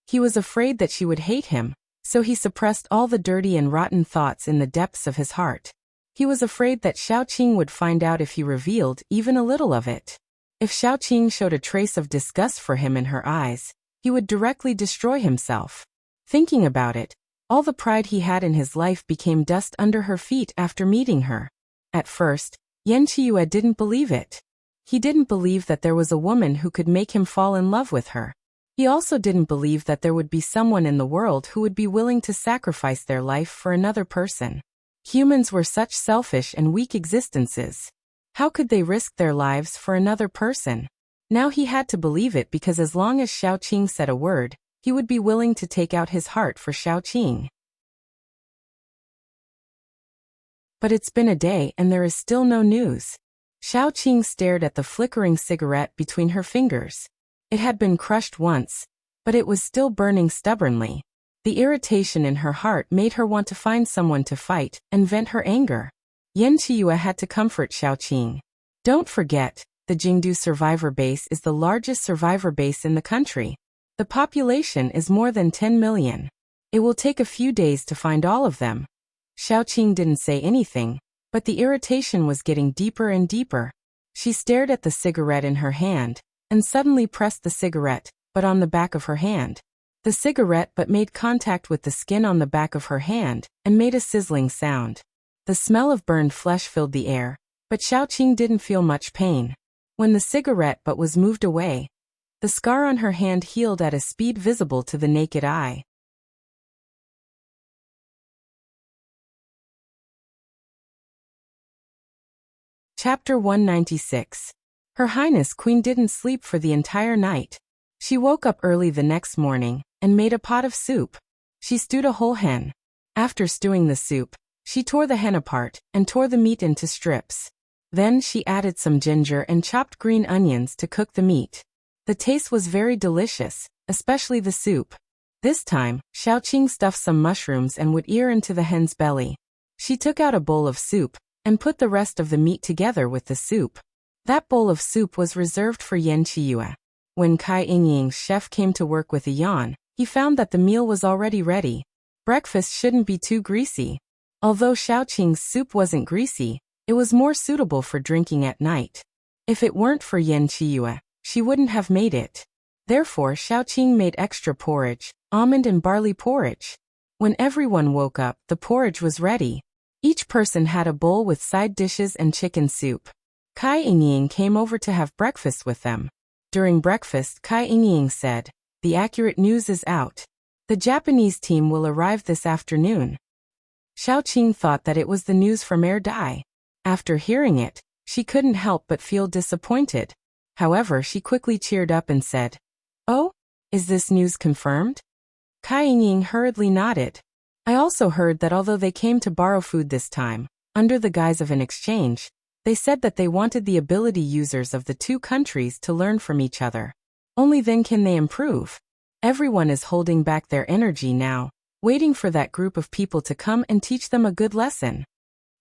He was afraid that she would hate him, so he suppressed all the dirty and rotten thoughts in the depths of his heart. He was afraid that Xiaoqing would find out if he revealed even a little of it. If Xiaoqing showed a trace of disgust for him in her eyes, he would directly destroy himself. Thinking about it, all the pride he had in his life became dust under her feet after meeting her. At first, Yan Qiyue didn't believe it. He didn't believe that there was a woman who could make him fall in love with her. He also didn't believe that there would be someone in the world who would be willing to sacrifice their life for another person. Humans were such selfish and weak existences. How could they risk their lives for another person? Now he had to believe it because as long as Xiaoqing said a word, he would be willing to take out his heart for Xiaoqing. But it's been a day and there is still no news. Xiaoqing stared at the flickering cigarette between her fingers. It had been crushed once, but it was still burning stubbornly. The irritation in her heart made her want to find someone to fight and vent her anger. Yan Qiyue had to comfort Xiaoqing. "Don't forget, the Jingdu survivor base is the largest survivor base in the country. The population is more than 10 million. It will take a few days to find all of them." Xiaoqing didn't say anything, but the irritation was getting deeper and deeper. She stared at the cigarette in her hand, and suddenly pressed the cigarette, but on the back of her hand. The cigarette but made contact with the skin on the back of her hand, and made a sizzling sound. The smell of burned flesh filled the air, but Xiaoqing didn't feel much pain. When the cigarette butt was moved away, the scar on her hand healed at a speed visible to the naked eye. Chapter 196. Her Highness Queen didn't sleep for the entire night. She woke up early the next morning and made a pot of soup. She stewed a whole hen. After stewing the soup, She tore the hen apart and tore the meat into strips. Then she added some ginger and chopped green onions to cook the meat. The taste was very delicious, especially the soup. This time, Xiaoqing stuffed some mushrooms and wood ear into the hen's belly. She took out a bowl of soup and put the rest of the meat together with the soup. That bowl of soup was reserved for Yan Qiyue. When Kai Yingying's chef came to work with a yawn, he found that the meal was already ready. Breakfast shouldn't be too greasy. Although Xiaoqing's soup wasn't greasy, it was more suitable for drinking at night. If it weren't for Yan Qiyue, she wouldn't have made it. Therefore Xiaoqing made extra porridge, almond and barley porridge. When everyone woke up, the porridge was ready. Each person had a bowl with side dishes and chicken soup. Kai Yingying came over to have breakfast with them. During breakfast, Kai Yingying said, "The accurate news is out. The Japanese team will arrive this afternoon." Xiaoqing thought that it was the news from Dai. After hearing it, she couldn't help but feel disappointed. However, she quickly cheered up and said, "Oh? Is this news confirmed?" Kai Yingying hurriedly nodded. "I also heard that although they came to borrow food this time, under the guise of an exchange, they said that they wanted the ability users of the two countries to learn from each other. Only then can they improve. Everyone is holding back their energy now, waiting for that group of people to come and teach them a good lesson."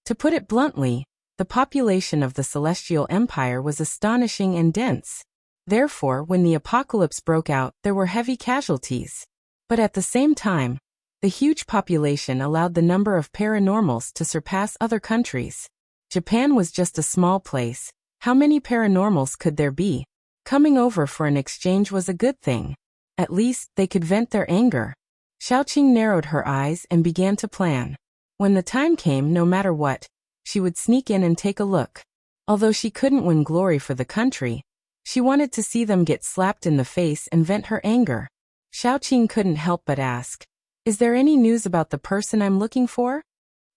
To put it bluntly, the population of the Celestial Empire was astonishing and dense. Therefore, when the apocalypse broke out, there were heavy casualties. But at the same time, the huge population allowed the number of paranormals to surpass other countries. Japan was just a small place. How many paranormals could there be? Coming over for an exchange was a good thing. At least, they could vent their anger. Xiaoqing narrowed her eyes and began to plan. When the time came, no matter what, she would sneak in and take a look. Although she couldn't win glory for the country, she wanted to see them get slapped in the face and vent her anger. Xiaoqing couldn't help but ask, "Is there any news about the person I'm looking for?"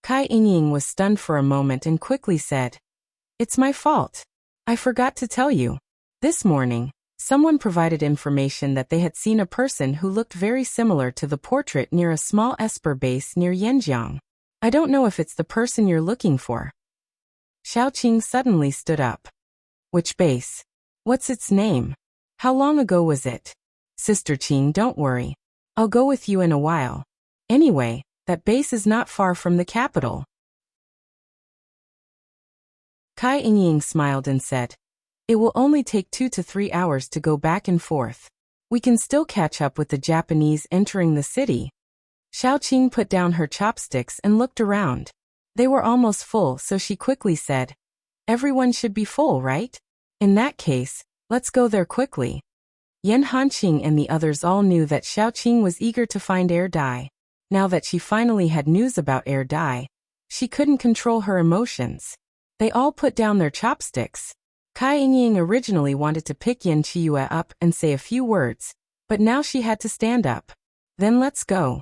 Kai Yingying was stunned for a moment and quickly said, "It's my fault. I forgot to tell you. This morning, someone provided information that they had seen a person who looked very similar to the portrait near a small Esper base near Yanjiang. I don't know if it's the person you're looking for." Xiaoqing suddenly stood up. "Which base? What's its name? How long ago was it?" "Sister Qing, don't worry. I'll go with you in a while. Anyway, that base is not far from the capital." Kai Yingying smiled and said, "It will only take 2 to 3 hours to go back and forth. We can still catch up with the Japanese entering the city." Xiaoqing put down her chopsticks and looked around. They were almost full, so she quickly said, "Everyone should be full, right? In that case, let's go there quickly." Yan Hanqing and the others all knew that Xiaoqing was eager to find Dai. Now that she finally had news about Dai, she couldn't control her emotions. They all put down their chopsticks. Kai Yingying originally wanted to pick Yan Qiyue up and say a few words, but now she had to stand up. "Then let's go."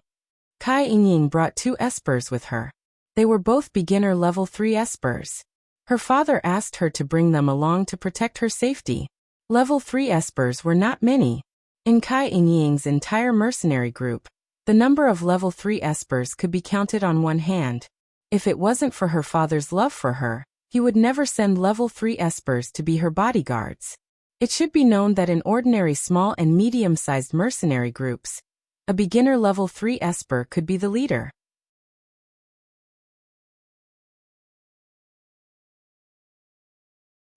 Kai Yingying brought 2 espers with her. They were both beginner level 3 espers. Her father asked her to bring them along to protect her safety. Level 3 espers were not many. In Kai Yingying's entire mercenary group, the number of level 3 espers could be counted on one hand. If it wasn't for her father's love for her, he would never send level 3 espers to be her bodyguards. It should be known that in ordinary small and medium-sized mercenary groups, a beginner level 3 esper could be the leader.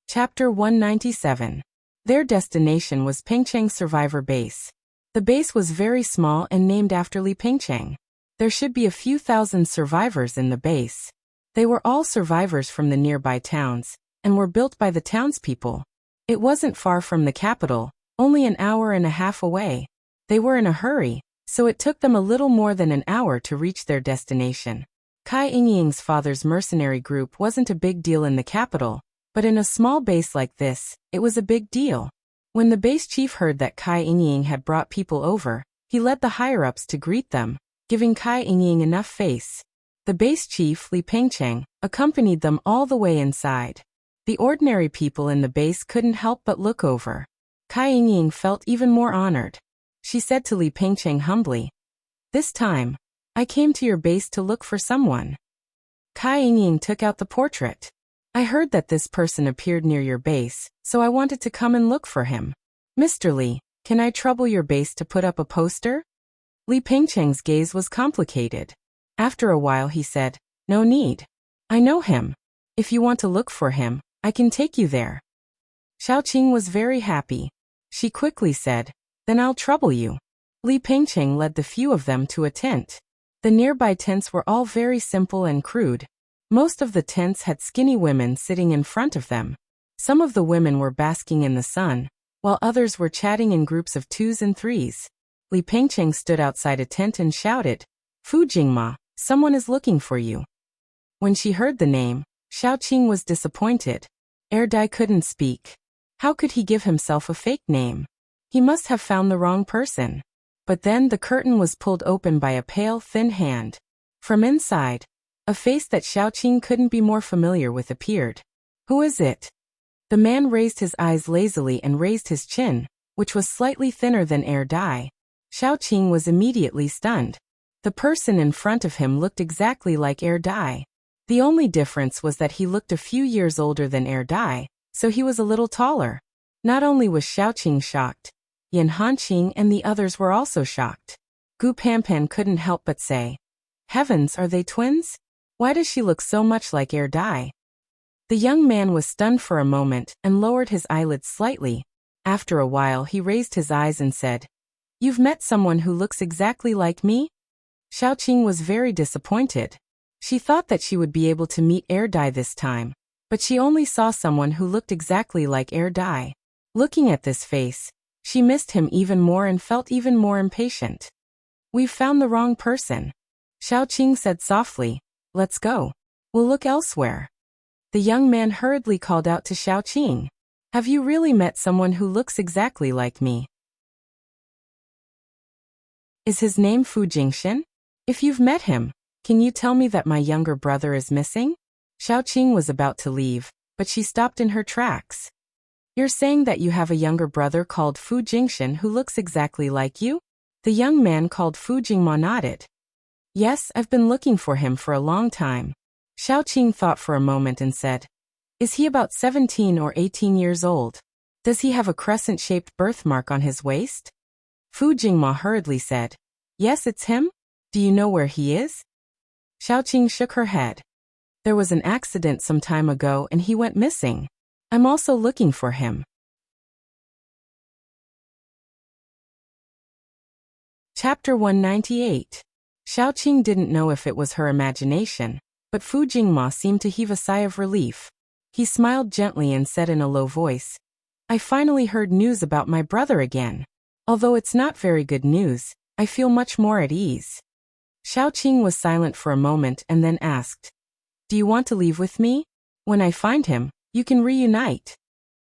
Chapter 197. Their destination was Pengcheng Survivor Base. The base was very small and named after Li Pengcheng. There should be a few thousand survivors in the base. They were all survivors from the nearby towns, and were built by the townspeople. It wasn't far from the capital, only an hour and a half away. They were in a hurry, so it took them a little more than an hour to reach their destination. Kai Yingying's father's mercenary group wasn't a big deal in the capital, but in a small base like this, it was a big deal. When the base chief heard that Kai Yingying had brought people over, he led the higher-ups to greet them, giving Kai Yingying enough face. The base chief, Li Pengcheng, accompanied them all the way inside. The ordinary people in the base couldn't help but look over. Kai Yingying felt even more honored. She said to Li Pengcheng humbly, "This time, I came to your base to look for someone." Kai Ying took out the portrait. I heard that this person appeared near your base, so I wanted to come and look for him. Mr. Li, can I trouble your base to put up a poster? Li Pengcheng's gaze was complicated. After a while he said, no need. I know him. If you want to look for him, I can take you there. Xiaoqing was very happy. She quickly said, then I'll trouble you. Li Pengcheng led the few of them to a tent. The nearby tents were all very simple and crude. Most of the tents had skinny women sitting in front of them. Some of the women were basking in the sun, while others were chatting in groups of 2s and 3s. Li Pengcheng stood outside a tent and shouted, Fu Jingma, someone is looking for you. When she heard the name, Xiaoqing was disappointed. Dai couldn't speak. How could he give himself a fake name? He must have found the wrong person. But then the curtain was pulled open by a pale, thin hand. From inside, a face that Xiaoqing couldn't be more familiar with appeared. Who is it? The man raised his eyes lazily and raised his chin, which was slightly thinner than Dai. Xiaoqing was immediately stunned. The person in front of him looked exactly like Dai. The only difference was that he looked a few years older than Dai, so he was a little taller. Not only was Xiaoqing shocked, Yan Hanqing and the others were also shocked. Gu Panpan couldn't help but say, heavens, are they twins? Why does she look so much like Dai? The young man was stunned for a moment and lowered his eyelids slightly. After a while he raised his eyes and said, you've met someone who looks exactly like me? Xiaoqing was very disappointed. She thought that she would be able to meet Dai this time, but she only saw someone who looked exactly like Dai. Looking at this face, she missed him even more and felt even more impatient. We've found the wrong person. Xiaoqing said softly, let's go. We'll look elsewhere. The young man hurriedly called out to Xiaoqing, have you really met someone who looks exactly like me? Is his name Fu Jingxin? If you've met him, can you tell me that my younger brother is missing? Xiaoqing was about to leave, but she stopped in her tracks. You're saying that you have a younger brother called Fu Jingxin who looks exactly like you? The young man called Fu Jingma nodded. Yes, I've been looking for him for a long time. Xiaoqing thought for a moment and said, is he about 17 or 18 years old? Does he have a crescent-shaped birthmark on his waist? Fu Jingma hurriedly said, yes, it's him. Do you know where he is? Xiaoqing shook her head. There was an accident some time ago and he went missing. I'm also looking for him. Chapter 198. Xiaoqing didn't know if it was her imagination, but Fu Jingma seemed to heave a sigh of relief. He smiled gently and said in a low voice, I finally heard news about my brother again. Although it's not very good news, I feel much more at ease. Xiaoqing was silent for a moment and then asked, do you want to leave with me? When I find him, you can reunite.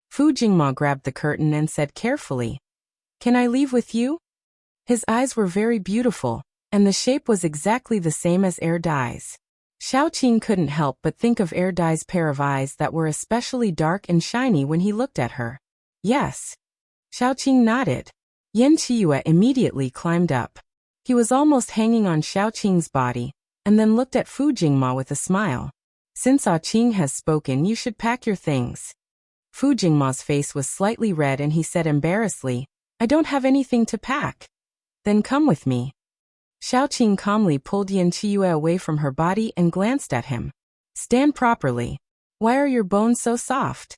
Fu Jingma grabbed the curtain and said carefully, can I leave with you? His eyes were very beautiful, and the shape was exactly the same as Dai's. Xiaoqing couldn't help but think of Dai's pair of eyes that were especially dark and shiny when he looked at her. Yes. Xiaoqing nodded. Yan Qiyu immediately climbed up. He was almost hanging on Xiaoqing's body, and then looked at Fu Jingma with a smile. Since Qing has spoken, you should pack your things. Fu Jingma's face was slightly red and he said embarrassedly, I don't have anything to pack. Then come with me. Xiaoqing calmly pulled Yan Qiyu away from her body and glanced at him. Stand properly. Why are your bones so soft?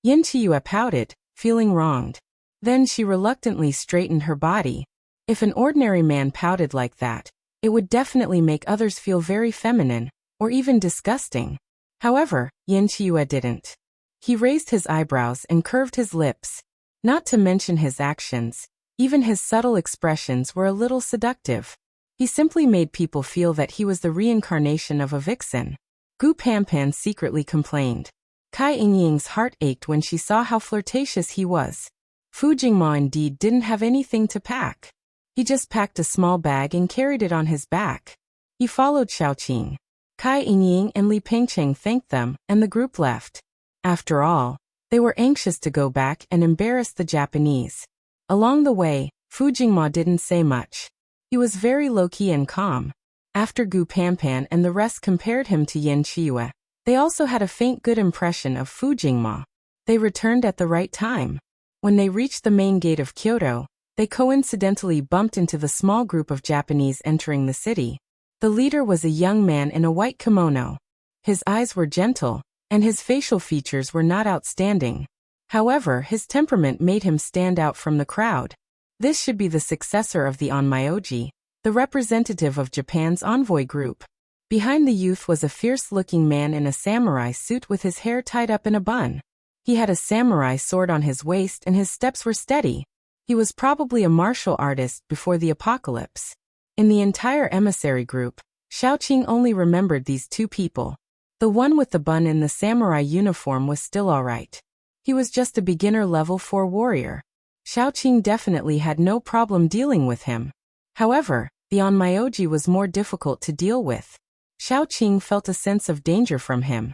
Yan Qiyu pouted, feeling wronged. Then she reluctantly straightened her body. If an ordinary man pouted like that, it would definitely make others feel very feminine, or even disgusting. However, Yan Qiyu didn't. He raised his eyebrows and curved his lips. Not to mention his actions, even his subtle expressions were a little seductive. He simply made people feel that he was the reincarnation of a vixen. Gu Panpan secretly complained. Kai Yingying's heart ached when she saw how flirtatious he was. Fu Jingma indeed didn't have anything to pack. He just packed a small bag and carried it on his back. He followed Xiaoqing. Kai Yingying and Li Pengcheng thanked them, and the group left. After all, they were anxious to go back and embarrass the Japanese. Along the way, Fu Jingma didn't say much. He was very low-key and calm. After Gu Panpan and the rest compared him to Yin Chiyue, they also had a faint good impression of Fu Jingma. They returned at the right time. When they reached the main gate of Kyoto, they coincidentally bumped into the small group of Japanese entering the city. The leader was a young man in a white kimono. His eyes were gentle, and his facial features were not outstanding. However, his temperament made him stand out from the crowd. This should be the successor of the Onmyoji, the representative of Japan's envoy group. Behind the youth was a fierce-looking man in a samurai suit with his hair tied up in a bun. He had a samurai sword on his waist and his steps were steady. He was probably a martial artist before the apocalypse. In the entire emissary group, Xiaoqing only remembered these two people. The one with the bun in the samurai uniform was still alright. He was just a beginner level 4 warrior. Xiaoqing definitely had no problem dealing with him. However, the Onmyoji was more difficult to deal with. Xiaoqing felt a sense of danger from him.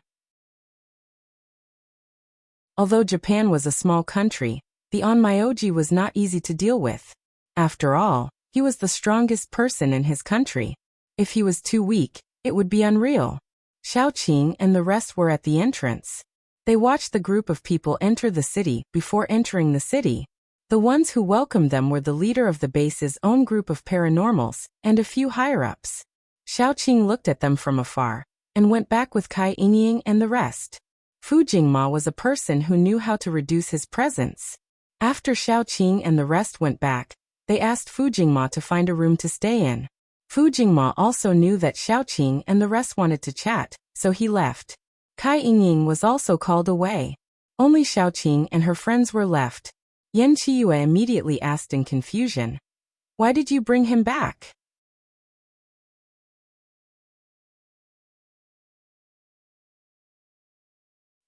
Although Japan was a small country, the Onmyoji was not easy to deal with. After all, he was the strongest person in his country. If he was too weak, it would be unreal. Xiaoqing and the rest were at the entrance. They watched the group of people enter the city before entering the city. The ones who welcomed them were the leader of the base's own group of paranormals and a few higher-ups. Xiaoqing looked at them from afar and went back with Kai Yingying and the rest. Fu Jingma was a person who knew how to reduce his presence. After Xiaoqing and the rest went back, they asked Fu Jingma to find a room to stay in. Fu Jingma also knew that Xiaoqing and the rest wanted to chat, so he left. Kai Yingying was also called away. Only Xiaoqing and her friends were left. Yen Chiyue immediately asked in confusion, "Why did you bring him back?"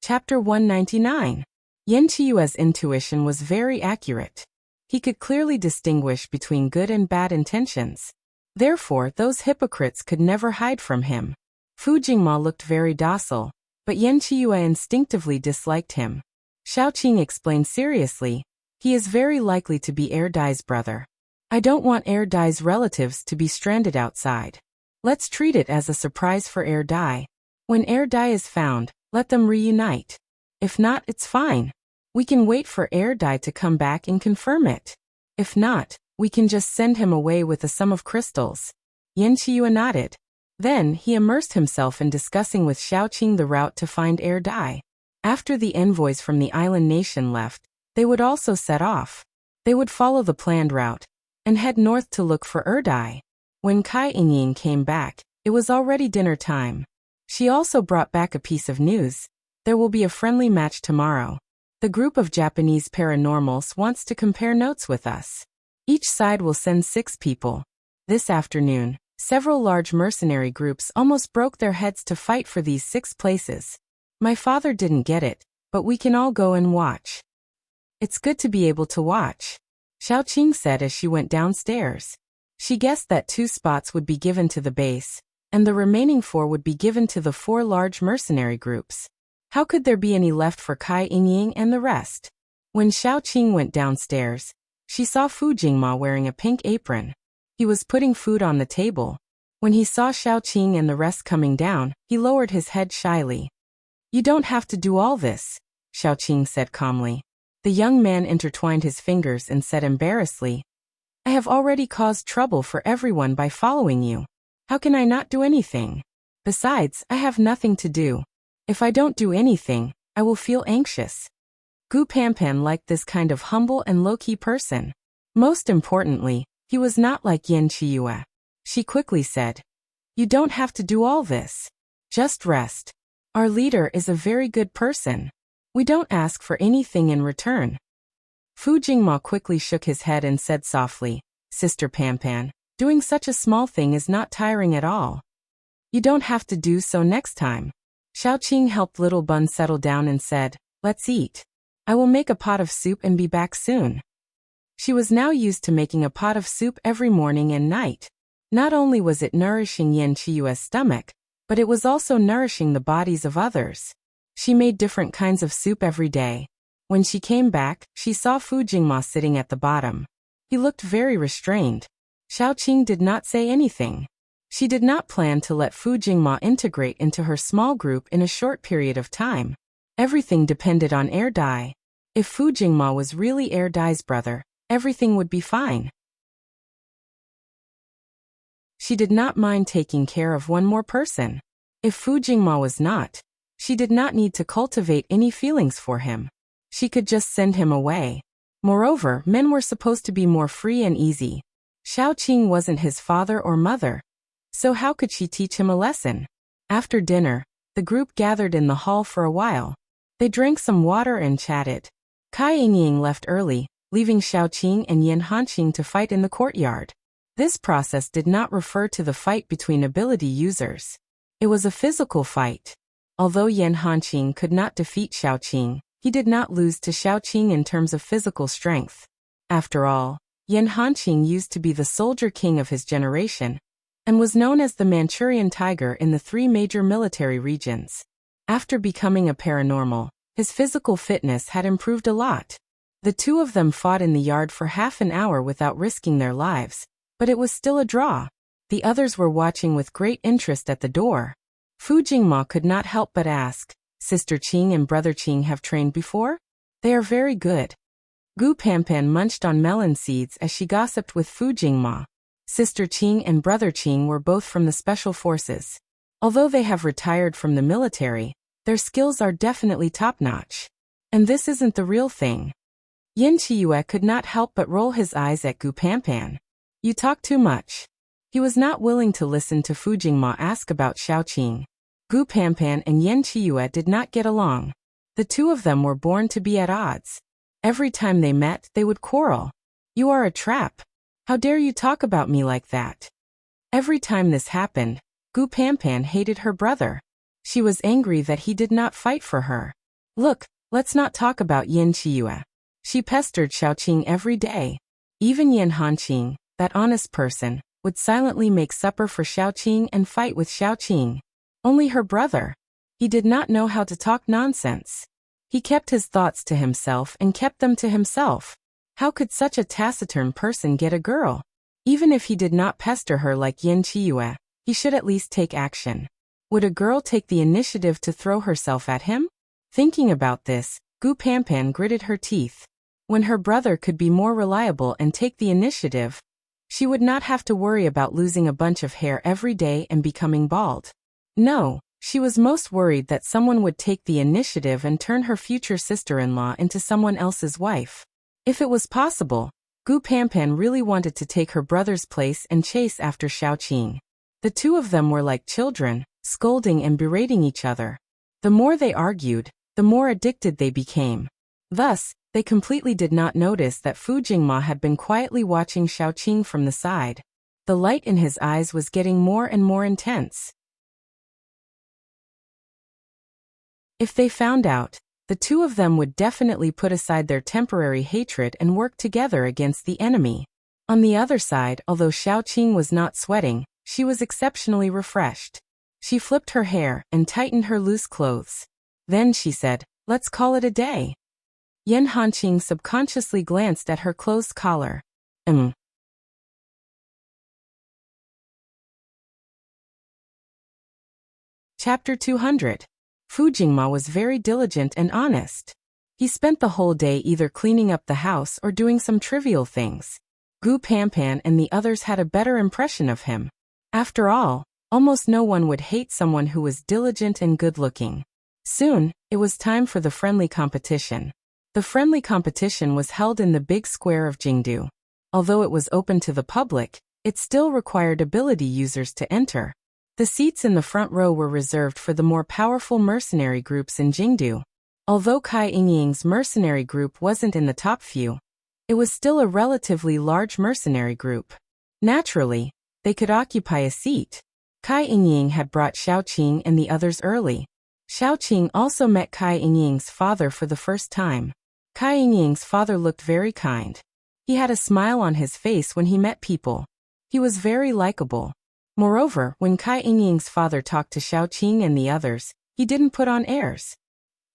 Chapter 199. Yen Chiyue's intuition was very accurate. He could clearly distinguish between good and bad intentions. Therefore, those hypocrites could never hide from him. Fu Jingma looked very docile, but Yen Chiyue instinctively disliked him. Xiaoqing explained seriously, "He is very likely to be Air Dai's brother. I don't want Air Dai's relatives to be stranded outside. Let's treat it as a surprise for Air Dai. When Air Dai is found, let them reunite. If not, it's fine. We can wait for Air Dai to come back and confirm it. If not, we can just send him away with a sum of crystals." Yen Chiyue nodded. Then he immersed himself in discussing with Xiaoqing the route to find Air Dai. After the envoys from the island nation left, they would also set off. They would follow the planned route and head north to look for Air Dai. When Kai Yingying came back, it was already dinner time. She also brought back a piece of news. There will be a friendly match tomorrow. The group of Japanese paranormals wants to compare notes with us. Each side will send 6 people. This afternoon, several large mercenary groups almost broke their heads to fight for these 6 places. My father didn't get it, but we can all go and watch. It's good to be able to watch, Xiaoqing said as she went downstairs. She guessed that 2 spots would be given to the base, and the remaining 4 would be given to the 4 large mercenary groups. How could there be any left for Kai Yingying and the rest? When Xiaoqing went downstairs, she saw Fu Jingma wearing a pink apron. He was putting food on the table. When he saw Xiaoqing and the rest coming down, he lowered his head shyly. "You don't have to do all this," Xiaoqing said calmly. The young man intertwined his fingers and said embarrassedly, "I have already caused trouble for everyone by following you. How can I not do anything? Besides, I have nothing to do. If I don't do anything, I will feel anxious." Gu Panpan liked this kind of humble and low-key person. Most importantly, he was not like Yen Chiyue. She quickly said, "You don't have to do all this. Just rest. Our leader is a very good person. We don't ask for anything in return." Fu Jingma quickly shook his head and said softly, "Sister Panpan, doing such a small thing is not tiring at all. You don't have to do so next time." Xiaoqing helped Little Bun settle down and said, "Let's eat. I will make a pot of soup and be back soon." She was now used to making a pot of soup every morning and night. Not only was it nourishing Yen Chiyue's stomach, but it was also nourishing the bodies of others. She made different kinds of soup every day. When she came back, she saw Fu Jingma sitting at the bottom. He looked very restrained. Xiaoqing did not say anything. She did not plan to let Fu Jingma integrate into her small group in a short period of time. Everything depended on Air Dai. If Fu Jingma was really Air Dai's brother, everything would be fine. She did not mind taking care of one more person. If Fu Jingma was not, she did not need to cultivate any feelings for him. She could just send him away. Moreover, men were supposed to be more free and easy. Xiaoqing wasn't his father or mother, so how could she teach him a lesson? After dinner, the group gathered in the hall for a while. They drank some water and chatted. Cai Yingying left early, leaving Xiaoqing and Yan Hanqing to fight in the courtyard. This process did not refer to the fight between ability users. It was a physical fight. Although Yan Hanqing could not defeat Xiaoqing, he did not lose to Xiaoqing in terms of physical strength. After all, Yan Hanqing used to be the soldier king of his generation, and was known as the Manchurian tiger in the 3 major military regions. After becoming a paranormal, his physical fitness had improved a lot. The two of them fought in the yard for half an hour without risking their lives, but it was still a draw. The others were watching with great interest at the door. Fu Jingma could not help but ask, Sister Qing and Brother Qing have trained before? They are very good. Gu Panpan munched on melon seeds as she gossiped with Fu Jingma. Sister Qing and Brother Qing were both from the special forces. Although they have retired from the military, their skills are definitely top-notch. And this isn't the real thing. Yin Chiyue could not help but roll his eyes at Gu Panpan. You talk too much. He was not willing to listen to Fu Jingma ask about Xiaoqing. Gu Panpan and Yin Chiyue did not get along. The two of them were born to be at odds. Every time they met, they would quarrel. You are a trap. How dare you talk about me like that? Every time this happened, Gu Panpan hated her brother. She was angry that he did not fight for her. Look, let's not talk about Yin Chiyue. She pestered Xiaoqing every day. Even Yan Hanqing, that honest person, would silently make supper for Xiaoqing and fight with Xiaoqing. Only her brother. He did not know how to talk nonsense. He kept his thoughts to himself and kept them to himself. How could such a taciturn person get a girl? Even if he did not pester her like Yin Chiyue, he should at least take action. Would a girl take the initiative to throw herself at him? Thinking about this, Gu Panpan gritted her teeth. When her brother could be more reliable and take the initiative, she would not have to worry about losing a bunch of hair every day and becoming bald. No, she was most worried that someone would take the initiative and turn her future sister-in-law into someone else's wife. If it was possible, Gu Panpan really wanted to take her brother's place and chase after Xiaoqing. The two of them were like children, scolding and berating each other. The more they argued, the more addicted they became. Thus, they completely did not notice that Fu Jingma had been quietly watching Xiaoqing from the side. The light in his eyes was getting more and more intense. If they found out, the two of them would definitely put aside their temporary hatred and work together against the enemy. On the other side, although Xiaoqing was not sweating, she was exceptionally refreshed. She flipped her hair and tightened her loose clothes. Then she said, "Let's call it a day." Yan Hanqing subconsciously glanced at her closed collar. Chapter 200. Fu Jingma was very diligent and honest. He spent the whole day either cleaning up the house or doing some trivial things. Gu Panpan and the others had a better impression of him. After all, almost no one would hate someone who was diligent and good-looking. Soon, it was time for the friendly competition. The friendly competition was held in the big square of Jingdu. Although it was open to the public, it still required ability users to enter. The seats in the front row were reserved for the more powerful mercenary groups in Jingdu. Although Cai Yingying's mercenary group wasn't in the top few, it was still a relatively large mercenary group. Naturally, they could occupy a seat. Cai Yingying had brought Xiaoqing and the others early. Xiaoqing also met Cai Yingying's father for the first time. Cai Yingying's father looked very kind. He had a smile on his face when he met people. He was very likable. Moreover, when Cai Yingying's father talked to Xiaoqing and the others, he didn't put on airs.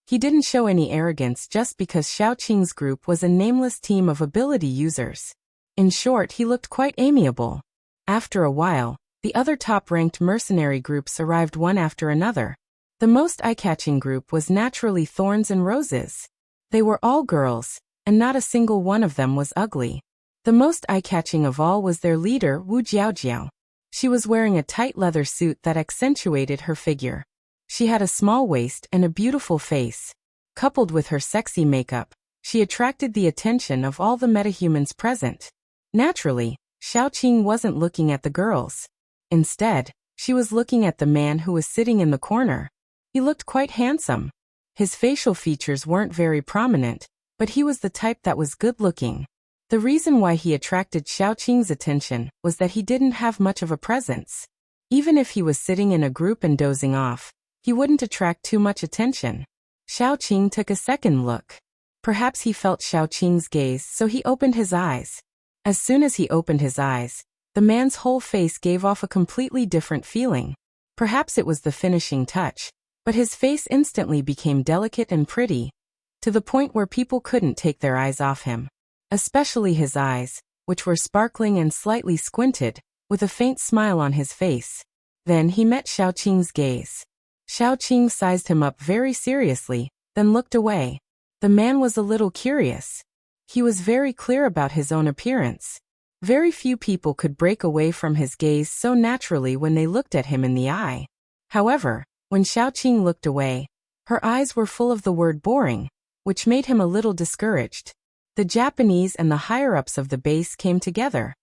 He didn't show any arrogance just because Xiaoqing's group was a nameless team of ability users. In short, he looked quite amiable. After a while, The other top-ranked mercenary groups arrived one after another. The most eye-catching group was naturally Thorns and Roses. They were all girls, and not a single one of them was ugly. The most eye-catching of all was their leader, Wu Jiaojiao. She was wearing a tight leather suit that accentuated her figure. She had a small waist and a beautiful face. Coupled with her sexy makeup, she attracted the attention of all the metahumans present. Naturally, Xiaoqing wasn't looking at the girls. Instead, she was looking at the man who was sitting in the corner. He looked quite handsome. His facial features weren't very prominent, but he was the type that was good-looking. The reason why he attracted Xiaoqing's attention was that he didn't have much of a presence. Even if he was sitting in a group and dozing off, he wouldn't attract too much attention. Xiaoqing took a second look. Perhaps he felt Xiaoqing's gaze, so he opened his eyes. As soon as he opened his eyes, the man's whole face gave off a completely different feeling. Perhaps it was the finishing touch, but his face instantly became delicate and pretty, to the point where people couldn't take their eyes off him. Especially his eyes, which were sparkling and slightly squinted, with a faint smile on his face. Then he met Xiaoqing's gaze. Xiaoqing sized him up very seriously, then looked away. The man was a little curious. He was very clear about his own appearance. Very few people could break away from his gaze so naturally when they looked at him in the eye. However, when Xiaoqing looked away, her eyes were full of the word boring, which made him a little discouraged. The Japanese and the higher-ups of the base came together.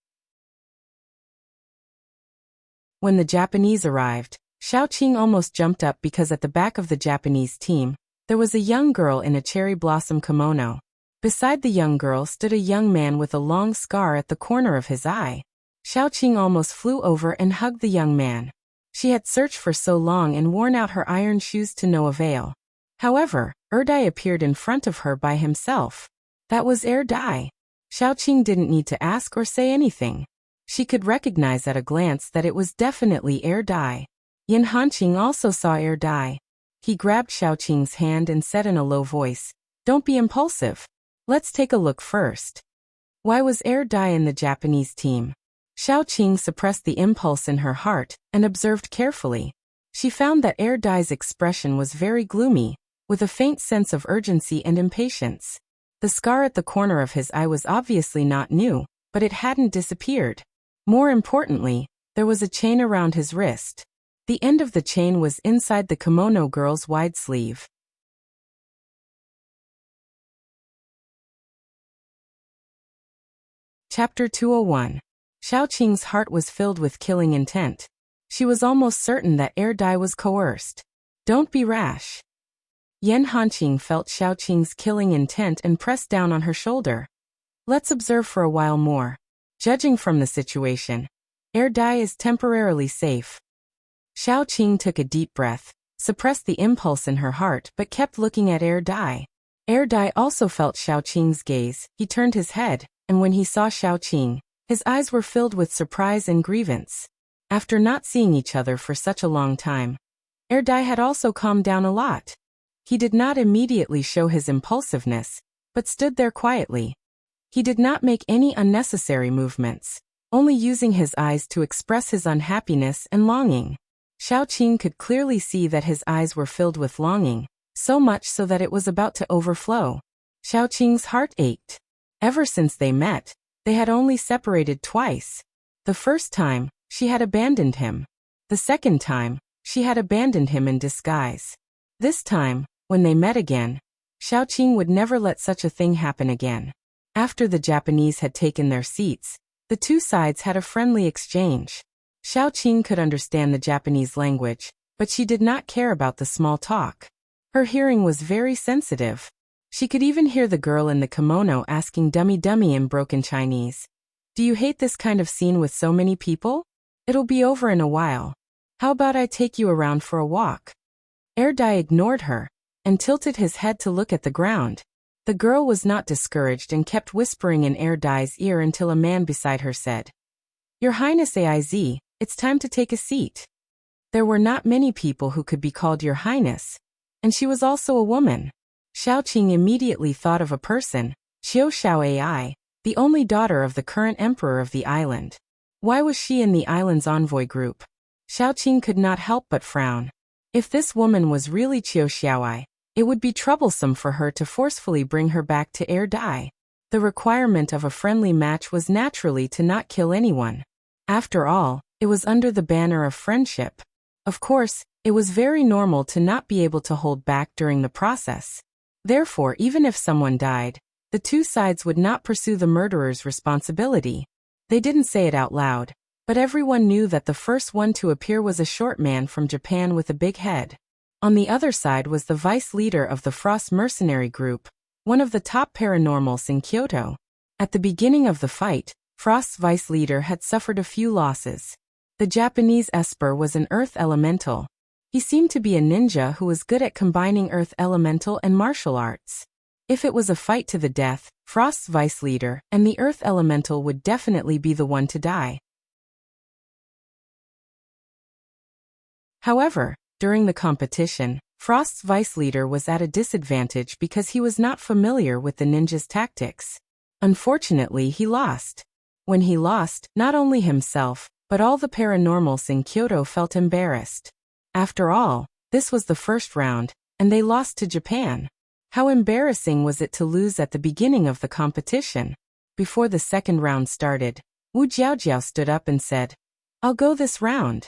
When the Japanese arrived, Xiaoqing almost jumped up because at the back of the Japanese team, there was a young girl in a cherry blossom kimono. Beside the young girl stood a young man with a long scar at the corner of his eye. Xiaoqing almost flew over and hugged the young man. She had searched for so long and worn out her iron shoes to no avail. However, Erdai appeared in front of her by himself. That was Erdai. Xiaoqing didn't need to ask or say anything. She could recognize at a glance that it was definitely Erdai. Yin Hanqing also saw Erdai. He grabbed Xiaoqing's hand and said in a low voice, "Don't be impulsive. Let's take a look first." Why was Erdai in the Japanese team? Xiaoqing suppressed the impulse in her heart and observed carefully. She found that Erdai's expression was very gloomy, with a faint sense of urgency and impatience. The scar at the corner of his eye was obviously not new, but it hadn't disappeared. More importantly, there was a chain around his wrist. The end of the chain was inside the kimono girl's wide sleeve. Chapter 201. Xiaoqing's heart was filled with killing intent. She was almost certain that Erdai was coerced. Don't be rash. Yin Hanqing felt Xiaoqing's killing intent and pressed down on her shoulder. Let's observe for a while more. Judging from the situation, Erdai is temporarily safe. Xiaoqing took a deep breath, suppressed the impulse in her heart but kept looking at Erdai. Erdai also felt Xiaoqing's gaze. He turned his head, and when he saw Xiaoqing, his eyes were filled with surprise and grievance. After not seeing each other for such a long time, Erdai had also calmed down a lot. He did not immediately show his impulsiveness, but stood there quietly. He did not make any unnecessary movements, only using his eyes to express his unhappiness and longing. Xiaoqing could clearly see that his eyes were filled with longing, so much so that it was about to overflow. Xiaoqing's heart ached. Ever since they met, they had only separated twice. The first time, she had abandoned him. The second time, she had abandoned him in disguise. This time, when they met again, Xiaoqing would never let such a thing happen again. After the Japanese had taken their seats, the two sides had a friendly exchange. Xiaoqing could understand the Japanese language, but she did not care about the small talk. Her hearing was very sensitive. She could even hear the girl in the kimono asking dummy in broken Chinese. Do you hate this kind of scene with so many people? It'll be over in a while. How about I take you around for a walk? Erdai ignored her and tilted his head to look at the ground. The girl was not discouraged and kept whispering in Erdai's ear until a man beside her said, Your Highness Aiz, it's time to take a seat. There were not many people who could be called Your Highness, and she was also a woman. Xiaoqing immediately thought of a person, Xiao Xiao Ai, the only daughter of the current emperor of the island. Why was she in the island's envoy group? Xiaoqing could not help but frown. If this woman was really Qiu Xiaoai, it would be troublesome for her to forcefully bring her back to Air Dai. The requirement of a friendly match was naturally to not kill anyone. After all, it was under the banner of friendship. Of course, it was very normal to not be able to hold back during the process. Therefore, even if someone died, the two sides would not pursue the murderer's responsibility. They didn't say it out loud, but everyone knew that the first one to appear was a short man from Japan with a big head. On the other side was the vice leader of the Frost mercenary group, one of the top paranormals in Kyoto. At the beginning of the fight, Frost's vice leader had suffered a few losses. The Japanese Esper was an earth elemental. He seemed to be a ninja who was good at combining earth elemental and martial arts. If it was a fight to the death, Frost's vice leader and the earth elemental would definitely be the one to die. However, during the competition, Frost's vice leader was at a disadvantage because he was not familiar with the ninja's tactics. Unfortunately, he lost. When he lost, not only himself, but all the paranormals in Kyoto felt embarrassed. After all, this was the first round, and they lost to Japan. How embarrassing was it to lose at the beginning of the competition? Before the second round started, Wu Jiaojiao stood up and said, "I'll go this round."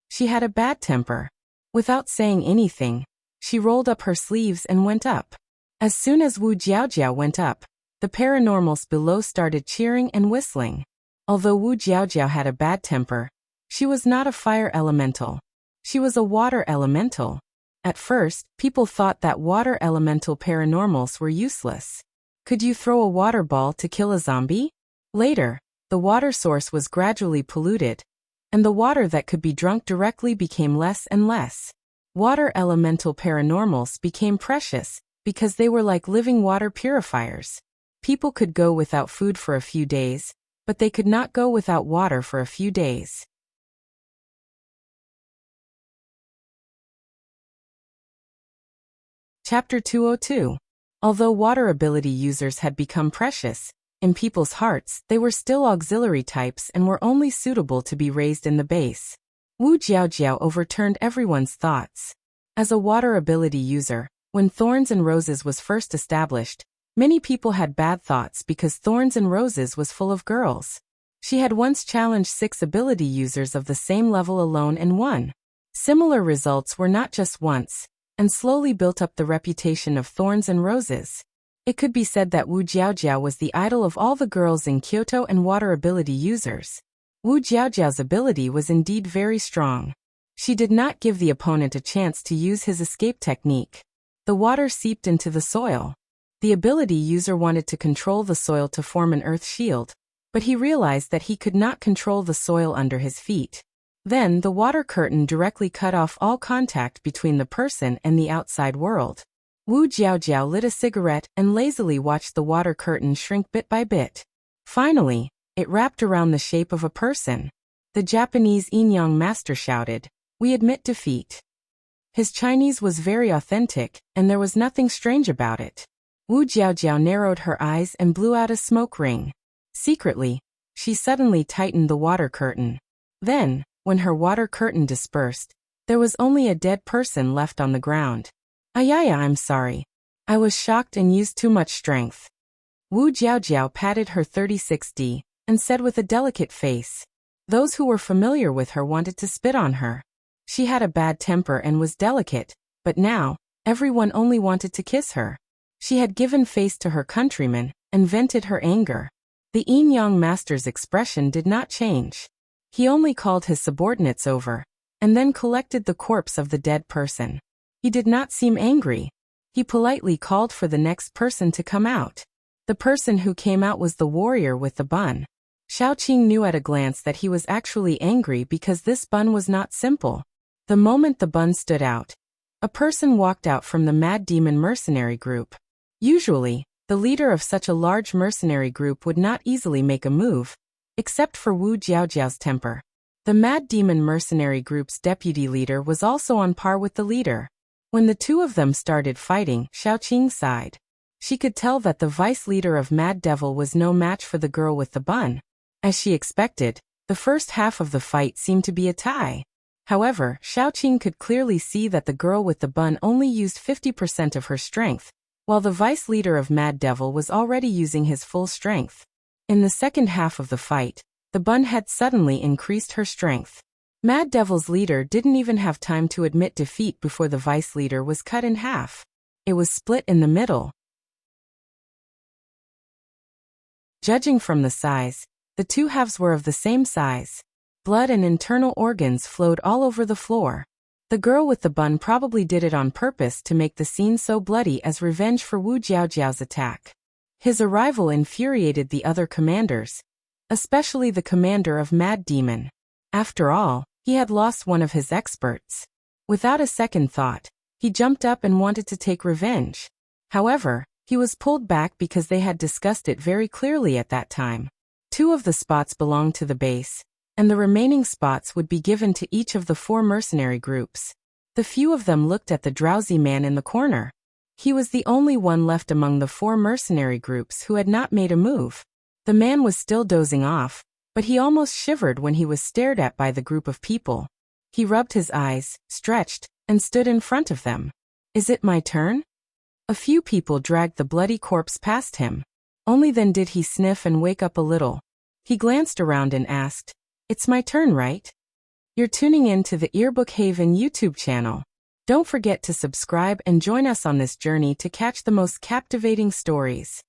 She had a bad temper. Without saying anything, she rolled up her sleeves and went up. As soon as Wu Jiaojiao went up, the paranormals below started cheering and whistling. Although Wu Jiaojiao had a bad temper, she was not a fire elemental. She was a water elemental. At first, people thought that water elemental paranormals were useless. Could you throw a water ball to kill a zombie? Later, the water source was gradually polluted, and the water that could be drunk directly became less and less. Water elemental paranormals became precious because they were like living water purifiers. People could go without food for a few days, but they could not go without water for a few days. Chapter 202. Although water ability users had become precious, in people's hearts, they were still auxiliary types and were only suitable to be raised in the base. Wu Jiaojiao overturned everyone's thoughts. As a water ability user, when Thorns and Roses was first established, many people had bad thoughts because Thorns and Roses was full of girls. She had once challenged 6 ability users of the same level alone and won. Similar results were not just once, and slowly built up the reputation of Thorns and Roses. It could be said that Wu Jiaojiao was the idol of all the girls in Kyoto and water ability users. Wu Jiaojiao's ability was indeed very strong. She did not give the opponent a chance to use his escape technique. The water seeped into the soil. The ability user wanted to control the soil to form an earth shield, but he realized that he could not control the soil under his feet. Then the water curtain directly cut off all contact between the person and the outside world. Wu Jiaojiao lit a cigarette and lazily watched the water curtain shrink bit by bit. Finally, it wrapped around the shape of a person. The Japanese Yin-Yang master shouted, "We admit defeat." His Chinese was very authentic, and there was nothing strange about it. Wu Jiaojiao narrowed her eyes and blew out a smoke ring. Secretly, she suddenly tightened the water curtain. Then, when her water curtain dispersed, there was only a dead person left on the ground. "Ayaya, I'm sorry. I was shocked and used too much strength." Wu Jiaojiao patted her 36D and said with a delicate face. Those who were familiar with her wanted to spit on her. She had a bad temper and was delicate, but now, everyone only wanted to kiss her. She had given face to her countrymen and vented her anger. The Yin-Yang master's expression did not change. He only called his subordinates over, and then collected the corpse of the dead person. He did not seem angry. He politely called for the next person to come out. The person who came out was the warrior with the bun. Xiaoqing knew at a glance that he was actually angry because this bun was not simple. The moment the bun stood out, a person walked out from the Mad Demon mercenary group. Usually, the leader of such a large mercenary group would not easily make a move, except for Wu Jiaojiao's temper. The Mad Demon mercenary group's deputy leader was also on par with the leader. When the two of them started fighting, Xiaoqing sighed. She could tell that the vice leader of Mad Devil was no match for the girl with the bun. As she expected, The first half of the fight seemed to be a tie. However, Xiaoqing could clearly see that the girl with the bun only used 50% of her strength, while the vice leader of Mad Devil was already using his full strength. In the second half of the fight, the bun had suddenly increased her strength. Mad Devil's leader didn't even have time to admit defeat before the vice leader was cut in half. It was split in the middle. Judging from the size, the two halves were of the same size. Blood and internal organs flowed all over the floor. The girl with the bun probably did it on purpose to make the scene so bloody as revenge for Wu Jiaojiao's attack. His arrival infuriated the other commanders, especially the commander of Mad Demon. After all, he had lost one of his experts. Without a second thought, he jumped up and wanted to take revenge. However, he was pulled back because they had discussed it very clearly at that time. 2 of the spots belonged to the base, and the remaining spots would be given to each of the 4 mercenary groups. The few of them looked at the drowsy man in the corner. He was the only one left among the 4 mercenary groups who had not made a move. The man was still dozing off, but he almost shivered when he was stared at by the group of people. He rubbed his eyes, stretched, and stood in front of them. "Is it my turn?" A few people dragged the bloody corpse past him. Only then did he sniff and wake up a little. He glanced around and asked, "It's my turn, right?" You're tuning in to the Earbook Haven YouTube channel. Don't forget to subscribe and join us on this journey to catch the most captivating stories.